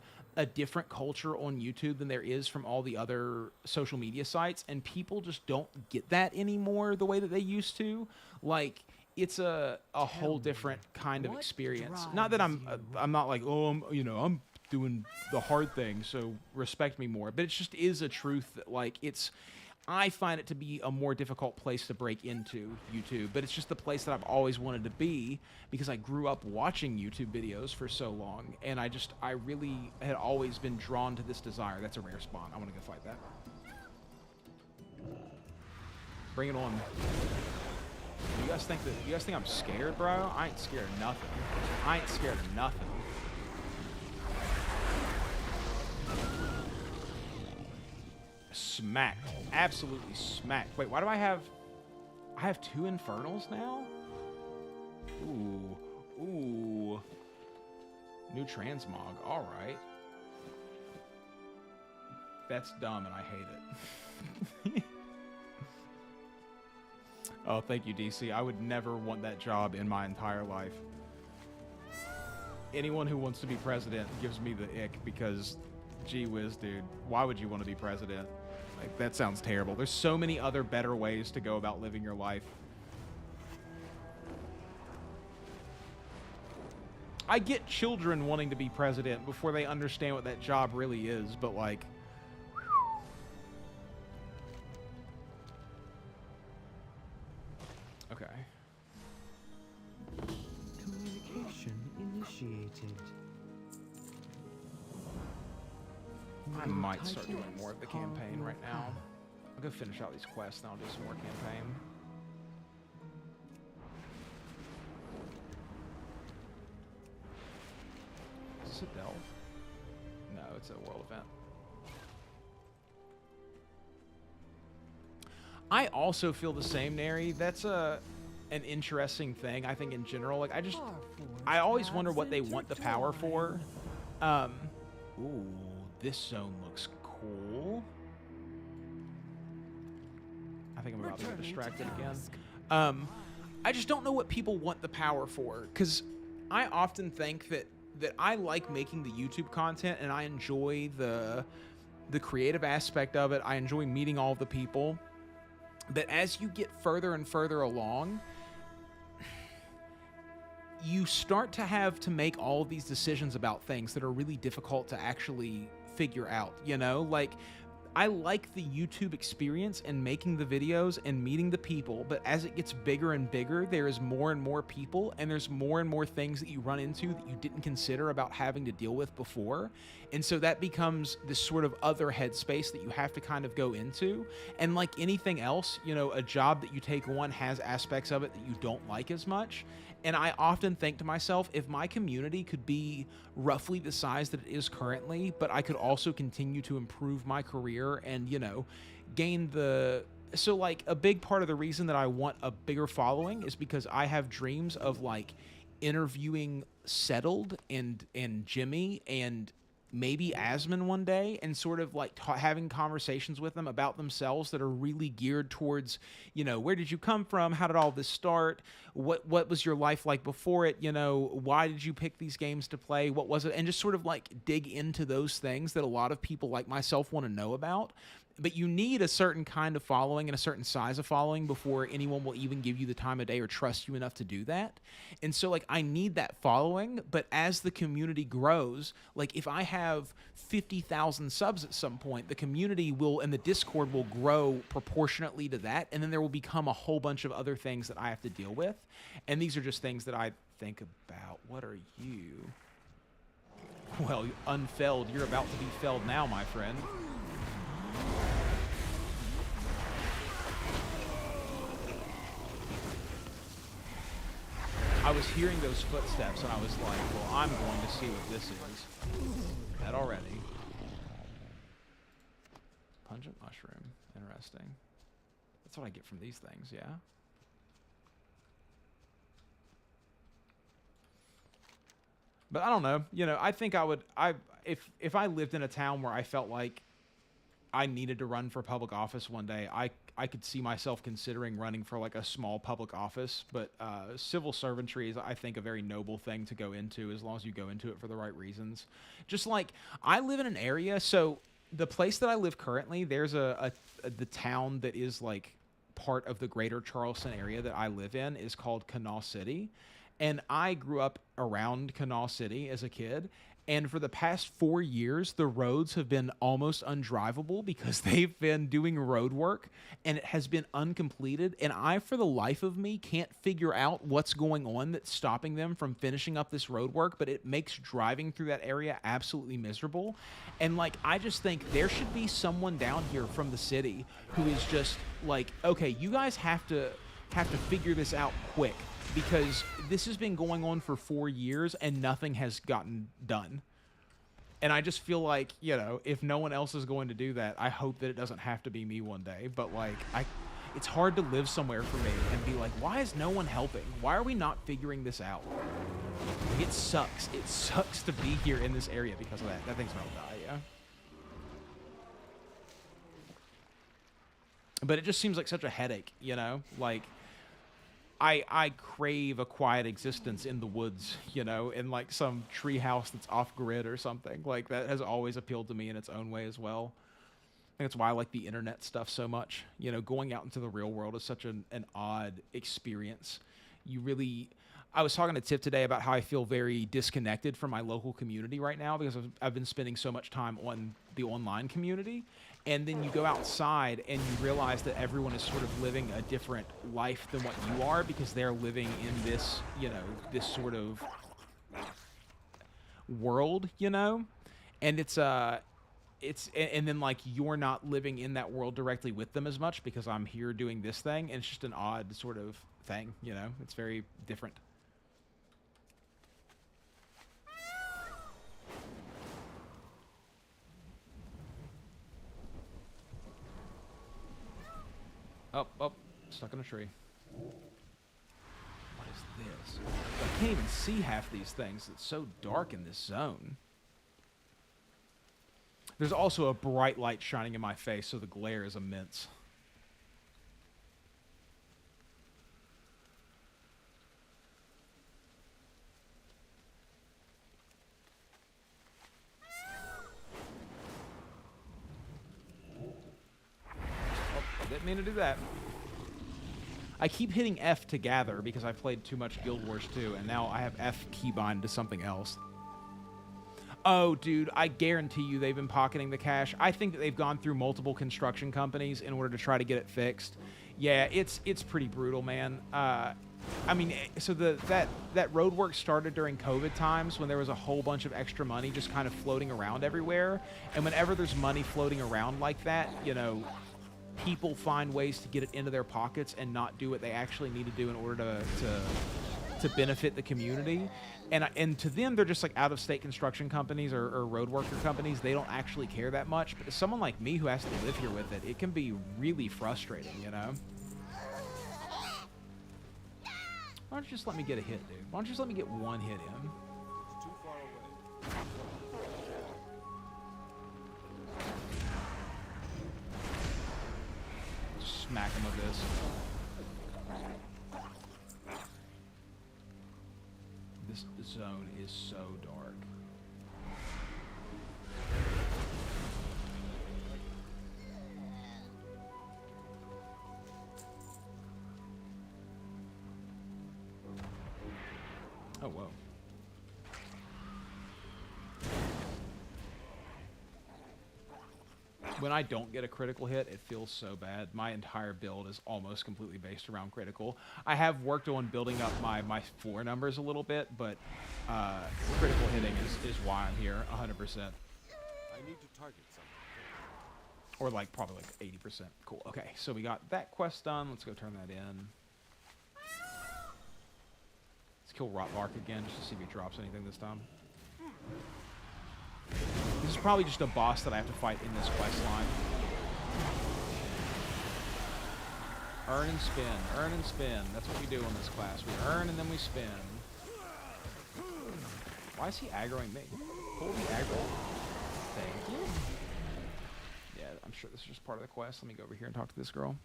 J: different culture on YouTube than there is from all the other social media sites, and people just don't get that anymore the way that they used to. Like it's a whole different kind of experience. Not that I'm not like, oh, I'm doing the hard thing, so respect me more, but it just is a truth that like I find it to be a more difficult place to break into YouTube, but it's just the place that I've always wanted to be because I grew up watching YouTube videos for so long, and I really had always been drawn to this desire. That's a rare spawn. I want to go fight that. Bring it on. You guys think I'm scared, bro? I ain't scared of nothing. I ain't scared of nothing. Smacked. Absolutely smacked. Wait, why do I have 2 Infernals now? Ooh. New transmog. All right. That's dumb and I hate it. Oh, thank you, DC. I would never want that job in my entire life. Anyone who wants to be president gives me the ick because, gee whiz, dude, why would you want to be president? Like, that sounds terrible. There's so many other better ways to go about living your life. I get children wanting to be president before they understand what that job really is, but like... Okay.
F: Communication initiated.
J: I might start doing more of the campaign right now. I'll go finish out these quests, and I'll do some more campaign. Is this a delve? No, it's a world event. I also feel the same, Neri. That's an interesting thing, I think, in general. Like, I always wonder what they want the power for. Ooh, this zone looks cool. I think I'm about to get distracted again. I just don't know what people want the power for, because I often think that I like making the YouTube content, and I enjoy the creative aspect of it. I enjoy meeting all of the people. But as you get further and further along, you start to have to make all of these decisions about things that are really difficult to actually figure out, you know? Like, I like the YouTube experience and making the videos and meeting the people, but as it gets bigger and bigger, there is more and more people, and there's more and more things that you run into that you didn't consider about having to deal with before. And so that becomes this sort of other headspace that you have to kind of go into. And like anything else, you know, a job that you take on has aspects of it that you don't like as much. And I often think to myself, if my community could be roughly the size that it is currently, but I could also continue to improve my career and, you know, gain the... So, like, a big part of the reason that I want a bigger following is because I have dreams of, like, interviewing Settled and Jimmy and maybe Asmon one day, and sort of like having conversations with them about themselves that are really geared towards, you know, where did you come from? How did all this start? What was your life like before it? You know, why did you pick these games to play? What was it? And just sort of like dig into those things that a lot of people like myself want to know about. But you need a certain kind of following and a certain size of following before anyone will even give you the time of day or trust you enough to do that. And so, like, I need that following, but as the community grows, like, if I have 50,000 subs at some point, the community will, and the Discord will grow proportionately to that, and then there will become a whole bunch of other things that I have to deal with. And these are just things that I think about. What are you? Well, unfelled. You're about to be felled now, my friend. I was hearing those footsteps and I was like, well, I'm going to see what this is. That already. Pungent mushroom. Interesting. That's what I get from these things, yeah? But I don't know. You know, I think I would... If I lived in a town where I felt like I needed to run for public office one day, I could see myself considering running for like a small public office, but civil servantry is, I think, a very noble thing to go into as long as you go into it for the right reasons. Just like, I live in an area, so the place that I live currently, there's the town that is like part of the greater Charleston area that I live in is called Kanawha City. And I grew up around Kanawha City as a kid. And for the past 4 years, the roads have been almost undrivable because they've been doing road work and it has been uncompleted. And I, for the life of me, can't figure out what's going on that's stopping them from finishing up this road work. But it makes driving through that area absolutely miserable. And like, I just think there should be someone down here from the city who is just like, okay, you guys have to figure this out quick, because this has been going on for 4 years and nothing has gotten done. And I just feel like, you know, if no one else is going to do that, I hope that it doesn't have to be me one day. But like, it's hard to live somewhere for me and be like, why is no one helping? Why are we not figuring this out? It sucks. It sucks to be here in this area because of that. That thing's gonna die, yeah. But it just seems like such a headache, you know? Like, I crave a quiet existence in the woods, you know, in like some tree house that's off grid or something. Like, that has always appealed to me in its own way as well. I think that's why I like the internet stuff so much. You know, going out into the real world is such an odd experience. You really... I was talking to Tip today about how I feel very disconnected from my local community right now because I've been spending so much time on the online community. And then you go outside and you realize that everyone is sort of living a different life than what you are because they're living in this, you know, this sort of world, you know? And and then like you're not living in that world directly with them as much because I'm here doing this thing. And it's just an odd sort of thing, you know? It's very different. Oh, stuck in a tree. What is this? I can't even see half these things. It's so dark in this zone. There's also a bright light shining in my face, so the glare is immense. Didn't mean to do that. I keep hitting F to gather because I played too much Guild Wars 2, and now I have F keybind to something else. Oh, dude, I guarantee you they've been pocketing the cash. I think that they've gone through multiple construction companies in order to try to get it fixed. Yeah, it's pretty brutal, man. I mean, so that road work started during COVID times when there was a whole bunch of extra money just kind of floating around everywhere. And whenever there's money floating around like that, you know, people find ways to get it into their pockets and not do what they actually need to do in order to benefit the community. And to them, they're just like out-of-state construction companies or road worker companies. They don't actually care that much. But to someone like me who has to live here with it, it can be really frustrating, you know? Why don't you just let me get a hit, dude? Why don't you just let me get one hit in?
H: It's too far away.
J: Just smack him with this. This zone is so dark. Oh, whoa. When I don't get a critical hit, it feels so bad. My entire build is almost completely based around critical. I have worked on building up my floor numbers a little bit, but critical hitting is why I'm here 100%.
H: I need to target something.
J: Or like probably like 80%. Cool. Okay, so we got that quest done. Let's go turn that in. Let's kill Rotlark again just to see if he drops anything this time. This is probably just a boss that I have to fight in this quest line. Earn and spin. Earn and spin. That's what we do in this class. We earn and then we spin. Why is he aggroing me? Pull the aggro. Thank you. Yeah, I'm sure this is just part of the quest. Let me go over here and talk to this girl.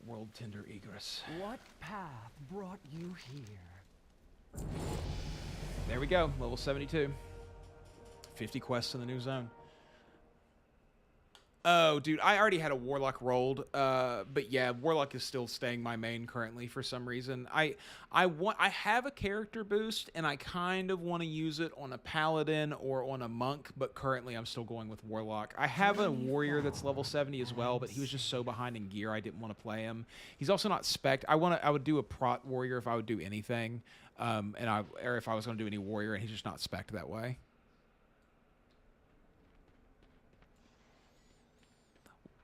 J: World Tender Egress.
F: What path brought you here?
J: There we go, level 72. 50 quests in the new zone. Oh, dude, I already had a Warlock rolled, but yeah, Warlock is still staying my main currently for some reason. I have a character boost, and I kind of want to use it on a Paladin or on a Monk, but currently I'm still going with Warlock. I have a Warrior that's level 70 as well, but he was just so behind in gear I didn't want to play him. He's also not spec'd. I would do a Prot Warrior if I would do anything, or if I was going to do any Warrior, and he's just not spec'd that way.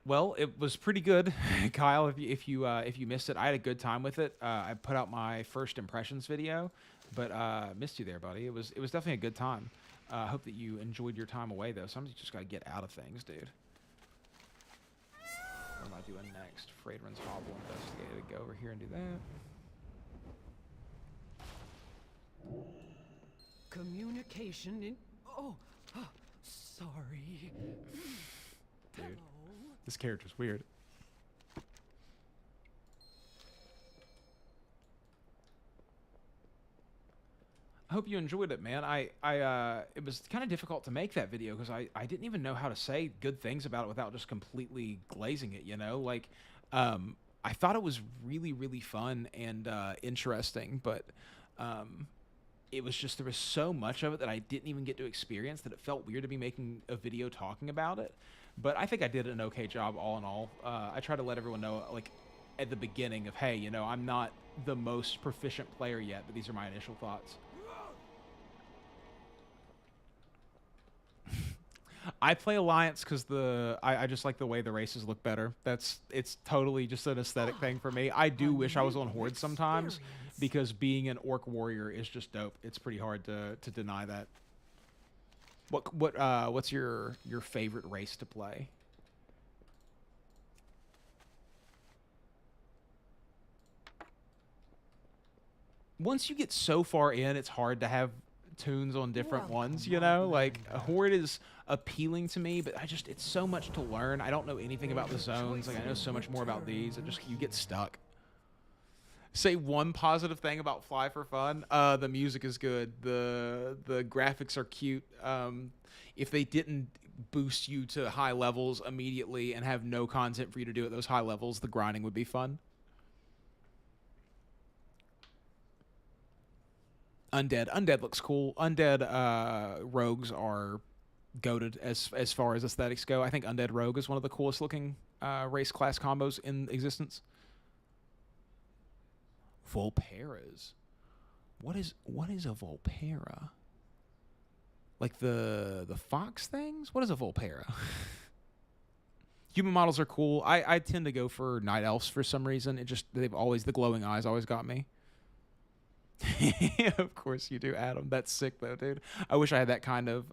J: Well, it was pretty good, Kyle. If you missed it, I had a good time with it. I put out my first impressions video, but missed you there, buddy. It was definitely a good time. I hope that you enjoyed your time away, though. Sometimes you just gotta get out of things, dude. What am I doing next? Fragrance Hobble Investigated. Go over here and do that.
F: Communication in... Oh, sorry.
J: Dude. This character's weird. I hope you enjoyed it, man. It was kind of difficult to make that video because I didn't even know how to say good things about it without just completely glazing it, you know? Like, I thought it was really, really fun and interesting, but it was just, there was so much of it that I didn't even get to experience that it felt weird to be making a video talking about it. But I think I did an okay job all in all. I try to let everyone know, like, at the beginning of, hey, you know, I'm not the most proficient player yet, but these are my initial thoughts. I play Alliance because I just like the way the races look better. It's totally just an aesthetic thing for me. I do wish I was on Horde sometimes because being an Orc Warrior is just dope. It's pretty hard to deny that. What's your favorite race to play? Once you get so far in, it's hard to have tunes on different ones, you know? Like, Horde is appealing to me, but it's so much to learn. I don't know anything about the zones. Like, I know so much more about these. You get stuck. Say one positive thing about Fly for Fun. The music is good. The graphics are cute. If they didn't boost you to high levels immediately and have no content for you to do at those high levels, the grinding would be fun. Undead looks cool. Undead rogues are goated as far as aesthetics go. I think Undead Rogue is one of the coolest looking race class combos in existence. Volperas. What is a Volpera? Like the fox things? What is a Volpera? Human models are cool. I tend to go for night elves for some reason. The glowing eyes always got me. Of course you do, Adam. That's sick though, dude. I wish I had that kind of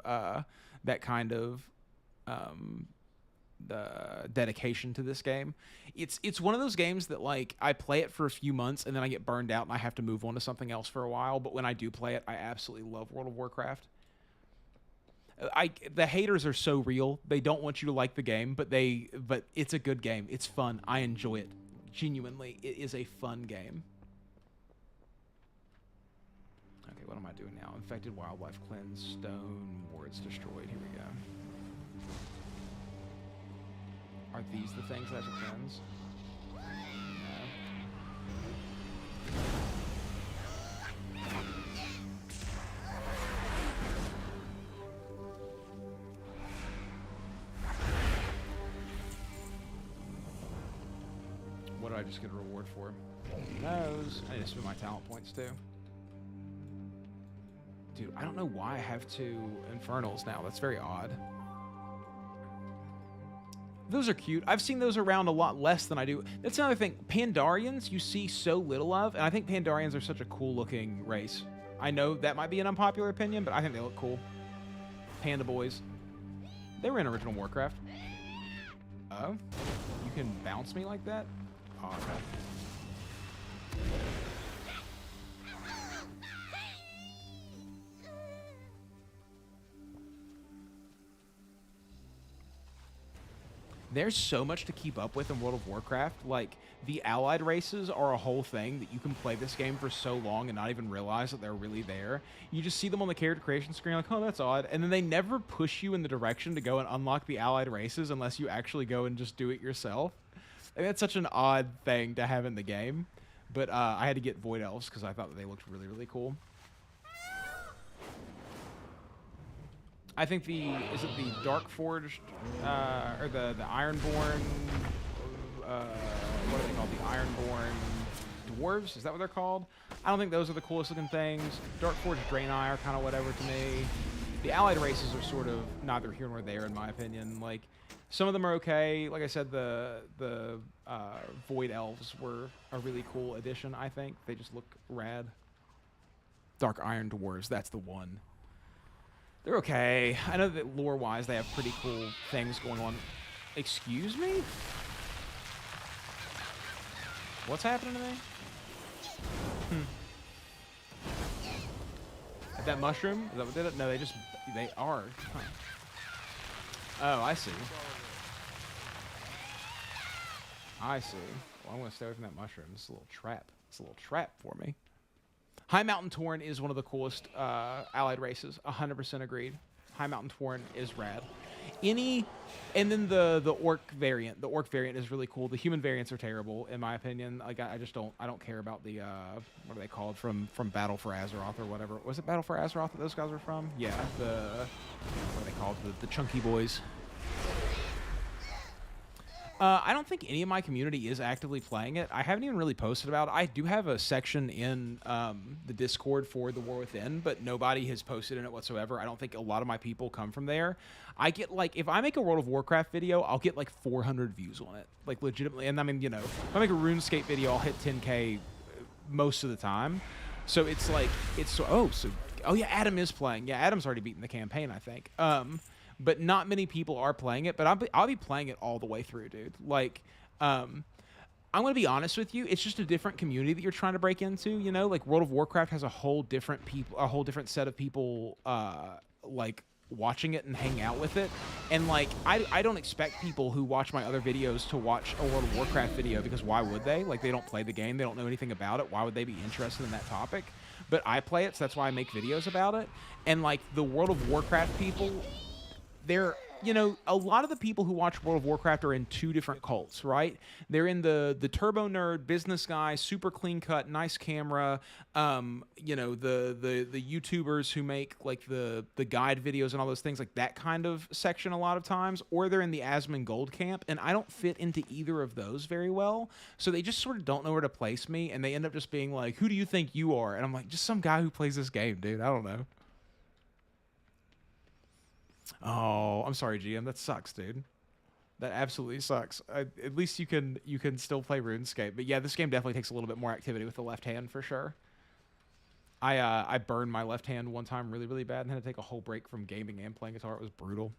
J: the dedication to this game. It's one of those games that like I play it for a few months and then I get burned out and I have to move on to something else for a while. But when I do play it, I absolutely love World of Warcraft. The haters are so real. They don't want you to like the game, but it's a good game. It's fun. I enjoy it. Genuinely, it is a fun game. Okay, what am I doing now? Infected wildlife cleansed, stone wards destroyed. Here we go. Are these the things that I should cleanse? No. What did I just get a reward for? Who knows? I need to spend my talent points too. Dude, I don't know why I have 2 Infernals now. That's very odd. Those are cute. I've seen those around a lot less than I do. That's another thing. Pandarians you see so little of, and I think Pandarians are such a cool-looking race. I know that might be an unpopular opinion, but I think they look cool. Panda boys. They were in original Warcraft. Oh? You can bounce me like that? Oh, okay. There's so much to keep up with in World of Warcraft. Like, the allied races are a whole thing that you can play this game for so long and not even realize that they're really there. You just see them on the character creation screen like, oh, that's odd. And then they never push you in the direction to go and unlock the allied races unless you actually go and just do it yourself. And that's such an odd thing to have in the game. But I had to get Void Elves because I thought that they looked really, really cool. I think is it the Dark Forged, or the Ironborn, what are they called? The Ironborn Dwarves? Is that what they're called? I don't think those are the coolest looking things. Dark Forged Draenei are kind of whatever to me. The allied races are sort of neither here nor there in my opinion. Like, some of them are okay. Like I said, the Void Elves were a really cool addition, I think. They just look rad. Dark Iron Dwarves, that's the one. They're okay. I know that lore-wise they have pretty cool things going on. Excuse me? What's happening to me? At that mushroom? Is that what did it? No, they are. Huh. Oh, I see. I see. Well, I'm going to stay away from that mushroom. It's a little trap. It's a little trap for me. High Mountain Tauren is one of the coolest allied races. 100% agreed. High Mountain Tauren is rad. And then the orc variant. The orc variant is really cool. The human variants are terrible, in my opinion. Like I don't care about the what are they called from Battle for Azeroth or whatever. Was it Battle for Azeroth that those guys were from? Yeah. What are they called? The chunky boys. I don't think any of my community is actively playing it. I haven't even really posted about it. I do have a section in the Discord for The War Within, but nobody has posted in it whatsoever. I don't think a lot of my people come from there. I get, like, if I make a World of Warcraft video, I'll get, like, 400 views on it. Like, legitimately. And, I mean, you know, if I make a RuneScape video, I'll hit 10K most of the time. So it's, like, oh, yeah, Adam is playing. Yeah, Adam's already beaten the campaign, I think. But not many people are playing it, but I'll be playing it all the way through, dude. Like, I'm going to be honest with you. It's just a different community that you're trying to break into, you know? Like, World of Warcraft has a whole different set of people, like, watching it and hanging out with it. And, like, I don't expect people who watch my other videos to watch a World of Warcraft video, because why would they? Like, they don't play the game. They don't know anything about it. Why would they be interested in that topic? But I play it, so that's why I make videos about it. And, like, the World of Warcraft people... They're, you know, a lot of the people who watch World of Warcraft are in two different cults, right? They're in the turbo nerd, business guy, super clean cut, nice camera, you know, the YouTubers who make, like, the guide videos and all those things, like that kind of section a lot of times, or they're in the Asmon Gold camp, and I don't fit into either of those very well, so they just sort of don't know where to place me, and they end up just being like, who do you think you are? And I'm like, just some guy who plays this game, dude. I don't know. Oh, I'm sorry, GM. That sucks, dude. That absolutely sucks. At least you can still play RuneScape. But yeah, this game definitely takes a little bit more activity with the left hand for sure. I burned my left hand one time really, really bad and had to take a whole break from gaming and playing guitar. It was brutal.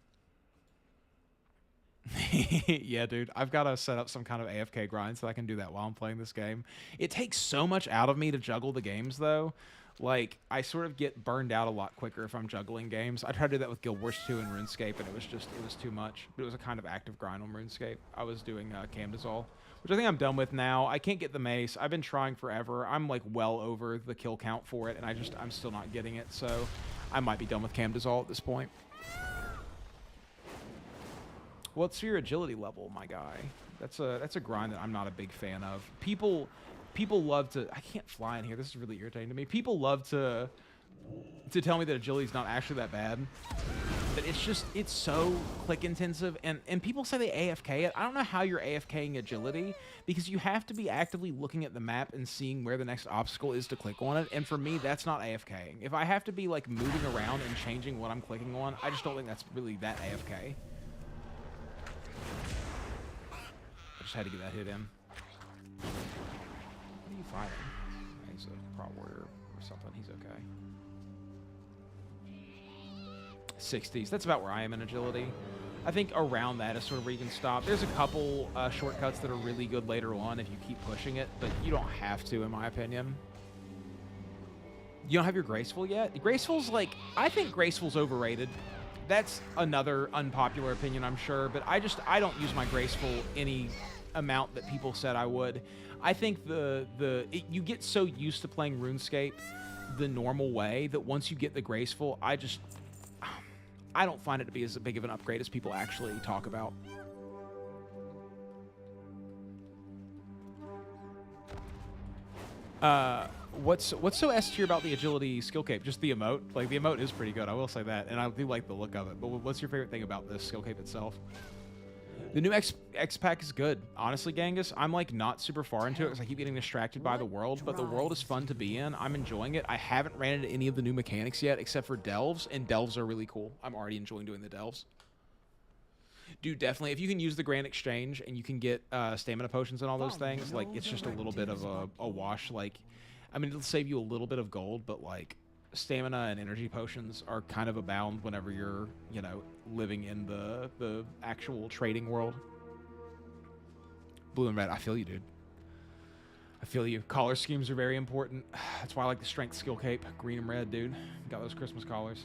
J: Yeah, dude. I've got to set up some kind of AFK grind so I can do that while I'm playing this game. It takes so much out of me to juggle the games, though. Like, I sort of get burned out a lot quicker if I'm juggling games. I tried to do that with Guild Wars 2 and RuneScape, and it was too much. But it was a kind of active grind on RuneScape. I was doing Camdazol, which I think I'm done with now. I can't get the mace. I've been trying forever. I'm, like, well over the kill count for it, and I'm still not getting it, so I might be done with Camdazol at this point. What's your agility level, my guy? That's a grind that I'm not a big fan of. People love to... I can't fly in here. This is really irritating to me. People love to tell me that agility is not actually that bad. But it's so click intensive. And people say they AFK it. I don't know how you're AFKing agility, because you have to be actively looking at the map and seeing where the next obstacle is to click on it. And for me, that's not AFKing. If I have to be like moving around and changing what I'm clicking on, I just don't think that's really that AFK. I just had to get that hit in. What are you fighting? He's a pro warrior or something. He's okay. 60s. That's about where I am in agility. I think around that is sort of where you can stop. There's a couple shortcuts that are really good later on if you keep pushing it, but you don't have to, in my opinion. You don't have your Graceful yet? Graceful's like... I think Graceful's overrated. That's another unpopular opinion, I'm sure, but I don't use my Graceful any amount that people said I would. I think you get so used to playing RuneScape the normal way that once you get the Graceful, I don't find it to be as big of an upgrade as people actually talk about. What's so S tier about the agility skill cape? Just the emote? Like, the emote is pretty good, I will say that, and I do like the look of it. But what's your favorite thing about this skill cape itself? The new X pack is good. Honestly, Genghis, I'm like not super far into it because I keep getting distracted by the world, but the world is fun to be in. I'm enjoying it. I haven't ran into any of the new mechanics yet except for delves, and delves are really cool. I'm already enjoying doing the delves. Dude, definitely. If you can use the Grand Exchange and you can get stamina potions and all those things, like, it's just a little bit of a wash. Like, I mean, it'll save you a little bit of gold, but like, stamina and energy potions are kind of abound whenever you're, you know, living in the actual trading world. Blue and red, I feel you, dude. I feel you. Collar schemes are very important. That's why I like the strength skill cape. Green and red, dude. Got those Christmas collars.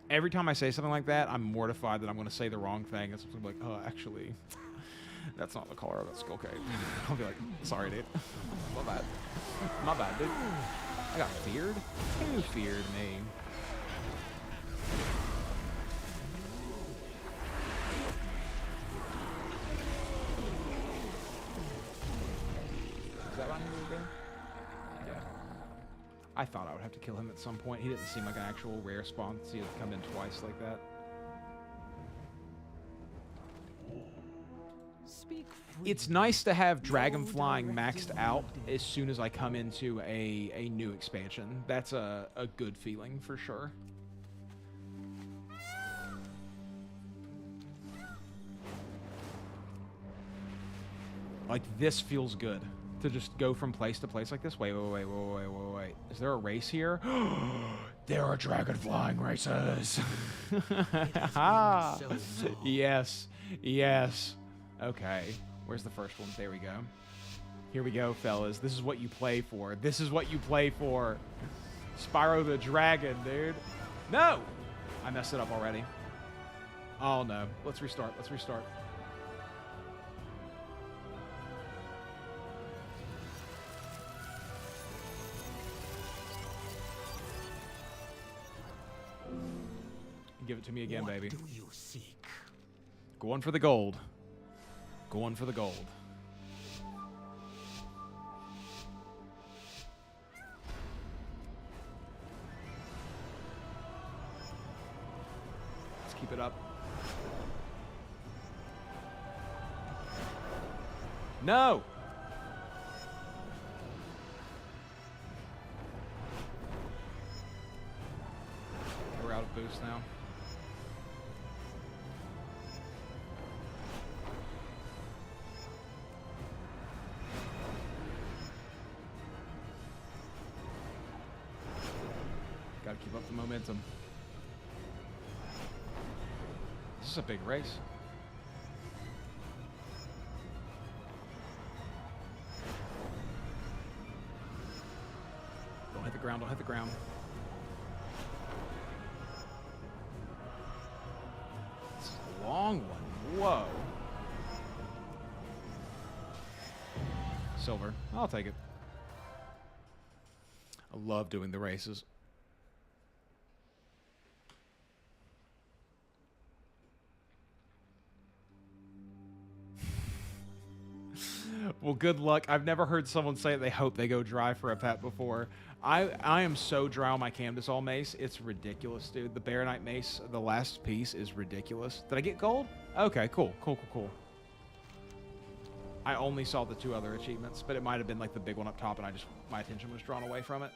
J: Every time I say something like that, I'm mortified that I'm going to say the wrong thing. It's like, oh, actually, that's not the color of that skill cape. I'll be like, sorry, dude. My bad. My bad, dude. I got feared? Who feared me? Is that Ronnie again? Yeah. I thought I would have to kill him at some point. He didn't seem like an actual rare spawn to see it come in twice like that. It's nice to have dragon flying maxed out as soon as I come into a new expansion. That's a good feeling for sure. Like, this feels good to just go from place to place like this. Wait. Is there a race here? There are dragon flying races. Yes. Okay. Where's the first one? There we go. Here we go, fellas. This is what you play for. This is what you play for. Spyro the Dragon, dude. No! I messed it up already. Oh, no. Let's restart. Give it to me again, baby.
I: What do you seek?
J: Going for the gold. Going for the gold. Let's keep it up. No! We're out of boost now. keep up the momentum. This is a big race. Don't hit the ground, don't hit the ground. This is a long one. Whoa. Silver. I'll take it. I love doing the races. Well, good luck. I've never heard someone say they hope they go dry for a pet before. I am so dry on my Camdesol mace. It's ridiculous, dude. The Baronite mace, the last piece, is ridiculous. Did I get gold? Okay, cool. I only saw the 2 other achievements, but it might have been like the big one up top, and my attention was drawn away from it.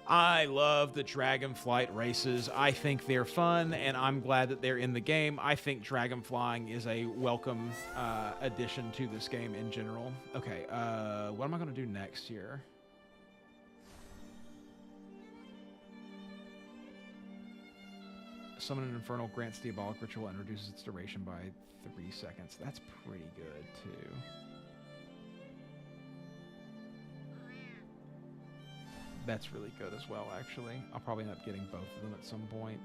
J: I love the Dragonflight races. I think they're fun, and I'm glad that they're in the game. I think Dragonflying is a welcome addition to this game in general. Okay, what am I going to do next here? Summon an Infernal, grants Diabolic Ritual, and reduces its duration by 3 seconds. That's pretty good, too. That's really good as well, actually. I'll probably end up getting both of them at some point.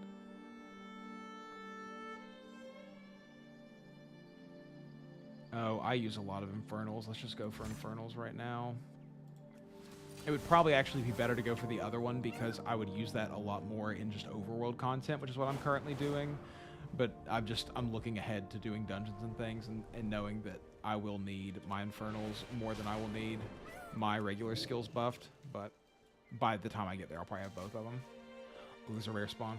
J: Oh, I use a lot of Infernals. Let's just go for Infernals right now. It would probably actually be better to go for the other one because I would use that a lot more in just overworld content, which is what I'm currently doing. But I'm looking ahead to doing dungeons and things and knowing that I will need my Infernals more than I will need my regular skills buffed. But by the time I get there, I'll probably have both of them. Ooh, there's a rare spawn.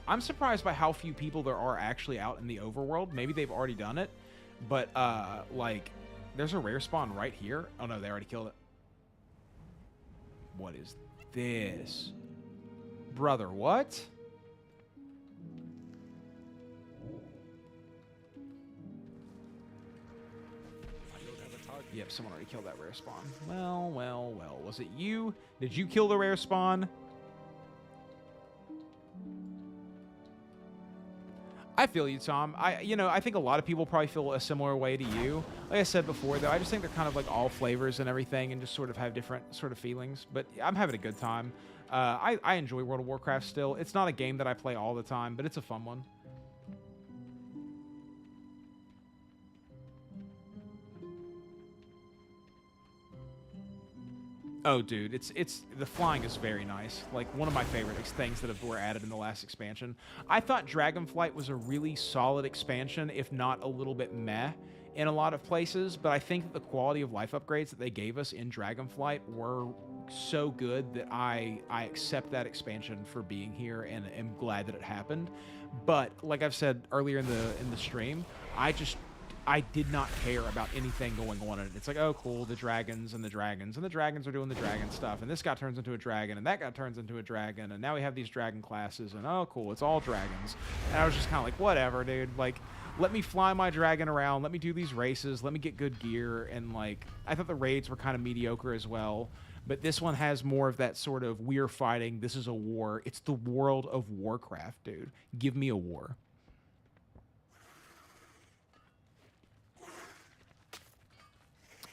J: I'm surprised by how few people there are actually out in the overworld. Maybe they've already done it. But, like, there's a rare spawn right here. Oh, no, they already killed it. What is this? Brother, what? Yep, someone already killed that rare spawn. Well. Was it you? Did you kill the rare spawn? I feel you, Tom. I think a lot of people probably feel a similar way to you. Like I said before, though, I just think they're kind of like all flavors and everything and just sort of have different sort of feelings. But I'm having a good time. I enjoy World of Warcraft still. It's not a game that I play all the time, but it's a fun one. Oh, dude, it's the flying is very nice. Like one of my favorite things that were added in the last expansion. I thought Dragonflight was a really solid expansion, if not a little bit meh in a lot of places. But I think that the quality of life upgrades that they gave us in Dragonflight were so good that I accept that expansion for being here and am glad that it happened. But like I've said earlier in the stream, I did not care about anything going on in it. It's like, oh, cool, the dragons are doing the dragon stuff, and this guy turns into a dragon, and that guy turns into a dragon, and now we have these dragon classes, and oh, cool, it's all dragons. And I was just kind of like, whatever, dude. Like, let me fly my dragon around, let me do these races, let me get good gear, and like, I thought the raids were kind of mediocre as well. But this one has more of that sort of, we're fighting, this is a war. It's the World of Warcraft, dude. Give me a war.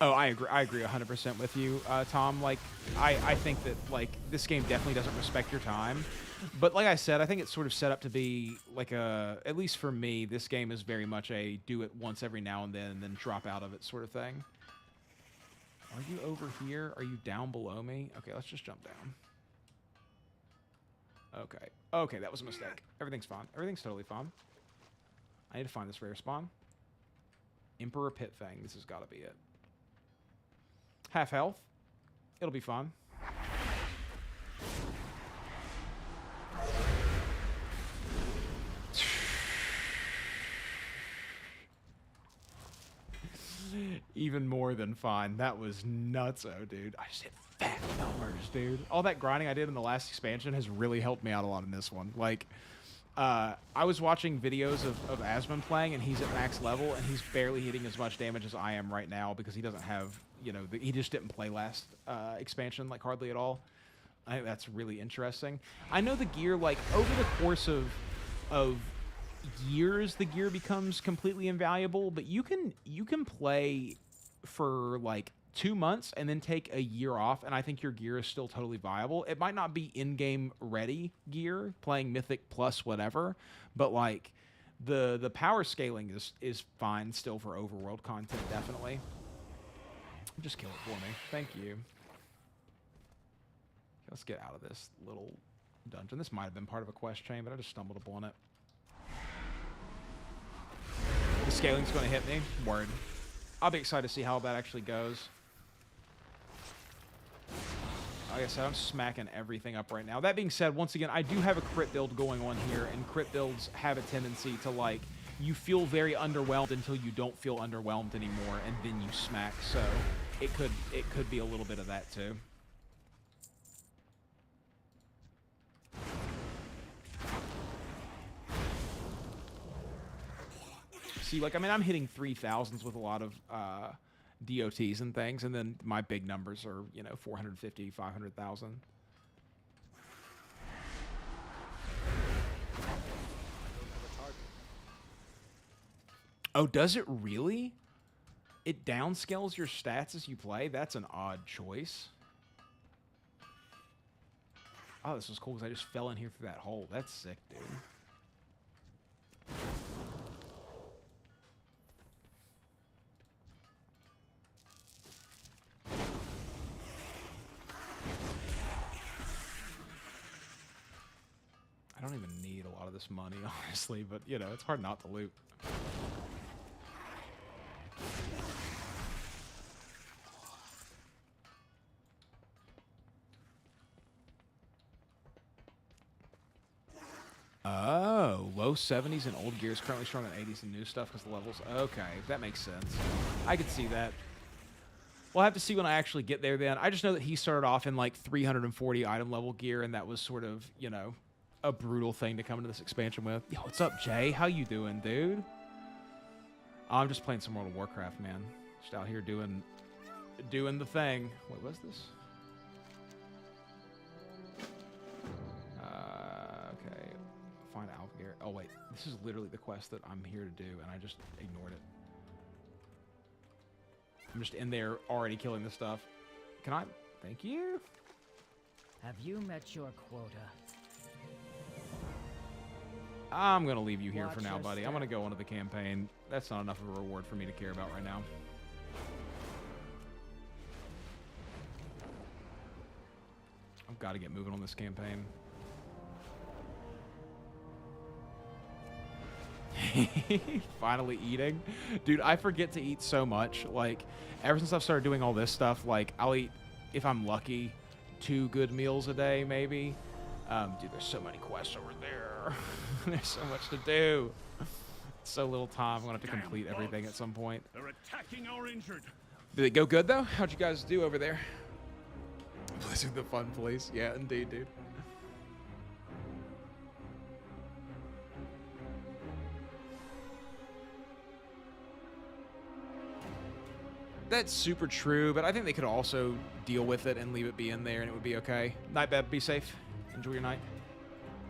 J: Oh, I agree 100% with you, Tom. Like, I think that, like, this game definitely doesn't respect your time. But like I said, I think it's sort of set up to be, like, at least for me, this game is very much a do it once every now and then drop out of it sort of thing. Are you over here? Are you down below me? Okay, let's just jump down. Okay. Okay, that was a mistake. Everything's fine. Everything's totally fine. I need to find this rare spawn. Emperor Pit Fang. This has got to be it. Half health. It'll be fun. Even more than fine. That was nutso, dude. I just hit fat numbers, dude. All that grinding I did in the last expansion has really helped me out a lot in this one. Like, I was watching videos of Asmon playing, and he's at max level, and he's barely hitting as much damage as I am right now because he doesn't have, you know, he just didn't play last expansion, like, hardly at all. I think that's really interesting. I know the gear, like, over the course of years, the gear becomes completely invaluable, but you can play for, like, 2 months and then take a year off, and I think your gear is still totally viable. It might not be in-game ready gear, playing Mythic plus whatever, but like the power scaling is fine still for overworld content, definitely. Just kill it for me. Thank you. Let's get out of this little dungeon. This might have been part of a quest chain, but I just stumbled upon it. The scaling's going to hit me. Word. I'll be excited to see how that actually goes. Like I said, I'm smacking everything up right now. That being said, once again, I do have a crit build going on here, and crit builds have a tendency to, like, you feel very underwhelmed until you don't feel underwhelmed anymore, and then you smack. So it could be a little bit of that too. See, like, I mean, I'm hitting 3,000s with a lot of DOTs and things, and then my big numbers are, you know, 450, 500,000. Oh, does it really? It downscales your stats as you play? That's an odd choice. Oh, this was cool because I just fell in here through that hole. That's sick, dude. I don't even need a lot of this money, honestly, but, you know, it's hard not to loot. Oh, low 70s and old gear is currently strong in 80s and new stuff because the levels... Okay, that makes sense. I could see that. We'll have to see when I actually get there then. I just know that he started off in, like, 340 item level gear, and that was sort of, you know, a brutal thing to come into this expansion with. Yo, what's up, Jay? How you doing, dude? I'm just playing some World of Warcraft, man. Just out here doing the thing. Wait, what's this? Okay. Find Alfgear. Oh, wait. This is literally the quest that I'm here to do, and I just ignored it. I'm just in there already killing this stuff. Can I? Thank you.
D: Have you met your quota?
J: I'm going to leave you here for
D: Watch
J: now,
D: your
J: buddy. I'm going to go into the campaign. That's not enough of a reward for me to care about right now. I've got to get moving on this campaign. Finally eating. Dude, I forget to eat so much. Like, ever since I've started doing all this stuff, like, I'll eat, if I'm lucky, 2 good meals a day, maybe. Dude, there's so many quests over there. There's so much to do. So little time. I'm going to have to complete everything at some point.
B: They're attacking our injured.
J: Did it go good, though? How'd you guys do over there? Blizzard the fun place. Yeah, indeed, dude. That's super true, but I think they could also deal with it and leave it be in there, and it would be okay. Night, Beb. Be safe. Enjoy your night.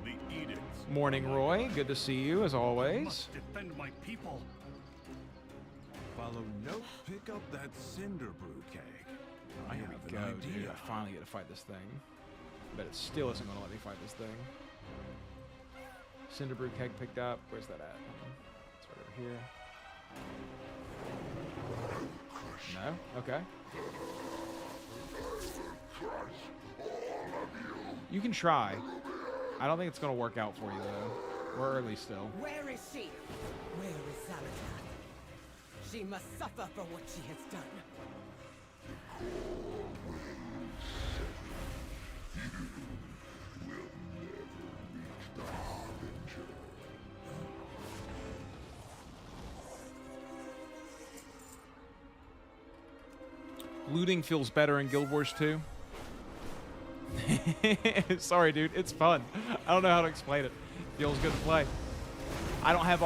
B: The edicts.
J: Morning, Roy. Good to see you, as always.
B: Must defend my people.
K: Follow note. Pick up that cinder brew keg. I have an idea.
J: Dude. I finally get to fight this thing. But it still isn't going to let me fight this thing. Cinder brew keg picked up. Where's that at? It's right over here. No? Okay. You can try. I don't think it's going to work out for you, though. We're early still.
C: Where is she? Where is Zalatan? She must suffer for what she has done.
J: Looting feels better in Guild Wars 2. Sorry, dude. It's fun. I don't know how to explain it. feels good to play. I don't have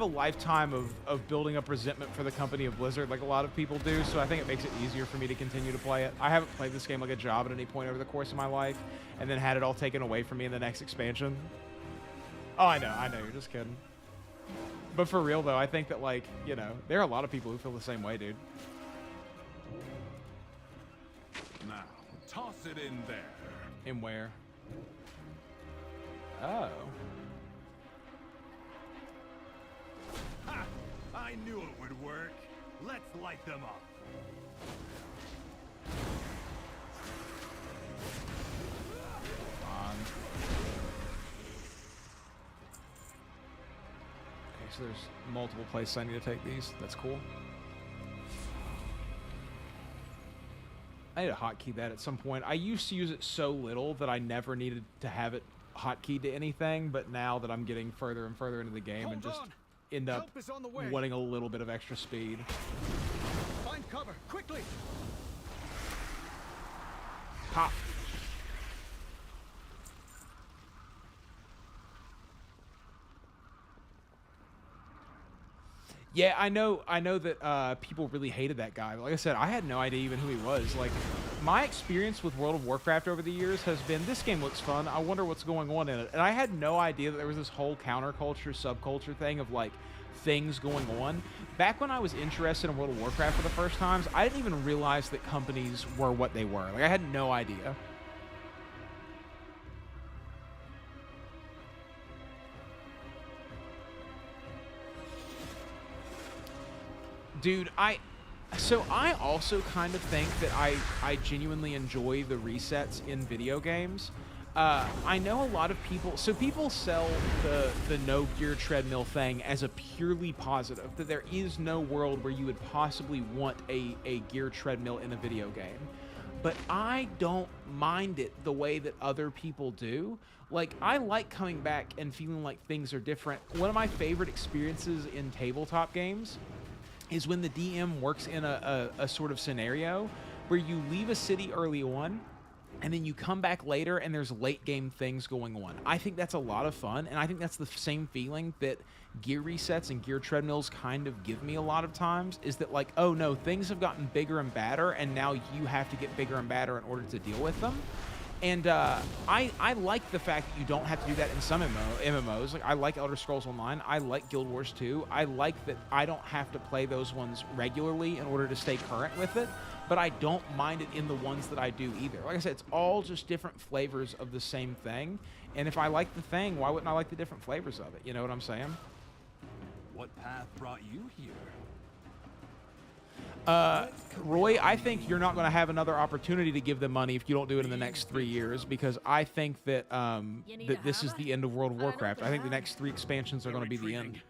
J: a lifetime of building up resentment for the company of Blizzard like a lot of people do, so I think it makes it easier for me to continue to play it. I haven't played this game like a job at any point over the course of my life, and then had it all taken away from me in the next expansion. Oh, I know, you're just kidding. But for real though, I think that, like, you know, there are a lot of people who feel the same way, dude.
K: Now, toss it in there.
J: In where? Oh.
K: Ha! I knew it would work. Let's light them up.
J: On. Okay, so there's multiple places I need to take these. That's cool. I need to hotkey that at some point. I used to use it so little that I never needed to have it hotkeyed to anything, but now that I'm getting further and further into the game and just end up wanting a little bit of extra speed.
I: Find cover, quickly!
J: Pop. Yeah, I know that people really hated that guy. Like I said, I had no idea even who he was. Like, my experience with World of Warcraft over the years has been, this game looks fun, I wonder what's going on in it. And I had no idea that there was this whole counterculture, subculture thing of, like, things going on. Back when I was interested in World of Warcraft for the first times, I didn't even realize that companies were what they were. Like, I had no idea. Dude, I also kind of think that I genuinely enjoy the resets in video games. I know a lot of people, so people sell the no gear treadmill thing as a purely positive, that there is no world where you would possibly want a gear treadmill in a video game. But I don't mind it the way that other people do. Like, I like coming back and feeling like things are different. One of my favorite experiences in tabletop games is when the DM works in a sort of scenario where you leave a city early on and then you come back later and there's late game things going on. I think that's a lot of fun, and I think that's the same feeling that gear resets and gear treadmills kind of give me a lot of times, is that, like, oh no, things have gotten bigger and badder and now you have to get bigger and badder in order to deal with them. And I like the fact that you don't have to do that in some MMOs. Like, I like Elder Scrolls Online. I like Guild Wars 2. I like that I don't have to play those ones regularly in order to stay current with it. But I don't mind it in the ones that I do either. Like I said, it's all just different flavors of the same thing. And if I like the thing, why wouldn't I like the different flavors of it? You know what I'm saying?
K: What path brought you here?
J: Roy, I think you're not going to have another opportunity to give them money if you don't do it in the next 3 years, because I think that that this is the end of World of Warcraft. I think the next 3 expansions are going to be the end.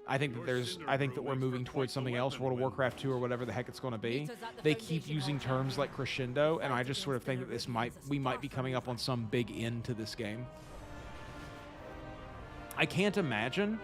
J: I think that we're moving towards something else, World of Warcraft 2 or whatever the heck it's going to be. They keep using terms like crescendo, and I just sort of think that we might be coming up on some big end to this game. I can't imagine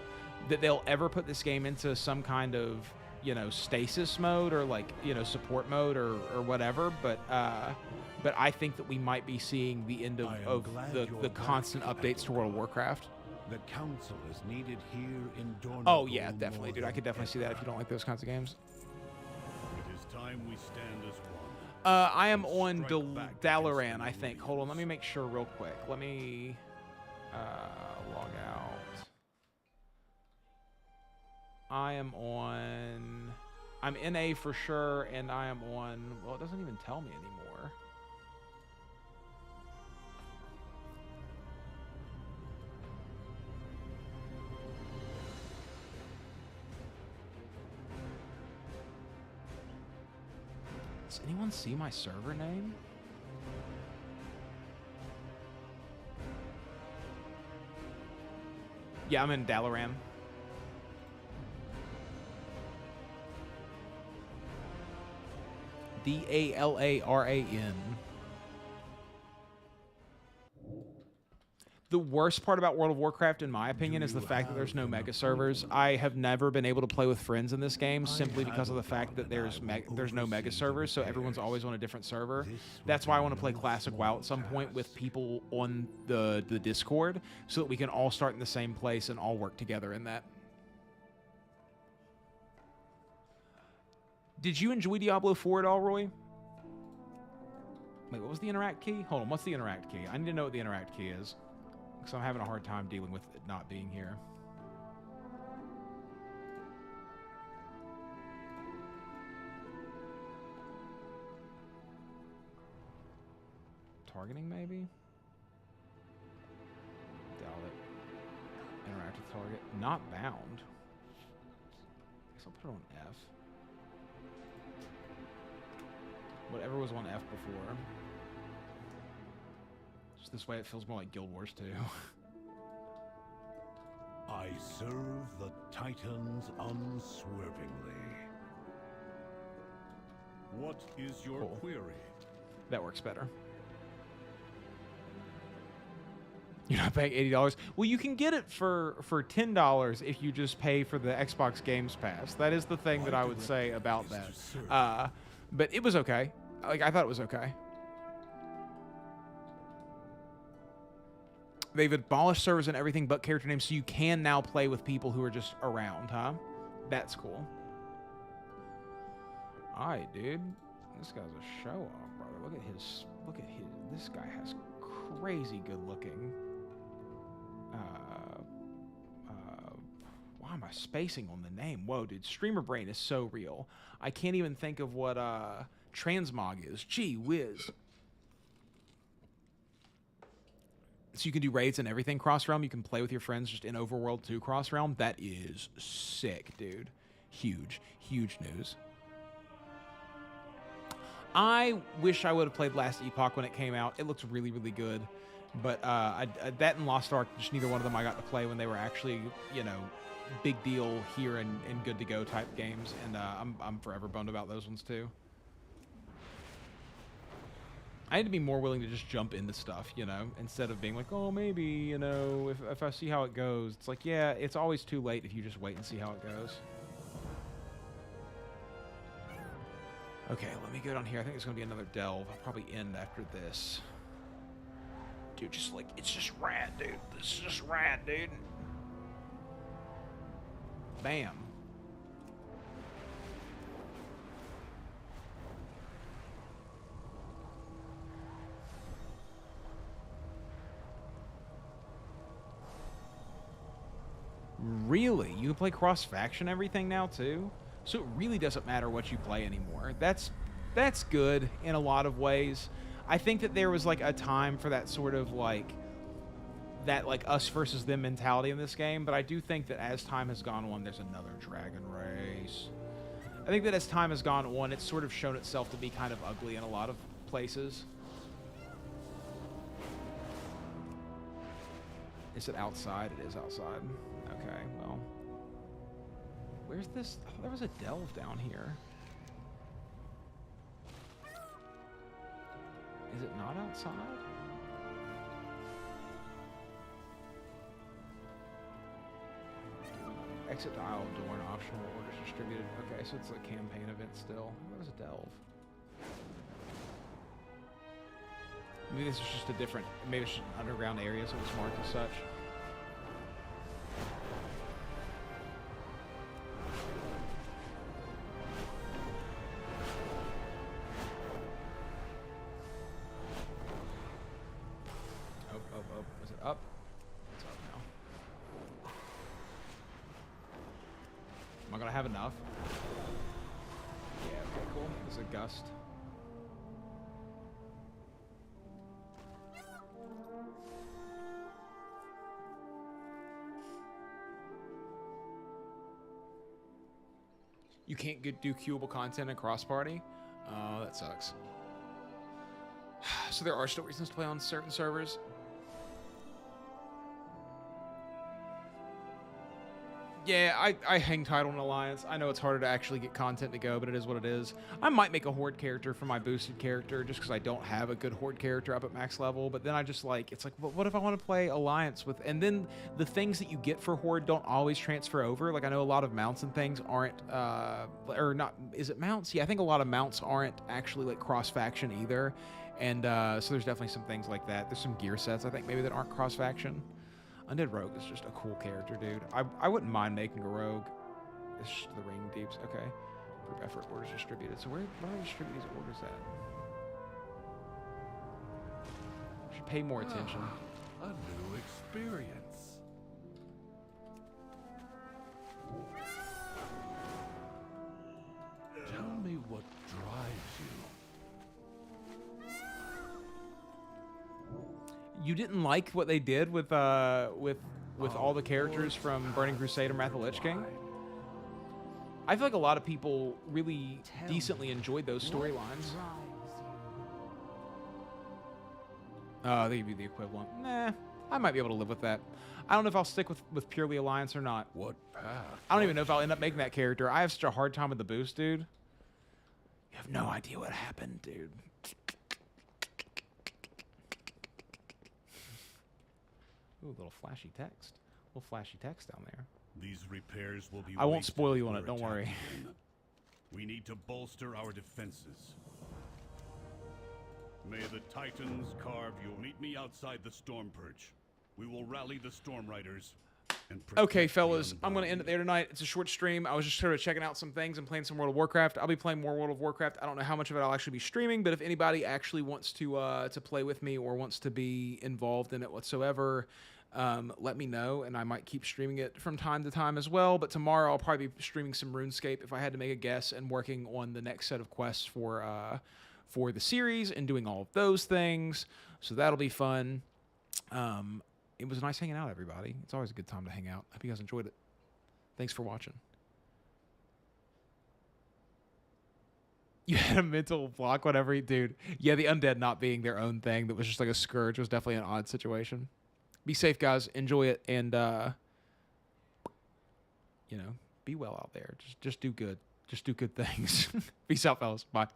J: that they'll ever put this game into some kind of, you know, stasis mode or, like, you know, support mode or whatever, but I think that we might be seeing the end of the constant updates to World of Warcraft.
K: The council is needed here in Dornogold.
J: Oh yeah, definitely, dude. I could definitely see that if you don't like those kinds of games.
B: It is time we stand as one.
J: I am on Dalaran, I think. Hold on, let me make sure real quick. Let me log out. I'm NA for sure, and I am on, well, it doesn't even tell me anymore. Does anyone see my server name? Yeah, I'm in Dalaran. Dalaran. The worst part about World of Warcraft, in my opinion, is the fact that there's no mega servers. I have never been able to play with friends in this game simply because of the fact that there's no mega servers, so everyone's always on a different server. That's why I want to play Classic WoW at some point with people on the Discord, so that we can all start in the same place and all work together in that. Did you enjoy Diablo 4 at all, Roy? Wait, what was the interact key? Hold on, what's the interact key? I need to know what the interact key is, because I'm having a hard time dealing with it not being here. Targeting, maybe? Doubt it. Interact with target. Not bound. Guess I'll put it on F. Whatever was on F before. Just this way it feels more like Guild Wars 2.
B: I serve the Titans unswervingly. What is your query?
J: That works better. You're not paying $80. Well, you can get it for $10 if you just pay for the Xbox Games Pass. That is the thing that I would say about that. But it was okay. Like, I thought it was okay. They've abolished servers and everything but character names, so you can now play with people who are just around, huh? That's cool. Alright, dude. This guy's a show-off, brother. Look at his... This guy has crazy good looking... why am I spacing on the name? Whoa, dude. Streamer brain is so real. I can't even think of what, transmog is. Gee whiz. So you can do raids and everything cross-realm. You can play with your friends just in Overworld 2 cross-realm. That is sick, dude. Huge. Huge news. I wish I would have played Last Epoch when it came out. It looks really, really good. But that and Lost Ark, just neither one of them I got to play when they were actually, you know, big deal here and good to go type games. And I'm forever bummed about those ones too. I need to be more willing to just jump into stuff, you know, instead of being like, oh, maybe, you know, if I see how it goes. It's like, yeah, it's always too late if you just wait and see how it goes. Okay, let me go down here. I think there's going to be another delve. I'll probably end after this. Dude, just like, it's just rad, dude. This is just rad, dude. Bam. Really? You can play cross-faction everything now, too? So it really doesn't matter what you play anymore. That's good in a lot of ways. I think that there was, like, a time for that sort of, like, that, like, us versus them mentality in this game, but I do think that as time has gone on, there's another dragon race. I think that as time has gone on, it's sort of shown itself to be kind of ugly in a lot of places. Is it outside? It is outside. Okay, well. Where's this? Oh, there was a delve down here. Is it not outside? Exit to Isle of Dorn, optional orders distributed. Okay, so it's a campaign event still. There was a delve. Maybe this is just a different, maybe it's just an underground area, so it was marked as such. Oh, is it up? It's up now. Am I gonna have enough? Yeah, okay, cool. There's a gust. You can't do queuable content in cross-party? Oh, that sucks. So there are still reasons to play on certain servers. Yeah, I hang tight on Alliance. I know it's harder to actually get content to go, but it is what it is. I might make a Horde character for my boosted character just because I don't have a good Horde character up at max level, but then I just like, it's like, what if I want to play Alliance with, and then the things that you get for Horde don't always transfer over. Like I know a lot of mounts and things aren't, or not, is it mounts? Yeah, I think a lot of mounts aren't actually like cross-faction either. And so there's definitely some things like that. There's some gear sets, I think, maybe that aren't cross-faction. Undead Rogue is just a cool character, dude. I wouldn't mind making a Rogue. It's just the Ring Deeps. Okay. Group effort orders distributed. So where do I distribute these orders at? Should pay more attention.
H: A new experience. Tell me what drives you.
J: You didn't like what they did with all the characters from Burning Crusade and Wrath of the Lich King? I feel like a lot of people really decently enjoyed those storylines. They give you the equivalent. Nah, I might be able to live with that. I don't know if I'll stick with purely Alliance or not.
H: What path?
J: I don't even know if I'll end up making that character. I have such a hard time with the boost, dude. You have no idea what happened, dude. Ooh, a little flashy text. A little flashy text down there.
B: These repairs will be
J: I won't
B: wasted
J: spoil you
B: if
J: on
B: we're
J: it, don't worry.
B: attacked again. We need to bolster our defenses. May the Titans carve you. Meet me outside the Storm Perch. We will rally the Storm Riders.
J: Okay, fellas, I'm going to end it there tonight. It's a short stream. I was just sort of checking out some things and playing some World of Warcraft. I'll be playing more World of Warcraft. I don't know how much of it I'll actually be streaming, but if anybody actually wants to play with me or wants to be involved in it whatsoever, let me know, and I might keep streaming it from time to time as well. But tomorrow I'll probably be streaming some RuneScape if I had to make a guess, and working on the next set of quests for the series and doing all of those things. So that'll be fun. It was nice hanging out, everybody. It's always a good time to hang out. I hope you guys enjoyed it. Thanks for watching. You had a mental block, whatever, dude. Yeah, the undead not being their own thing that was just like a scourge was definitely an odd situation. Be safe, guys. Enjoy it, and be well out there. Just do good. Just do good things. Peace out, fellas. Bye.